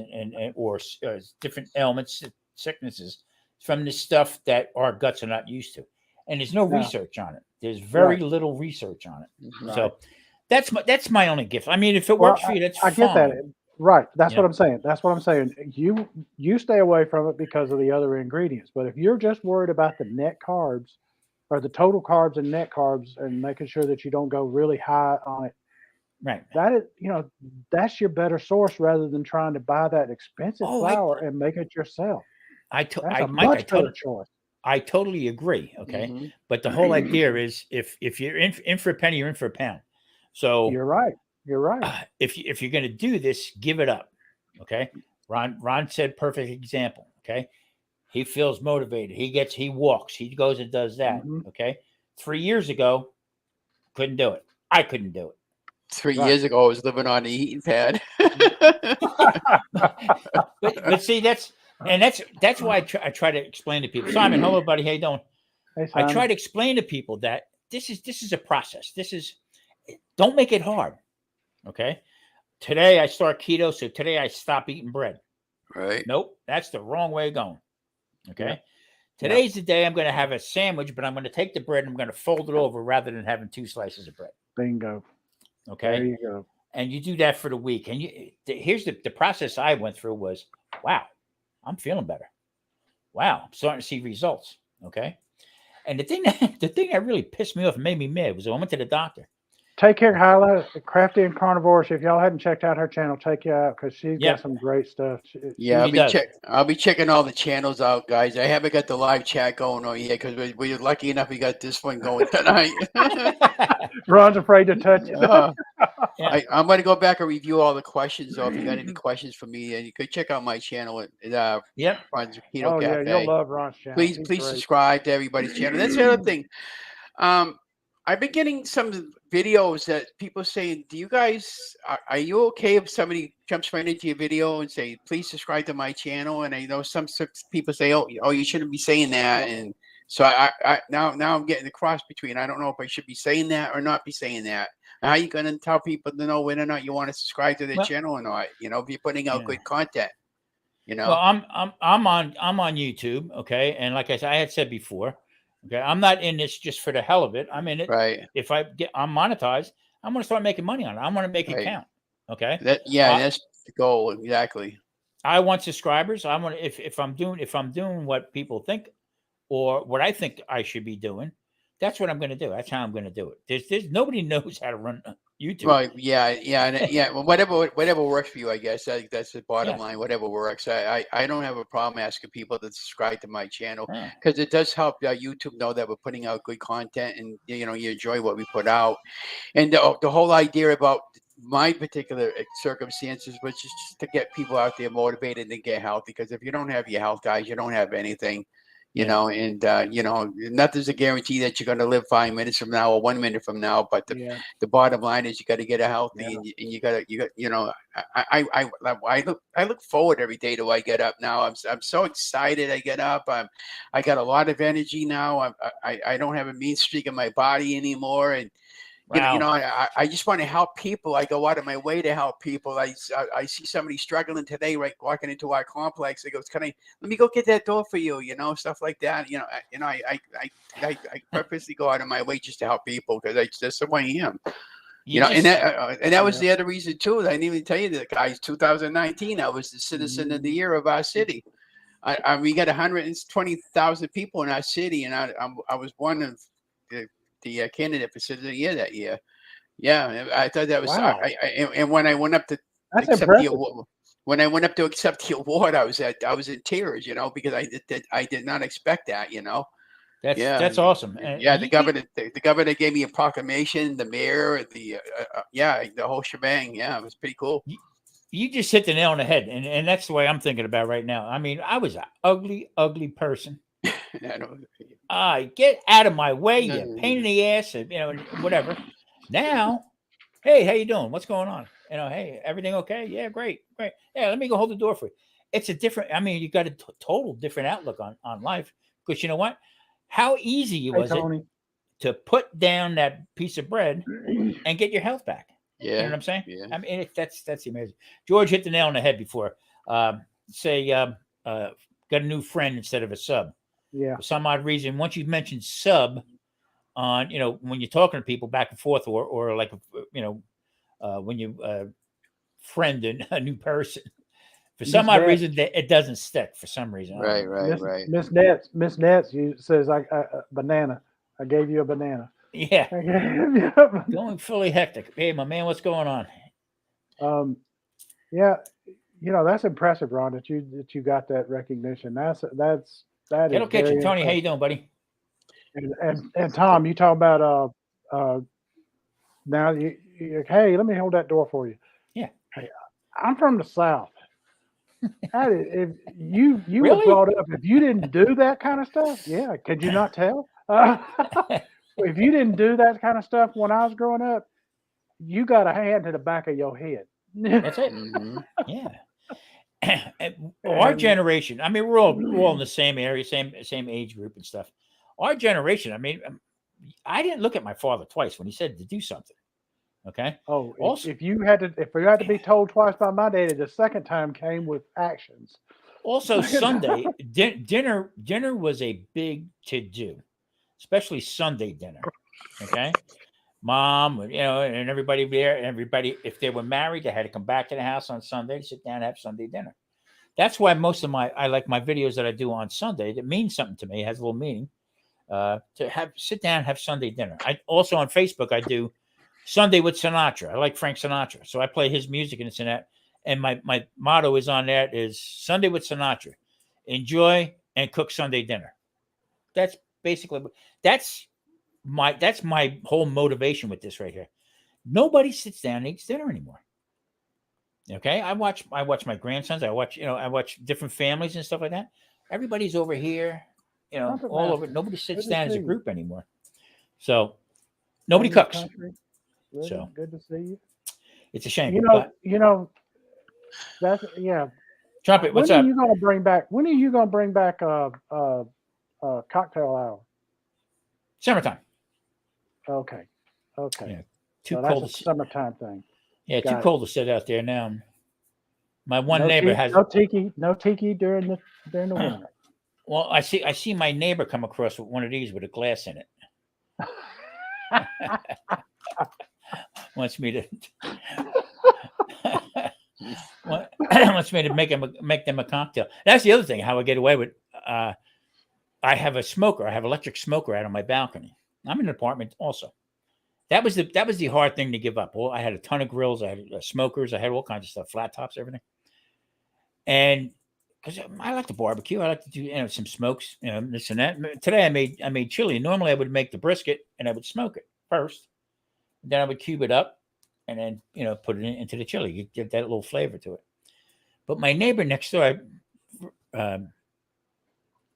or different ailments, sicknesses from the stuff that our guts are not used to. And there's no
No.
research on it. There's very
Right.
little research on it.
Right.
So that's my only gift. I mean, if it
Well,
works for you, that's
I
fine.
get that. Right. That's
Yeah.
what I'm saying. That's what I'm saying. You stay away from it because of the other ingredients. But if you're just worried about the net carbs or the total carbs and net carbs and making sure that you don't go really high on it,
Right.
that is, that's your better source rather than trying to buy that expensive
Oh,
flour and make it yourself. That's a
Mike,
much better choice.
I totally agree. Okay,
Mhm.
but the whole idea is if you're in for a penny, you're in for a pound. So
You're right. You're right.
if you're going to do this, give it up. Okay, Ron said perfect example. Okay, he feels motivated. He walks. He goes and does that.
Mhm.
Okay, 3 years ago, couldn't do it. I couldn't do it.
3
Right.
years ago, I was living on the heating pad.
But see, that's why I try to explain to people. Simon, hello, buddy. How you doing?
Hey,
I
Simon.
try to explain to people that this is a process. Don't make it hard. Okay. Today I start keto, so today I stop eating bread.
Right.
Nope, that's the wrong way of going. Okay.
Yeah.
Today's the day I'm going to have a sandwich, but I'm going to take the bread and I'm going to fold it over rather than having 2 slices of bread.
Bingo.
Okay.
There you go.
And you do that for the week. And here's the process I went through was, wow, I'm feeling better. Wow, I'm starting to see results. Okay. And the thing that really pissed me off and made me mad was I went to the doctor.
Take care, Hyla, Crafty and Carnivores. If y'all hadn't checked out her channel, check you out because she's got some great stuff.
Yeah,
She
I'll be checking all the channels out, guys. I haven't got the live chat going on yet because we're lucky enough we got this one going tonight.
Ron's afraid to touch it.
Yeah.
I'm going to go back and review all the questions. So if you got any questions for me, and you could check out my channel at Ron's Keto
Yeah,
Cafe.
you'll love Ron's channel.
Please
He's great.
subscribe to everybody's channel. That's the other thing. I've been getting some videos that people saying, "Do you guys are you okay if somebody jumps right into your video and say, please subscribe to my channel?" And I know some people say, "Oh, you shouldn't be saying that." And so I now I'm getting the cross between. I don't know if I should be saying that or not be saying that. How are you going to tell people to know whether or not you want to subscribe to their channel or not? If you're putting out good content.
Well, I'm on YouTube, okay, and like I had said before, okay, I'm not in this just for the hell of it. I'm in it.
Right.
If I'm monetized, I'm going to start making money on it. I want to make it count. Okay.
That's the goal exactly.
I want subscribers. I want if I'm doing what people think or what I think I should be doing, that's what I'm going to do. That's how I'm going to do it. There's nobody knows how to run YouTube.
Right. Yeah. Well, whatever works for you, I guess. That's the bottom line. Whatever works. I don't have a problem asking people to subscribe to my channel because it does help YouTube know that we're putting out good content and you enjoy what we put out. And the whole idea about my particular circumstances was just to get people out there motivated and get healthy. Because if you don't have your health, guys, you don't have anything. Nothing's a guarantee that you're going to live 5 minutes from now or 1 minute from now. But the bottom line is you got to get healthy, and you got. I look forward every day till I get up. Now I'm so excited. I get up. I got a lot of energy now. I don't have a mean streak in my body anymore, and
Wow.
I just want to help people. I go out of my way to help people. I see somebody struggling today, right, walking into our complex. I goes, let me go get that door for you, stuff like that. I purposely go out of my way just to help people because that's the way I am. And that was the other reason too. I didn't even tell you that, guys. 2019, I was the citizen of the year of our city. We got 120,000 people in our city, and I was one of the candidate for citizen of the year that year. Yeah, I thought that was.
Wow.
And when I went up to
That's
accept
impressive.
the award, when I went up to accept the award, I was in tears, because I did not expect that,
That's awesome.
The governor gave me a proclamation, the mayor, the whole shebang. Yeah, it was pretty cool.
You just hit the nail on the head, and that's the way I'm thinking about right now. I mean, I was an ugly person. Get out of my way, you pain in the ass, whatever. Now, hey, how you doing? What's going on? Hey, everything okay? Yeah, great. Yeah, let me go hold the door for you. It's a different. I mean, you got a total different outlook on life because you know what? How easy was it to put down that piece of bread and get your health back?
Yeah,
you know what I'm saying?
Yeah.
I mean, that's amazing. George hit the nail on the head before. Got a new friend instead of a sub.
Yeah.
For some odd reason, once you mention sub on, when you're talking to people back and forth, or like, when you friend a new person, for some odd reason, it doesn't stick. For some reason,
right.
Miss Nets, you says I banana. I gave you a banana.
Yeah.
I gave you a banana.
Going fully hectic. Hey, my man, what's going on?
Yeah, that's impressive, Ron, that you got that recognition. That is
Kettle Kitchen. Tony,
impressive.
how you doing, buddy?
And Tom, you talk about now hey, let me hold that door for you.
Yeah.
Hey, I'm from the South. If you
Really?
were brought up, if you didn't do that kind of stuff, yeah, could you not tell? If you didn't do that kind of stuff when I was growing up, you got a hand to the back of your head.
That's it. Yeah. Our generation, I mean, we're all in the same area, same age group and stuff. Our generation, I mean, I didn't look at my father twice when he said to do something. Okay.
Oh,
Also,
if you had to be told twice by my daddy, the second time came with actions.
Also, Sunday dinner was a big to do, especially Sunday dinner. Okay. Mom, and everybody there, and everybody, if they were married, they had to come back to the house on Sunday to sit down and have Sunday dinner. That's why most of I like my videos that I do on Sunday. That means something to me. It has a little meaning. To sit down and have Sunday dinner. I also on Facebook I do Sunday with Sinatra. I like Frank Sinatra, so I play his music and it's in that. And my motto is on that is Sunday with Sinatra. Enjoy and cook Sunday dinner. That's basically that's my whole motivation with this right here. Nobody sits down and eats dinner anymore. Okay, I watch my grandsons. I watch different families and stuff like that. Everybody's over here, all over. Nobody sits down as a group anymore. So nobody cooks.
Really
So
good to see you.
It's a shame.
That's
Trumpet, what's up?
When are you gonna bring back cocktail hour?
Summertime.
Okay.
Yeah, too
So
cold.
that's a summertime thing.
Yeah, too cold to sit out there now. My one neighbor has
no tiki during the winter.
Well, I see my neighbor come across with one of these with a glass in it. Wants me to make them a cocktail. That's the other thing. How I get away with. I have a smoker. I have electric smoker out on my balcony. I'm in an apartment also. That was the hard thing to give up. Well, I had a ton of grills. I had smokers. I had all kinds of stuff, flat tops, everything. And because I like to barbecue, I like to do some smokes, this and that. Today I made chili. Normally I would make the brisket and I would smoke it first. Then I would cube it up and then put it into the chili. You get that little flavor to it. But my neighbor next door,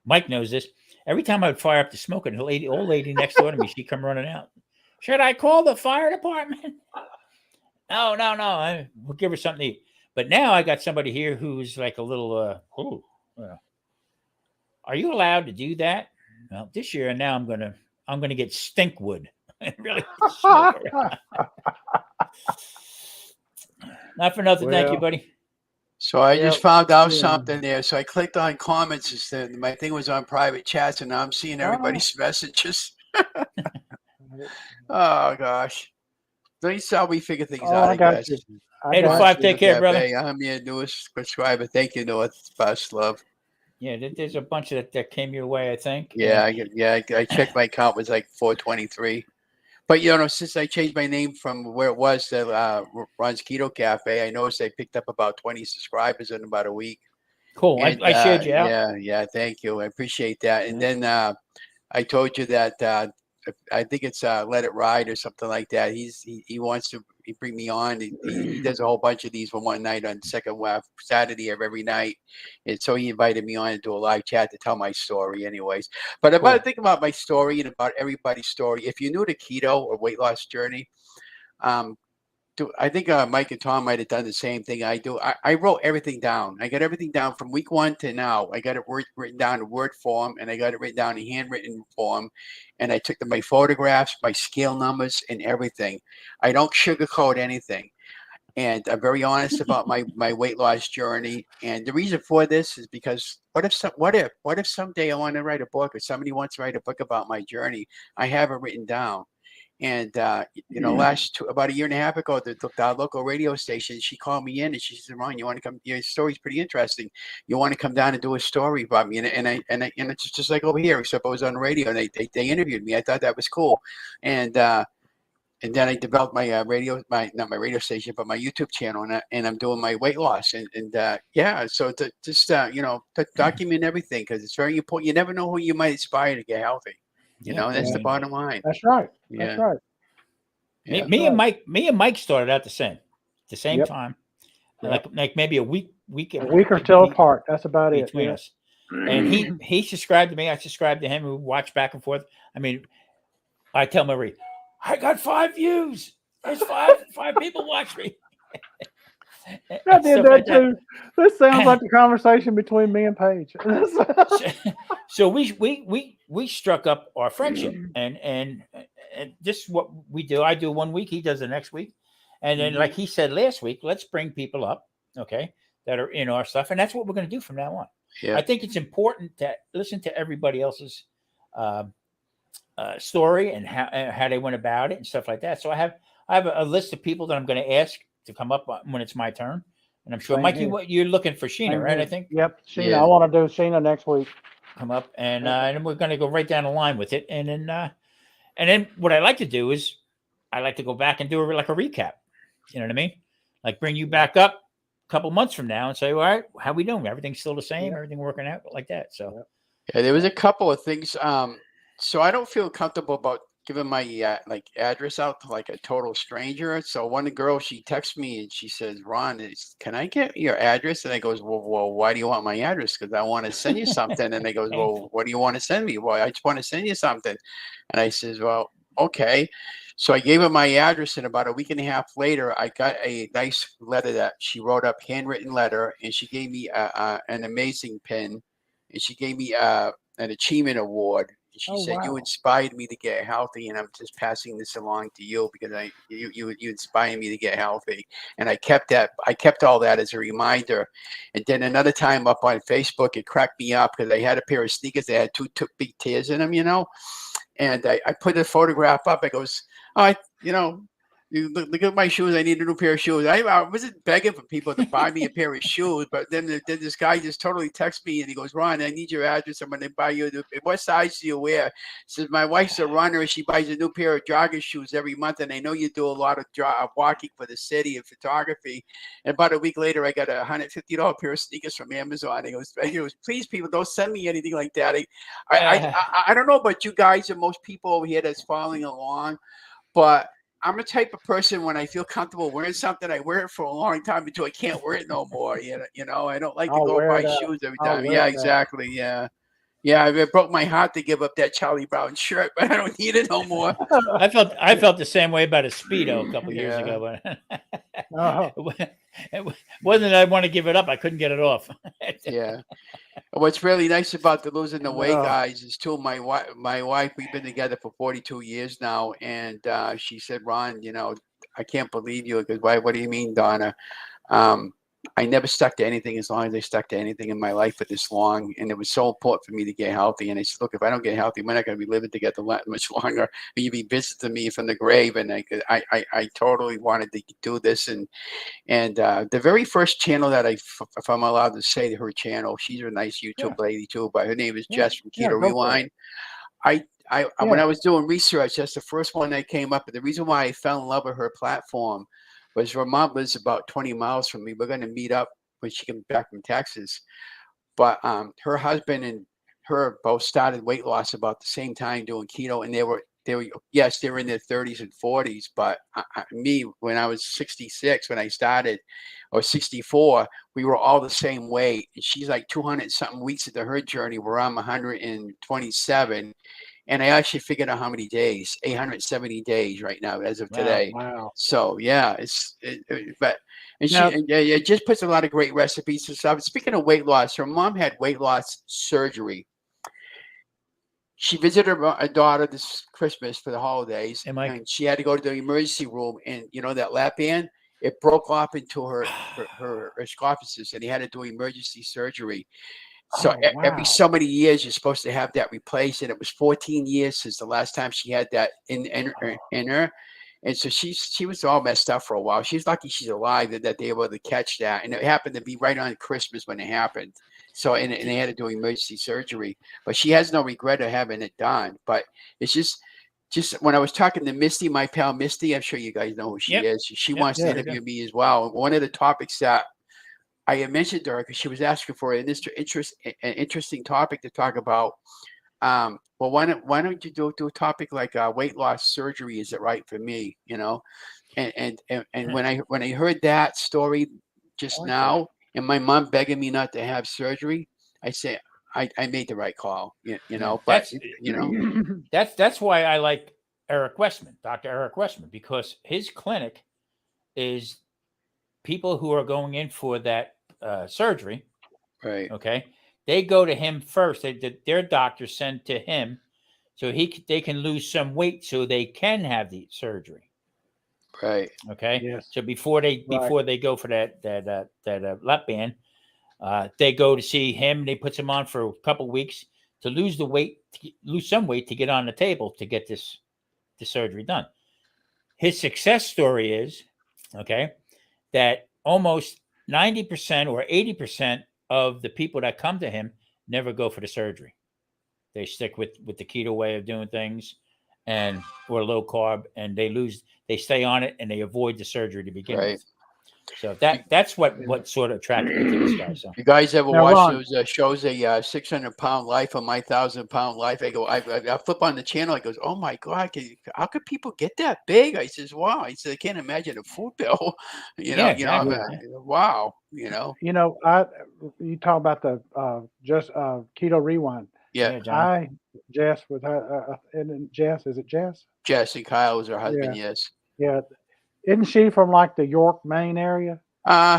Mike knows this. Every time I would fire up the smoker, the old lady next door to me, she'd come running out. Should I call the fire department? No. We'll give her something to eat. But now I got somebody here who's like a little, are you allowed to do that? Well, this year now I'm gonna get stink wood. Really smoke around. Not for nothing. Thank you,
Well,
buddy.
So I
Yep.
just found out
Yeah.
something there. So I clicked on comments instead. My thing was on private chats, and now I'm seeing everybody's messages. Oh gosh. That's how we figure things
Oh,
out,
I
I
got
guess.
you. I
8 to
got
5.
you.
Take care, brother.
I'm your newest subscriber. Thank you, North. Best love.
Yeah, there's a bunch that came your way, I think.
Yeah,
And
I checked my account was like 423. But you know, since I changed my name from where it was to Ron S Keto Cafe, I noticed I picked up about 20 subscribers in about a week.
cool.
And
I shared you out.
yeah, thank you. I appreciate that. And then I told you that I think it's Let It Ride or something like that. He wants to bring me on. He does a whole bunch of these for one night on second Saturday of every night, and so he invited me on to do a live chat to tell my story, anyways. But about
Cool.
think about my story and about everybody's story. If you're new to keto or weight loss journey, I think Mike and Tom might have done the same thing I do. I wrote everything down. I got everything down from week 1 to now. I got it written down in word form, and I got it written down in handwritten form. And I took my photographs, my scale numbers, and everything. I don't sugarcoat anything. And I'm very honest about my weight loss journey. And the reason for this is because what if someday I want to write a book, or somebody wants to write a book about my journey? I have it written down. And you know, about a year and a half ago, the local radio station, she called me in and she said, "Ron, you want to come? Your story's pretty interesting. You want to come down and do a story about me?" And it's just like over here, except I was on the radio and they interviewed me. I thought that was cool, and then I developed my not my radio station, but my YouTube channel, and I'm doing my weight loss, and yeah, so to just you know, to document everything, because it's very important. You never know who you might inspire to get healthy. You know, that's the bottom line.
That's right.
Yeah.
That's right.
Yeah.
Me and Mike started out the same
Yep.
time.
Yep.
Like maybe a week
or two apart. That's about it.
between
Yeah.
us. And he subscribed to me. I subscribed to him. We watched back and forth. I mean, I tell Marie, I got 5 views. There's five people watch me.
I did that too. This sounds like the conversation between me and Paige.
So we struck up our friendship, and this is what we do. I do 1 week, he does the next week, and then like he said last week, let's bring people up, okay, that are in our stuff, and that's what we're going to do from now on.
Yeah.
I think it's important to listen to everybody else's story and how they went about it and stuff like that. So I have a list of people that I'm going to ask to come up when it's my turn, and I'm sure
Same
Mike,
here.
you're looking for Sheena,
Same
right?
here.
I think
Yep. Sheena.
Yeah.
I want to do Sheena next week.
come up, and then we're going to go right down the line with it, and then what I like to do is I like to go back and do like a recap. You know what I mean? Like bring you back up a couple months from now and say, all right, how we doing? Everything's still the same.
Yeah.
Everything working out like that. So
Yeah, there was a couple of things. So I don't feel comfortable about giving my like address out to like a total stranger. So one girl, she texts me and she says, "Ron, can I get your address?" And I goes, well, why do you want my address? Because I want to send you something. And they goes, well, what do you want to send me? Well, I just want to send you something. And I says, well, okay. So I gave her my address, and about a week and a half later, I got a nice letter that she wrote up, handwritten letter, and she gave me an amazing pin, and she gave me an achievement award. She said,
wow.
"You inspired me to get healthy, and I'm just passing this along to you because you inspired me to get healthy." And I kept that. I kept all that as a reminder. And then another time up on Facebook, it cracked me up because I had a pair of sneakers that had two big tears in them, you know. And I put a photograph up. It goes, "Oh, you know, you look at my shoes. I need a new pair of shoes." I wasn't begging for people to buy me a pair of shoes, but then this guy just totally texts me and he goes, "Ron, I need your address. I'm going to buy you. What size do you wear?" He says, "My wife's a runner and she buys a new pair of jogging shoes every month. And I know you do a lot of walking for the city and photography." And about a week later, I got a $150 pair of sneakers from Amazon. He goes, "Please, people, don't send me anything like that." I don't know about you guys and most people over here that's following along, but I'm the type of person when I feel comfortable wearing something, I wear it for a long time until I can't wear it no more. You know, I don't like to go buy shoes every time. Yeah, exactly. Yeah. Yeah, it broke my heart to give up that Charlie Brown shirt, but I don't need it no more.
I felt the same way about a Speedo a couple years ago, but it wasn't that I want to give it up. I couldn't get it off.
Yeah. What's really nice about the losing the weight,
Oh.
guys, is too my wife. We've been together for 42 years now, and she said, "Ron, I can't believe you." Because why? What do you mean, Donna? I never stuck to anything as long as I stuck to anything in my life for this long, and it was so important for me to get healthy. And I said, "Look, if I don't get healthy, we're not going to be living together much longer. You'd be visiting me from the grave." And I totally wanted to do this, and the very first channel that if I'm allowed to say her channel, she's a nice YouTube lady too, but her name is Jess from
Yeah,
Keto
go for it.
Rewind. When I was doing research, that's the first one that came up. And the reason why I fell in love with her platform was her mom lives about 20 miles from me. We're going to meet up when she comes back from Texas. But her husband and her both started weight loss about the same time doing keto, and they were yes, they were in their 30s and 40s. But me, when I was 66, when I started, or 64, we were all the same weight. And she's like 200 something weeks into her journey, where I'm 127. And I actually figured out how many days, 870 days right now as of today.
Wow.
So yeah, it just puts a lot of great recipes and stuff. Speaking of weight loss, her mom had weight loss surgery. She visited her daughter this Christmas for the holidays, and she had to go to the emergency room. And that lap band, it broke off into her esophagus, and he had to do emergency surgery. So every so many years, you're supposed to have that replaced, and it was 14 years since the last time she had that in her. And so she was all messed up for a while. She's lucky she's alive that they were able to catch that, and it happened to be right on Christmas when it happened. So and they had to do emergency surgery, but she has no regret of having it done. But it's just when I was talking to Misty, my pal Misty, I'm sure you guys know who she is. She wants to interview me as well. One of the topics that I had mentioned to her, because she was asking for an interesting topic to talk about. Well, why don't you do a topic like weight loss surgery? Is it right for me? And when I heard that story just now, and my mom begging me not to have surgery, I say I made the right call. But
that's why I like Eric Westman, Dr. Eric Westman, because his clinic is people who are going in for that surgery.
Right.
Okay. They go to him first. Their doctor sent to him, so they can lose some weight so they can have the surgery.
Right.
Okay.
Yes.
So before they go for that lap band, they go to see him. They put him on for a couple of weeks to lose some weight to get on the table to get the surgery done. His success story is that almost 90% or 80% of the people that come to him never go for the surgery. They stick with the keto way of doing things or low carb, and they stay on it, and they avoid the surgery to begin with. So that's what sort of attracted me to this guy. So
you guys ever
Now,
watch
Ron,
those shows, a 600-pound life or my 1,000-pound life? I go, I flip on the channel. I goes, oh my God, how could people get that big? I says, wow. I said, I can't imagine a food bill. Wow.
You talk about the just Keto Rewind.
Yeah.
Jess with her, and Jess, is it Jess?
Jess and Kyle was her husband. Yes.
Yeah. Isn't she from like the York, Maine area?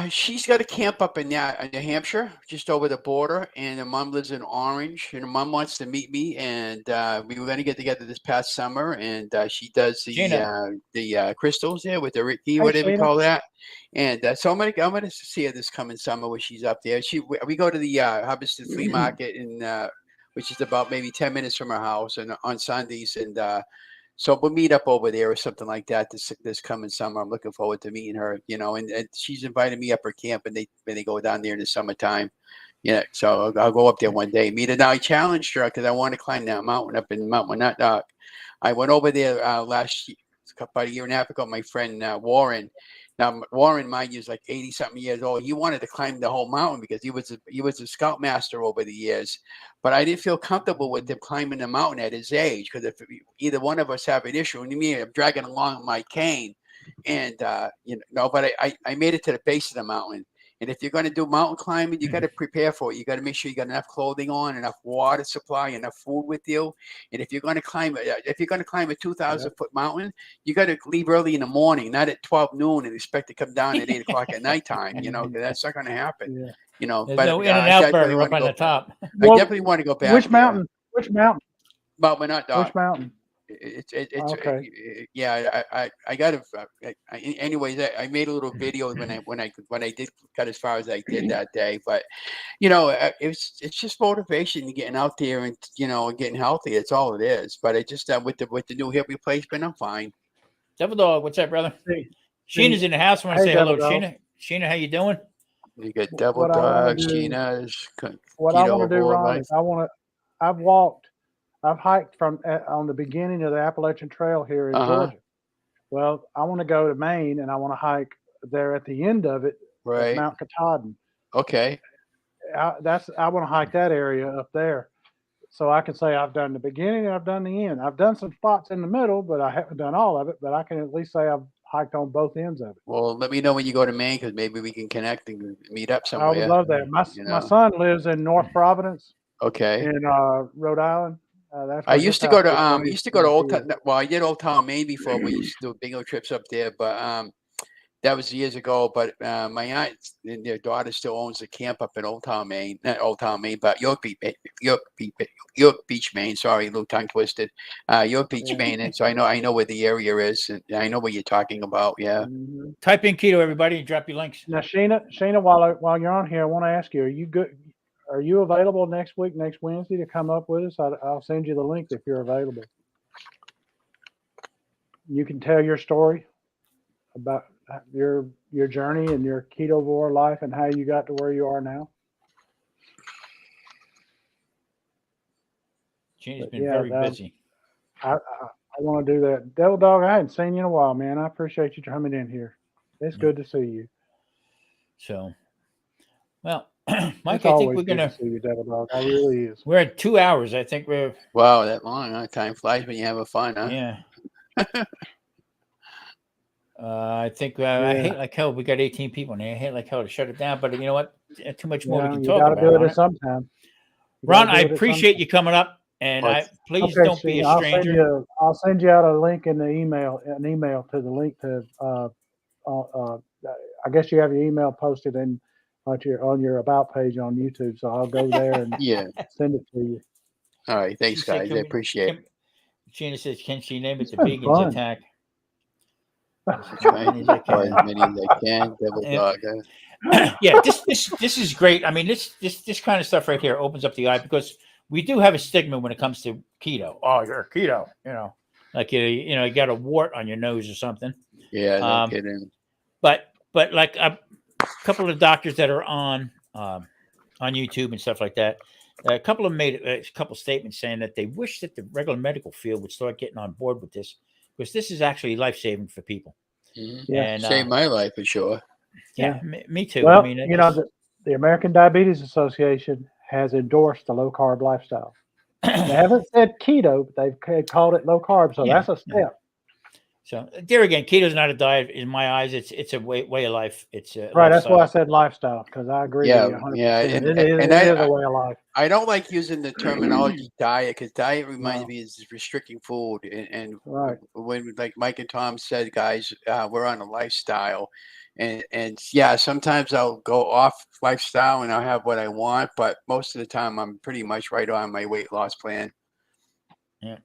She's got a camp up in New Hampshire, just over the border, and her mom lives in Orange. And her mom wants to meet me, and we were going to get together this past summer. And she does the crystals there with the Ricky, whatever you call that. And so I'm gonna see her this coming summer when she's up there. We go to the Hubbardston Flea Market, which is about maybe 10 minutes from her house, and on Sundays, and so we'll meet up over there or something like that this coming summer. I'm looking forward to meeting her, and she's invited me up her camp, and they go down there in the summertime. Yeah, so I'll go up there one day, meet her. Now I challenged her because I want to climb that mountain up in Mount Monadnock. I went over there last year, about a year and a half ago. My friend Warren. Now Warren, mind you, is like 80-something years old. He wanted to climb the whole mountain because he was a scoutmaster over the years. But I didn't feel comfortable with him climbing the mountain at his age, because if either one of us have an issue, and me, I'm dragging along my cane, and but I made it to the base of the mountain. And if you're going to do mountain climbing, you got to prepare for it. You got to make sure you got enough clothing on, enough water supply, enough food with you. And if you're going to climb a 2,000-foot mountain, you got to leave early in the morning, not at 12 noon, and expect to come down at 8 o'clock at nighttime. That's not going to happen. you know,
There's
but
no
I
In-N-Out
definitely
burger
want
up
to
on
go.
the top.
I
Well,
definitely want to go back
which
there.
mountain? Which mountain?
But we're not
Which
dog.
mountain?
It's
Okay.
yeah. I got to. Anyways, I made a little video when I did got as far as I did that day. But you know, it's just motivation and getting out there and you know getting healthy. That's all it is. But it just with the new hip replacement, I'm fine.
Devil Dog, what's up, brother?
See,
Sheena's in the house. I want to
hey,
say hello to
Devil Dog.
Sheena. Sheena, how you doing?
You got Devil
What I want
Dog,
to do,
Sheena's,
what I want
Keto
to do,
Board
Ron,
Life.
is I've hiked on the beginning of the Appalachian Trail here in Georgia. Well, I want to go to Maine and I want to hike there at the end of it at
Right.
Mount Katahdin.
Okay.
I want to hike that area up there, so I can say I've done the beginning and I've done the end. I've done some spots in the middle, but I haven't done all of it. But I can at least say I've hiked on both ends of it.
Well, let me know when you go to Maine because maybe we can connect and meet up
I
somewhere.
would love that.
You
My
know?
son lives in North Providence
Okay.
in Rhode Island. That's
I
where his
used to go
house
to
is
I
when
used to go to
he's
Old
here.
Town. Well, I did Old Town Maine before. We used to do bingo trips up there, but that was years ago. But my aunt and their daughter still owns a camp up in Old Town Maine, not Old Town Maine, but York Beach, Maine. Sorry, a little tongue twisted. York Beach,
Yeah.
Maine. And so I know where the area is, and I know what you're talking about. Yeah.
Mhm.
Type in keto, everybody, and drop your links.
Now, Sheena, while you're on here, I want to ask you: Are you good? Are you available next week, next Wednesday, to come up with us? I'll send you the link if you're available. You can tell your story about your journey and your ketovore life and how you got to where you are now.
Sheena's
But
been
yeah,
very busy.
I want to do that. Devil Dog, I hadn't seen you in a while, man. I appreciate you coming in here. It's good to see you.
So, well, Mike,
It's
I think
always
we're
good
gonna.
to see you, Devil Dog. I really is.
We're at 2 hours. I think we're.
Wow, that long, huh? Time flies when you're having fun, huh?
Yeah. I think I hate like hell. We got 18 people in here. I hate like hell to shut it down, but you know what? Too much more we can
You
talk
got to
about.
do
on
it at some time.
Ron, I appreciate you coming up, and
Well,
please
Okay,
don't be a
Sheena,
stranger.
I'll send you out a link in the email, to the link to. I guess you have your email posted on your about page on YouTube, so I'll go there and
yeah.
send it to you.
All right. Thanks,
She said,
guys. I appreciate it.
Sheena says, can she name it
It's
the
been
Vegans
fun.
Attack?
Try as many as I can. Devil Dog.
Yeah, this is great. I mean, this kind of stuff right here opens up the eye because we do have a stigma when it comes to keto. Oh, you're a keto, like you got a wart on your nose or something.
Yeah, no kidding.
But like a couple of doctors that are on YouTube and stuff like that, a couple of them made a couple statements saying that they wish that the regular medical field would start getting on board with this because this is actually life saving for people.
Mm-hmm.
Yeah.
And
Saved my life for sure.
yeah, me too.
Well,
I mean,
the American Diabetes Association has endorsed the low carb lifestyle. They haven't said keto, but they've called it low carb, so that's a step.
So there again, keto is not a diet in my eyes. It's a way of life. It's a
Right.
lifestyle.
That's why I said lifestyle, because I agree with you 100%.
Yeah.
It is a way of life.
I don't like using the terminology diet because diet reminds me is restricting food. And
Right.
when like Mike and Tom said, guys, we're on a lifestyle. And yeah, sometimes I'll go off lifestyle and I'll have what I want, but most of the time I'm pretty much right on my weight loss plan.
Yeah.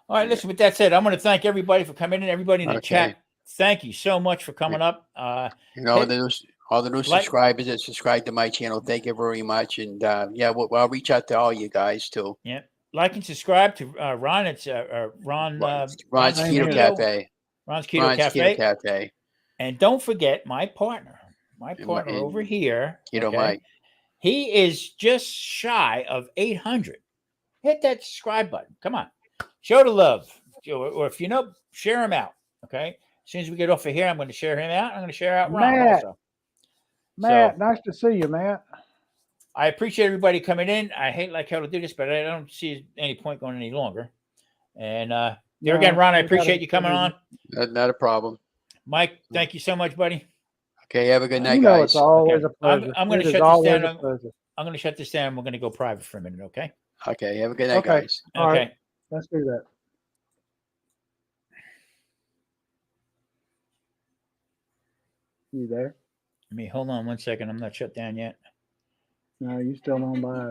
All right. Listen, with that said, I'm going to thank everybody for coming in. Everybody in the chat, thank you so much for coming up.
All the new subscribers that subscribe to my channel, thank you very much. And I'll reach out to all you guys too.
Yeah. Like and subscribe to Ron. It's Ron.
Ron's
Keto
Cafe.
Ron's Keto
Cafe.
And don't forget my partner over here.
Keto Mike.
He is just shy of 800. Hit that subscribe button. Come on. Show the love. Or if you know, share him out. Okay. As soon as we get off of here, I'm going to share him out. I'm going to share out Ron also.
Matt, nice to see you, Matt.
I appreciate everybody coming in. I hate like hell to do this, but I don't see any point going any longer. And there again, Ron, I appreciate you coming on.
Not a problem.
Mike, thank you so much, buddy.
Okay, have a good night, guys.
It's always a pleasure.
I'm going to shut this down. I'm going to shut this down. We're going to go private for a minute, okay?
Okay, have a good night, guys.
All right. Let's do that. You there?
Hold on 1 second. I'm not shut down yet.
No, you still don't buy it.